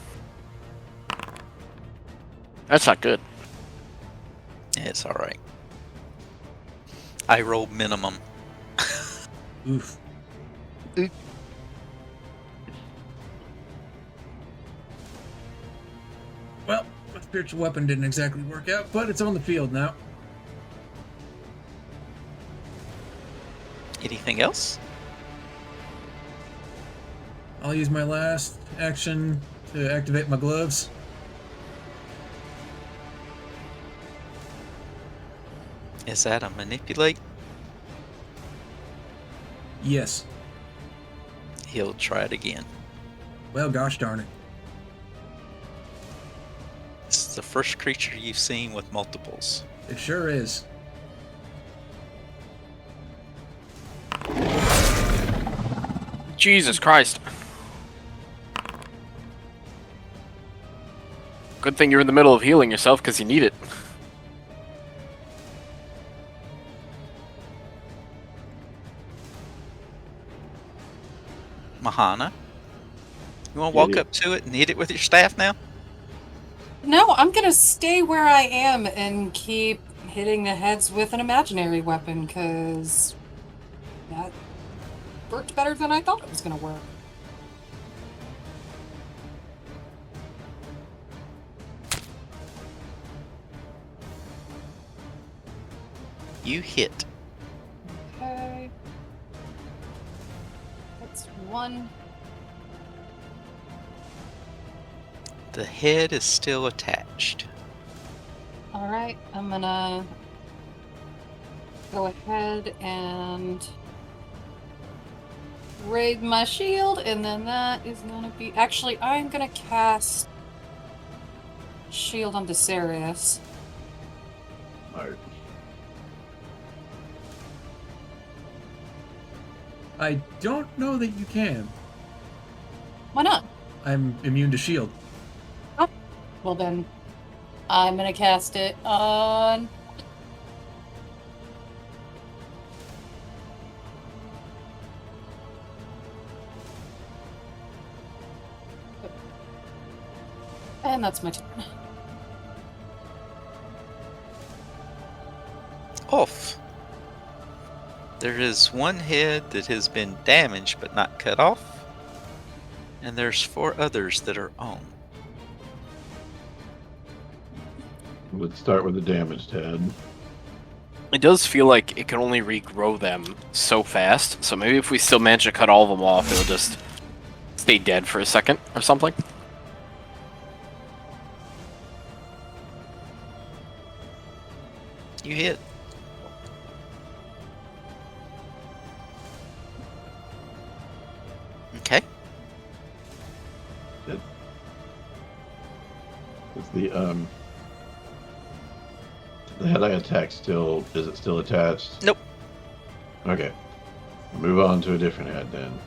That's not good. It's alright. I rolled minimum. Oof. Well, my spiritual weapon didn't exactly work out, but it's on the field now. Anything else? I'll use my last action to activate my gloves. Is that a manipulate? Yes. He'll try it again. Well, gosh darn it. This is the first creature you've seen with multiples. It sure is. Jesus Christ. Good thing you're in the middle of healing yourself because you need it. Mahana, you want to walk Yeah. up to it and hit it with your staff now? No, I'm gonna stay where I am and keep hitting the heads with an imaginary weapon, because that worked better than I thought it was gonna work. You hit. Okay. That's one. The head is still attached. Alright, I'm gonna go ahead and raid my shield, and then that is gonna be... Actually, I'm gonna cast shield onto Sirius. Alright. I don't know that you can. Why not? I'm immune to shield. Well then, I'm gonna cast it on... And that's my turn. Off. There is one head that has been damaged but not cut off, and there's 4 others that are on. Let's start with the damaged head. It does feel like it can only regrow them so fast, so maybe if we still manage to cut all of them off, it'll just stay dead for a second or something. You hit. Okay. Is the head I attacked still, is it still attached? Nope. Okay. Move on to a different head then.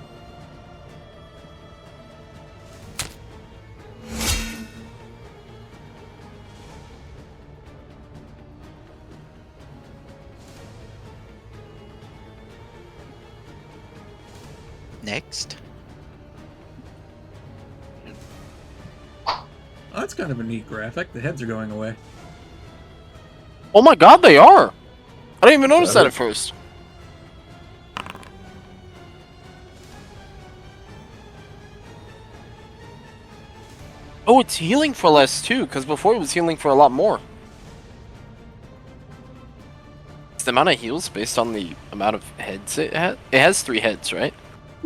Next. Oh, that's kind of a neat graphic. The heads are going away. Oh my god, they are! I didn't even notice that at first. Oh, it's healing for less too, because before it was healing for a lot more. It's the amount of heals based on the amount of heads it has. It has 3 heads, right?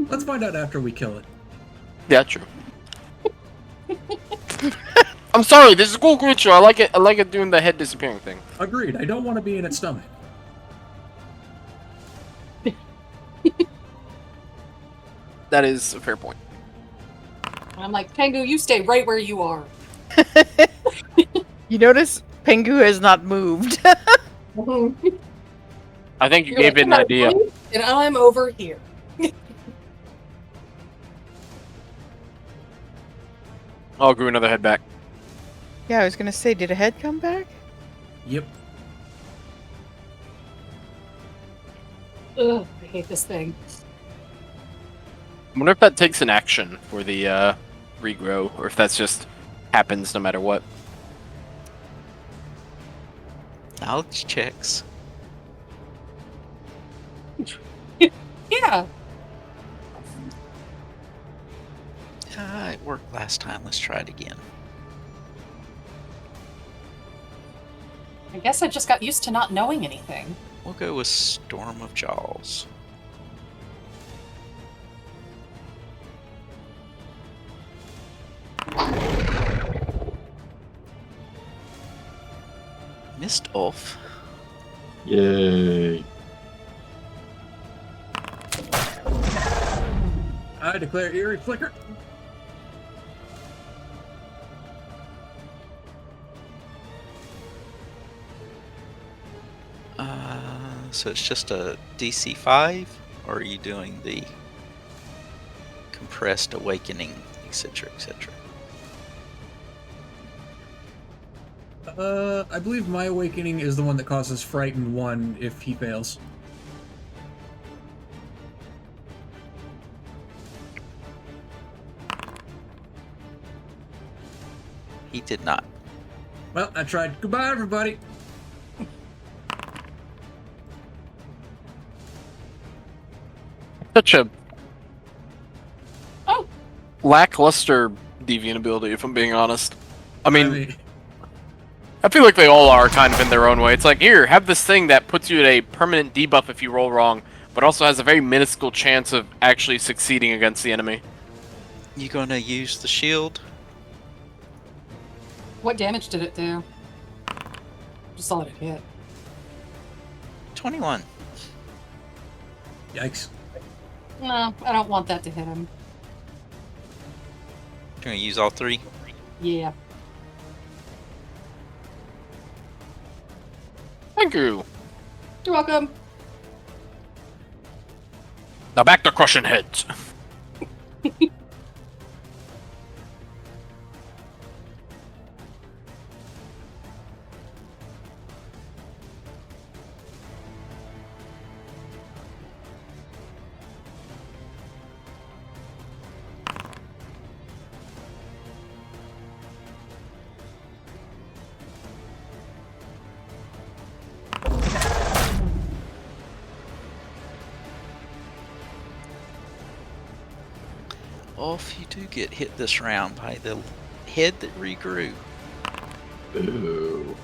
Let's find out after we kill it. Yeah, true. I'm sorry, this is a cool creature. I like it. I like it doing the head disappearing thing. Agreed. I don't want to be in its stomach. That is a fair point. And I'm like, Tengu, you stay right where you are. You notice Pengu has not moved. I think you You're gave like, it an "I'm idea. right, and I'm over here. I'll grew another head back. Yeah, I was gonna say, did a head come back? Yep. Ugh, I hate this thing. I wonder if that takes an action for the regrow, or if that's just happens no matter what. Knowledge checks. Yeah. It worked last time. Let's try it again. I guess I just got used to not knowing anything. We'll go with Storm of Jaws. Missed off. Yay. I declare eerie flicker. So it's just a DC 5, or are you doing the... compressed awakening, etc., etc. I believe my awakening is the one that causes frightened 1 if he fails. He did not. Well, I tried. Goodbye, everybody. Such a Oh, lackluster deviant ability, if I'm being honest. I mean, I feel like they all are kind of in their own way. It's like, here, have this thing that puts you at a permanent debuff if you roll wrong, but also has a very minuscule chance of actually succeeding against the enemy. You gonna use the shield? what damage did it do? Just saw it hit. 21. Yikes. No, I don't want that to hit him. You gonna use all 3? Yeah. Thank you. You're welcome. Now back to crushing heads. Well, if you do get hit this round by the head that regrew, Ooh.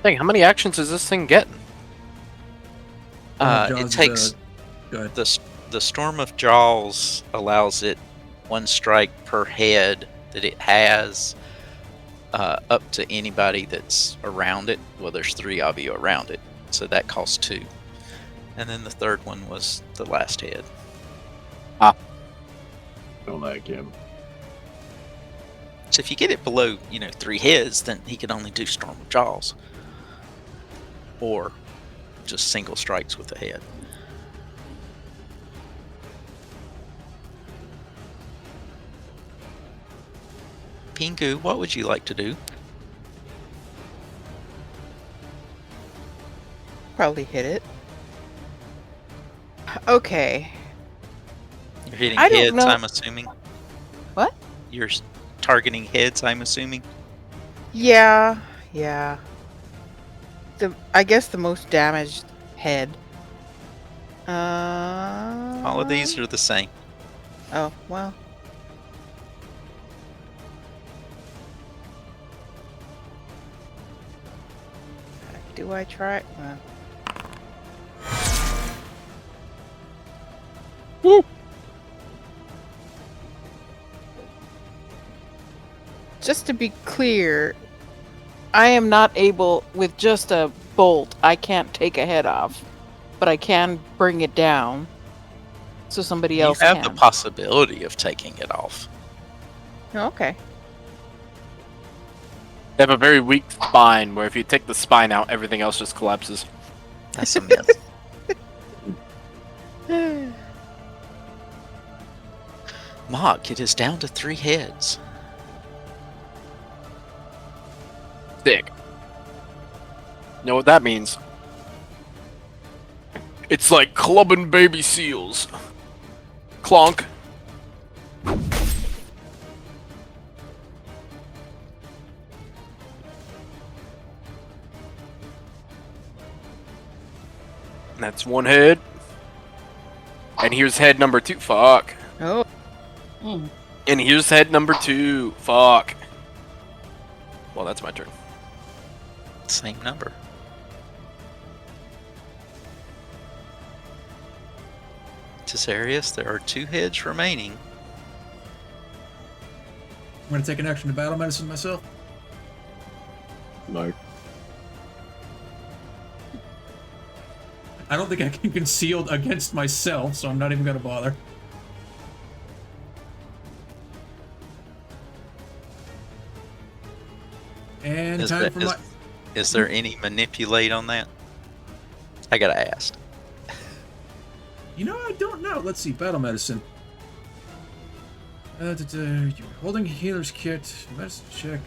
Dang, how many actions is this thing getting? Jaws it is takes Go ahead. the Storm of Jaws allows it 1 strike per head that it has, up to anybody that's around it. Well, there's 3 of you around it, so that costs 2. And then the third one was the last head. Don't like him. So if you get it below, 3 heads, then he can only do Storm of Jaws. Or just single strikes with the head. Pingu, what would you like to do? Probably hit it. Okay. You're hitting I don't heads, know- I'm assuming? What? You're targeting heads, I'm assuming? Yeah. I guess the most damaged head. All of these are the same. Oh, well. Do I try? Woo! Just to be clear, I am not able, with just a bolt, I can't take a head off, but I can bring it down so somebody You else have can. the possibility of taking it off. Oh, okay. They have a very weak spine, where if you take the spine out, everything else just collapses. That's a myth. Mock, it is down to 3 heads. Sick. You know what that means? It's like clubbing baby seals. Clonk. That's 1 head. And here's head number 2. Fuck. Oh, Mm. And here's head number 2. Fuck. Well, that's my turn. Same number. Tisarius, there are 2 heads remaining. I'm going to take an action to battle medicine myself. Mark. I don't think I can conceal against myself, so I'm not even going to bother. And Is time that- for is- my... Is there any manipulate on that? I gotta ask. You know, I don't know. Let's see. Battle medicine. You're holding a healer's kit. Medicine check.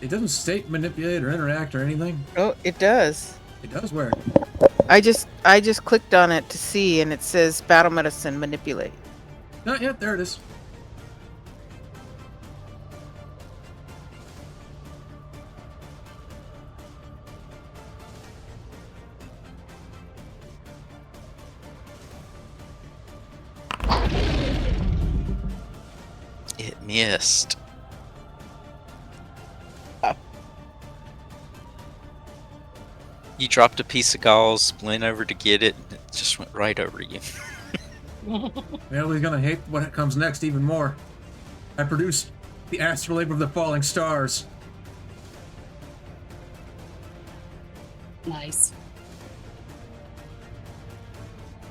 It doesn't state manipulate or interact or anything. Oh, it does. It does where? I just clicked on it to see, and it says battle medicine manipulate. Not yet. There it is. It missed. You dropped a piece of gauze, went over to get it, and it just went right over you. Well, he's gonna hate what comes next even more. I produced the astrolabe of the falling stars. Nice.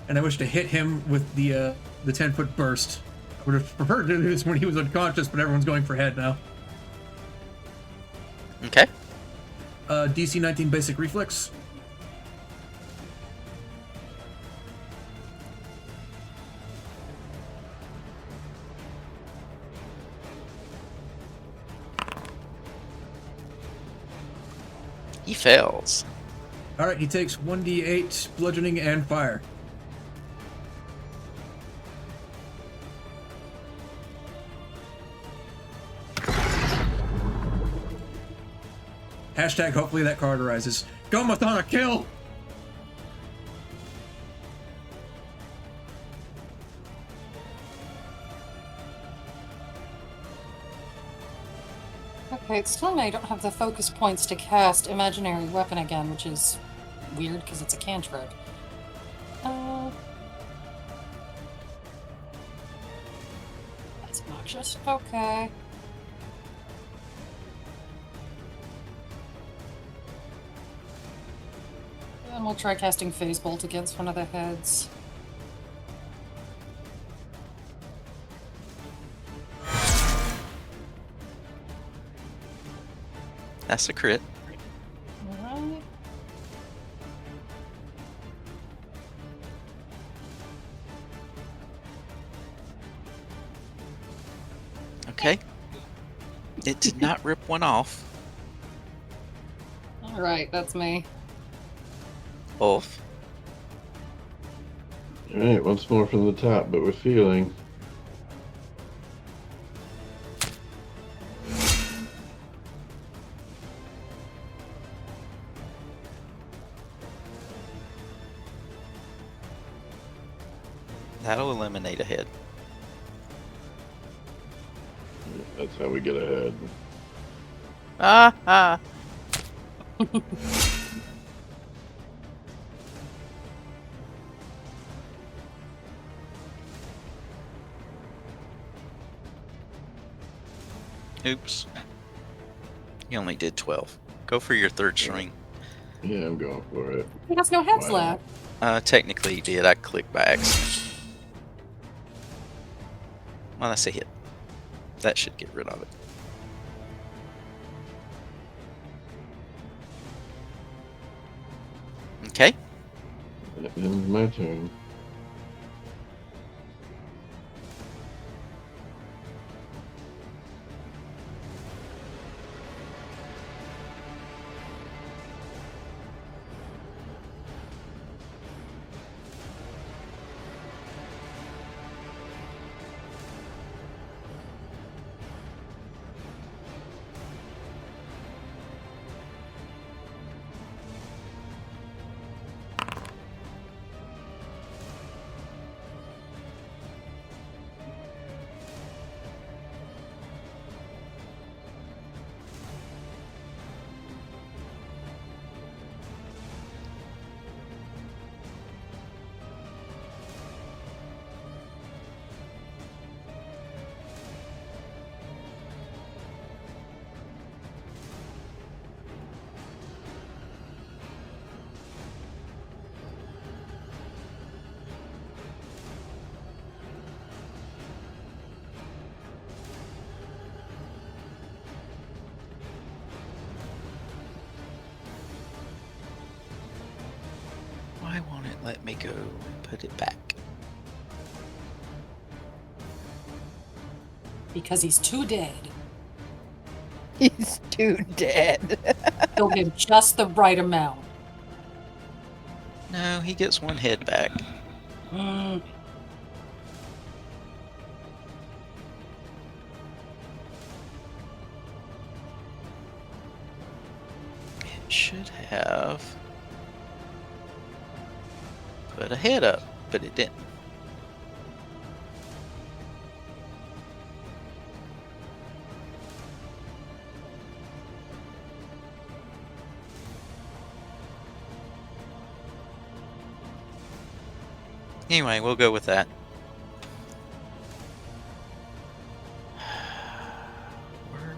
And I wish to hit him with the 10-foot burst. I would have preferred to do this when he was unconscious, but everyone's going for head now. Okay. DC 19 basic reflex. He fails. Alright, he takes 1d8 bludgeoning and fire. Hashtag hopefully that card arises. Go Mathana, kill! Okay, it's telling me I don't have the focus points to cast imaginary weapon again, which is weird because it's a cantrip. That's obnoxious. Okay. And we'll try casting Phase Bolt against one of the heads. That's a crit. Alright. Okay. It did not rip one off. Alright, that's me. Wolf. Alright, once more from the top, but with feeling. That'll eliminate a head. That's how we get ahead. Ah. Oops. You only did 12. Go for your third string. Yeah, I'm going for it. He has no heads Why left. Technically you did. I clicked by accident. Well, that's a hit. That should get rid of it. Okay. That ends my turn. Let me go put it back. Because he's too dead. He's too dead. He'll give just the right amount. No, he gets one head back. Mm. It should have put a head up, but it didn't. Anyway, we'll go with that. Where-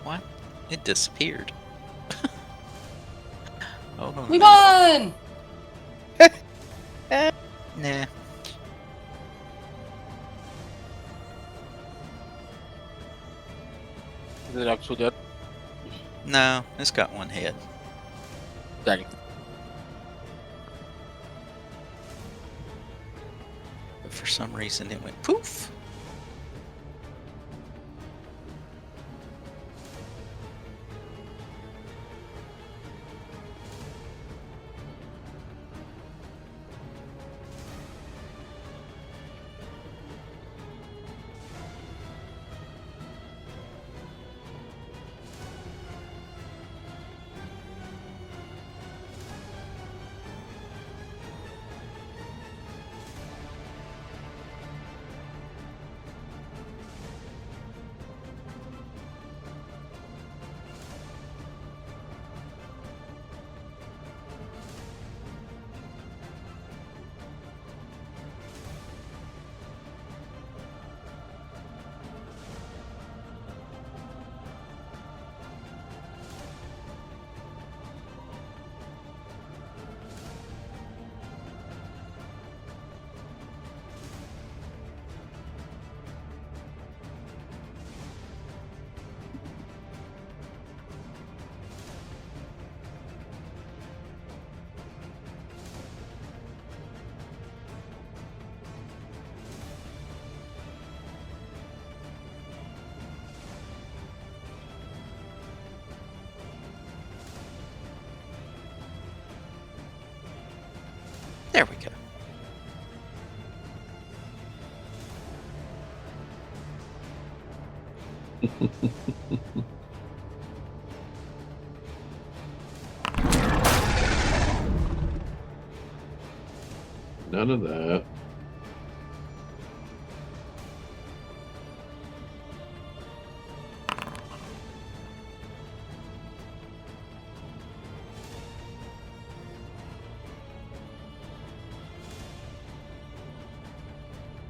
What? It disappeared. Hold on. We won! Nah. Is it actually dead? No, it's got one head. Dang. But for some reason it went poof. There we go. None of that.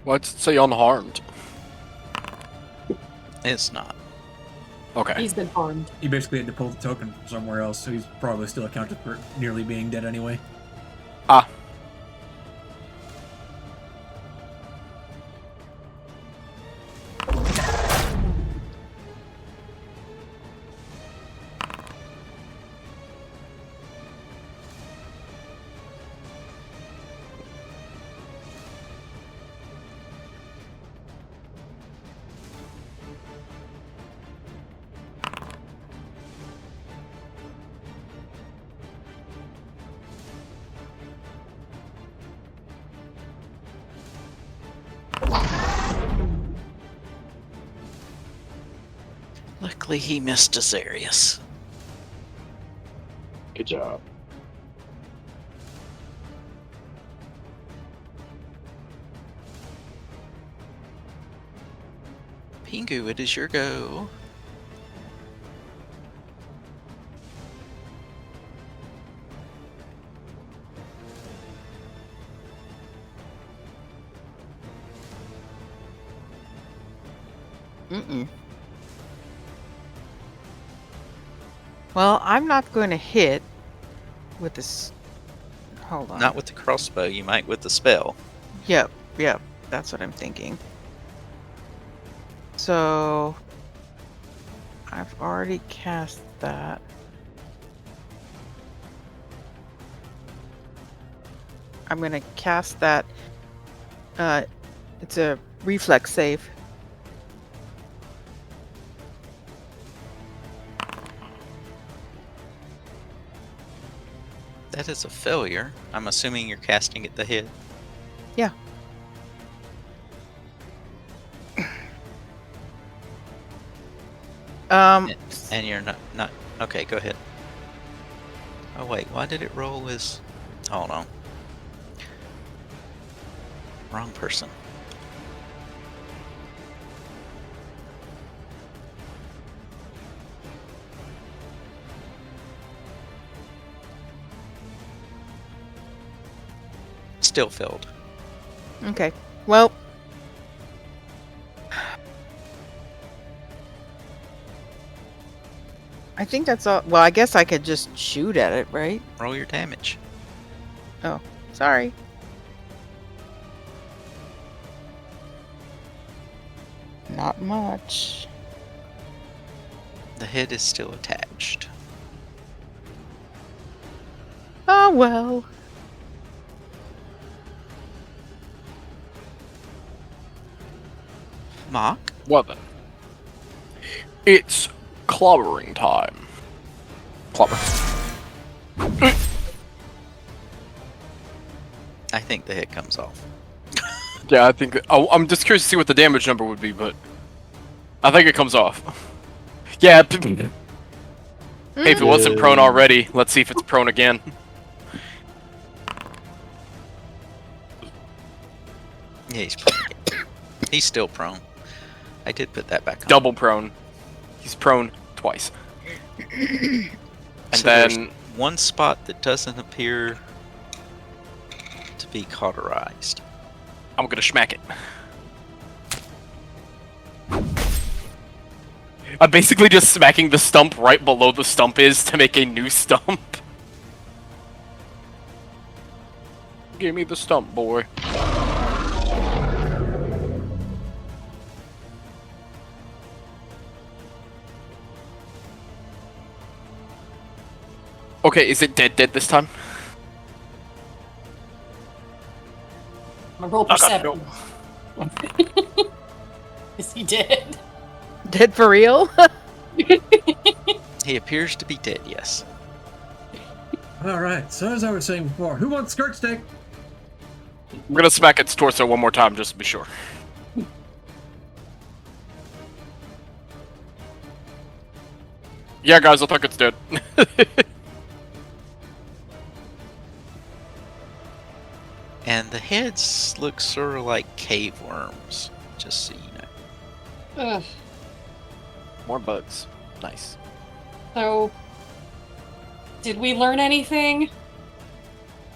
Why'd it say unharmed? It's not. Okay. He's been harmed. He basically had to pull the token from somewhere else, so he's probably still accounted for nearly being dead anyway. Ah. Luckily he missed Azarius. Good job. Pingu, it is your go. Mm-mm. Well, I'm not going to hit with this. Hold on. Not with the crossbow, you might with the spell. Yep, that's what I'm thinking. So I've already cast that. I'm gonna cast that. It's a reflex save. That is a failure. I'm assuming you're casting at the head. Yeah. And you're not. Okay, go ahead. Oh wait, why did it roll as? Hold on. Wrong person. Still failed. Okay. Well, I think that's all. Well, I guess I could just shoot at it, right? Roll your damage. Oh, sorry. Not much. The head is still attached. Oh well. Mock? Well then. It's clobbering time. Clobber. I think the head comes off. Yeah, I think. I'm just curious to see what the damage number would be, but I think it comes off. Yeah. Hey, if it wasn't prone already, let's see if it's prone again. Yeah, he's prone. He's still prone. I did put that back on. Double prone. He's prone twice. And So then there's one spot that doesn't appear to be cauterized. I'm gonna smack it. I'm basically just smacking the stump right below the stump is to make a new stump. Give me the stump, boy. Okay, is it dead this time? I'm gonna roll perception. Is he dead? Dead for real? He appears to be dead, yes. Alright, so as I was saying before, who wants skirt steak? I'm gonna smack its torso one more time just to be sure. Yeah, guys, I think it's dead. And the heads look sort of like cave worms, just so you know. Ugh. More bugs. Nice. So, did we learn anything?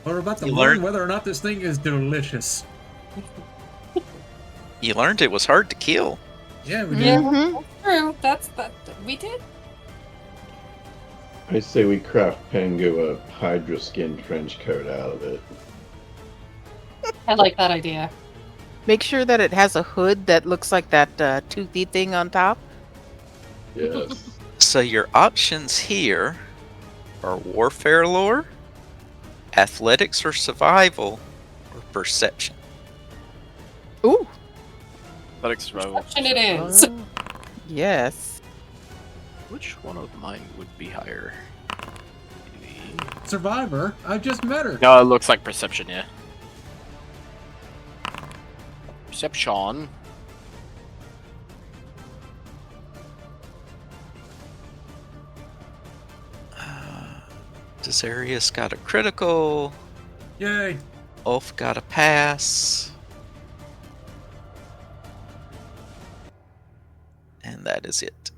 We're about to You learn learned- whether or not this thing is delicious. You learned it was hard to kill. Yeah, we did. Yeah, Mhm. true. That we did. I say we craft Pengu a Hydra skin trench coat out of it. I like that idea. Make sure that it has a hood that looks like that toothy thing on top. Yes. So your options here are warfare lore, athletics or survival, or perception. Ooh. Athletic survival. Perception it is. Yes. Which one of mine would be higher? Survivor, I just met her. No, it looks like perception, yeah. Perception. Desarius got a critical. Yay. Ulf got a pass. and that is it.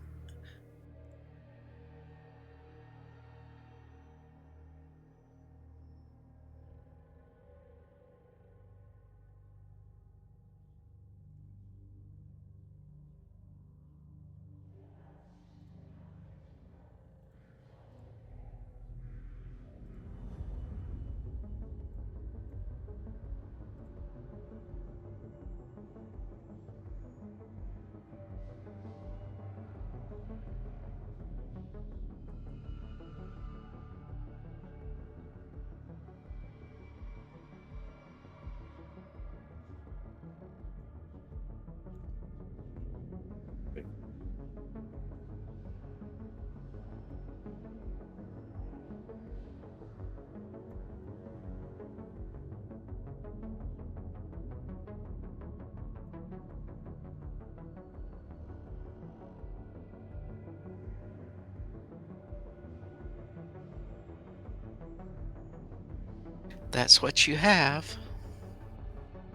That's what you have.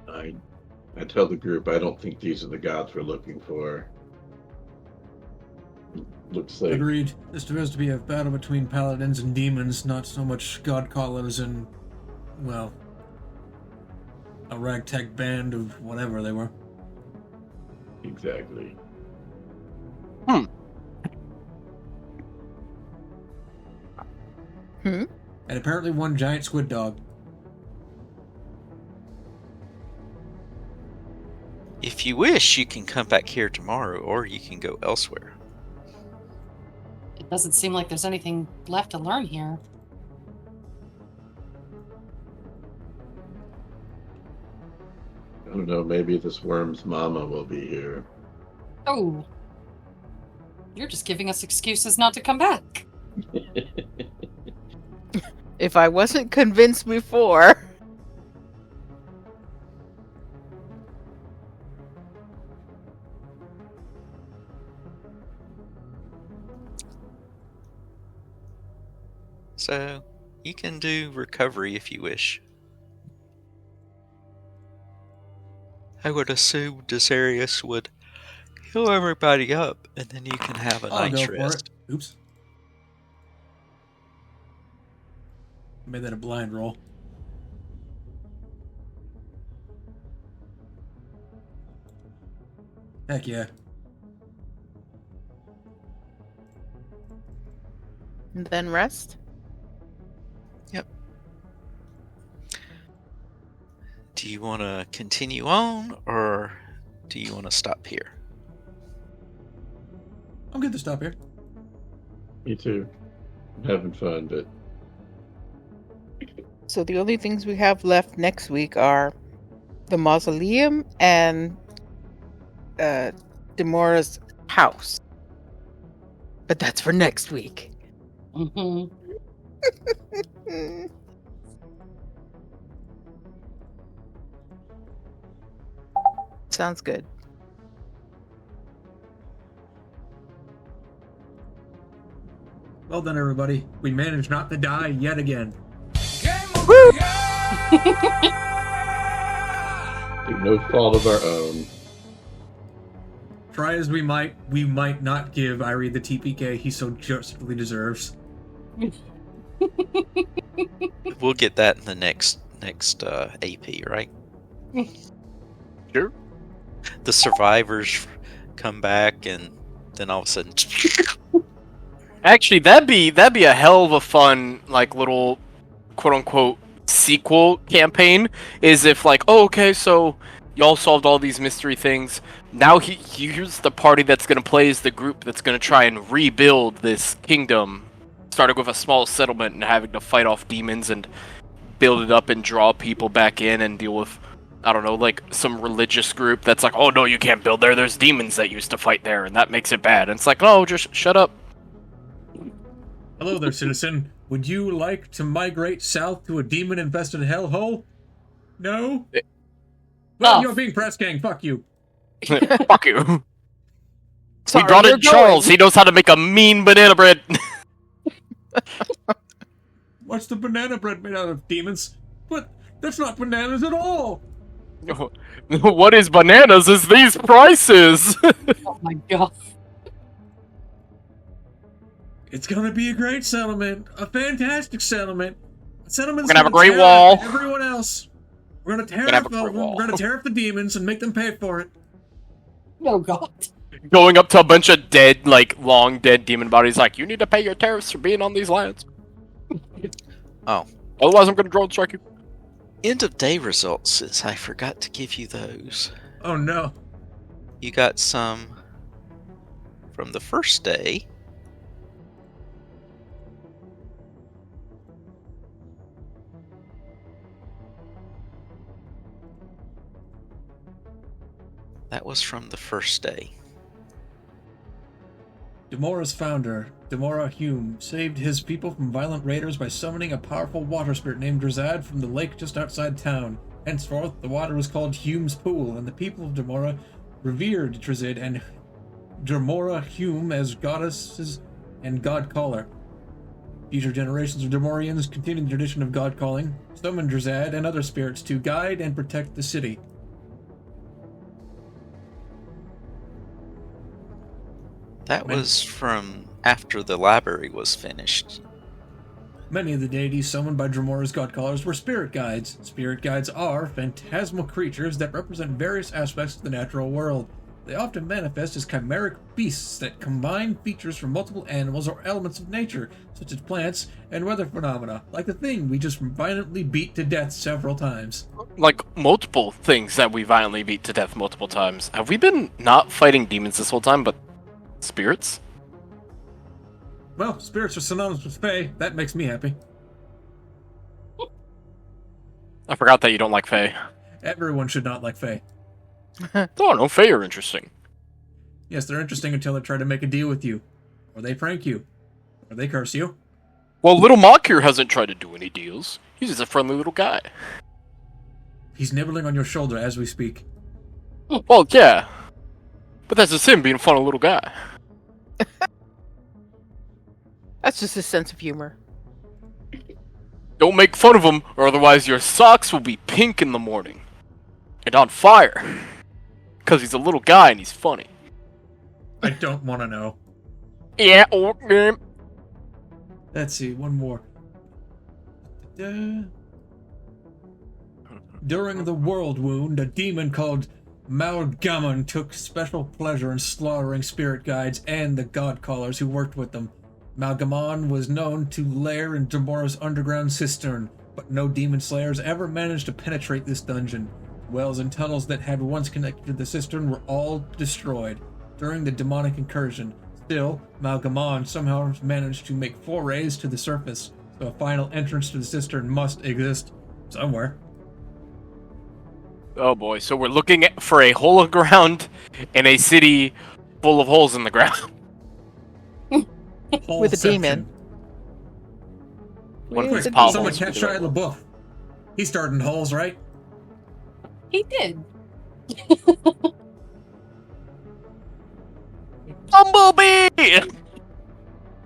I tell the group I don't think these are the gods we're looking for. Looks like Agreed. This appears to be a battle between paladins and demons, not so much god callers and, well, a ragtag band of whatever they were. exactly. And apparently one giant squid dog. If you wish, you can come back here tomorrow, or you can go elsewhere. It doesn't seem like there's anything left to learn here. I don't know, maybe this worm's mama will be here. Oh. You're just giving us excuses not to come back. If I wasn't convinced before. So, you can do recovery if you wish. I would assume Desarius would heal everybody up, and then you can have a I'll night's go for rest. it. Oops. Made that a blind roll. Heck yeah. And then rest. Do you want to continue on, or do you want to stop here? I'm good to stop here. Me too. I'm having fun, but So the only things we have left next week are the mausoleum and Demora's house. But that's for next week. Mm-hmm. Sounds good. Well done, everybody. We managed not to die yet again. Woo! through no fault of our own. Try as we might not give Irie the TPK he so justly deserves. We'll get that in the next AP, right? Sure. The survivors come back, and then all of a sudden, Actually, that'd be a hell of a fun, like, little quote unquote sequel campaign. Is if like, oh, okay, so y'all solved all these mystery things. Now here's the party that's gonna play as the group that's gonna try and rebuild this kingdom, starting with a small settlement and having to fight off demons and build it up and draw people back in and deal with, I don't know, like some religious group that's like, oh no, you can't build there. There's demons that used to fight there, and that makes it bad. And it's like, oh, just shut up. Hello there, citizen. Would you like to migrate south to a demon-infested hellhole? No? Well, Oh. you're being press gang. Fuck you. Fuck you. Sorry, We brought you're in Charles. going. He knows how to make a mean banana bread. What's the banana bread made out of, demons? But that's not bananas at all. What is bananas is these prices. Oh my god. It's gonna be a great settlement. A fantastic settlement. A settlement We're gonna have a great wall. Everyone else. We're gonna tear We're gonna have up a great over them. wall. We're gonna tear up the demons and make them pay for it. Oh God. Going up to a bunch of dead, like, long dead demon bodies, like, you need to pay your tariffs for being on these lands. Oh. Otherwise, I'm gonna drone strike you. End of day results, since I forgot to give you those. Oh no. You got some from the first day. That was from the first day. Demora's founder, Demora Hume, saved his people from violent raiders by summoning a powerful water spirit named Drazad from the lake just outside town. Henceforth, the water was called Hume's Pool, and the people of Demora revered Drazad and Demora Hume as goddesses and god-caller. Future generations of Demorians continued the tradition of god-calling, summoned Drazad and other spirits to guide and protect the city. That was from after the library was finished. Many of the deities summoned by Dramora's god-callers were spirit guides. Spirit guides are phantasmal creatures that represent various aspects of the natural world. They often manifest as chimeric beasts that combine features from multiple animals or elements of nature, such as plants and weather phenomena, like the thing we just violently beat to death several times. Like, multiple things that we violently beat to death multiple times. Have we been not fighting demons this whole time, but spirits? Well, spirits are synonymous with Fae. That makes me happy. I forgot that you don't like Fae. Everyone should not like Fae. Oh, no, Fae are interesting. Yes, they're interesting until they try to make a deal with you. Or they prank you. Or they curse you. Well, Little Mock here hasn't tried to do any deals. He's just a friendly little guy. He's nibbling on your shoulder as we speak. Well, yeah. But that's just him being a funny little guy. That's just his sense of humor. Don't make fun of him, or otherwise your socks will be pink in the morning. And on fire. Because he's a little guy and he's funny. I don't want to know. Yeah, Let's see, one more. During the World Wound, a demon called Malgamon took special pleasure in slaughtering spirit guides and the god callers who worked with them. Malgamon was known to lair in Demora's underground cistern, but no demon slayers ever managed to penetrate this dungeon. Wells and tunnels that had once connected to the cistern were all destroyed during the demonic incursion. Still, Malgamon somehow managed to make forays to the surface, so a final entrance to the cistern must exist somewhere. Oh boy, so we're looking for a hole in the ground in a city full of holes in the ground. With a demon. What if With it's a Pablo? Someone catch Shia LaBeouf. He's starting holes, right? He did. Bumblebee!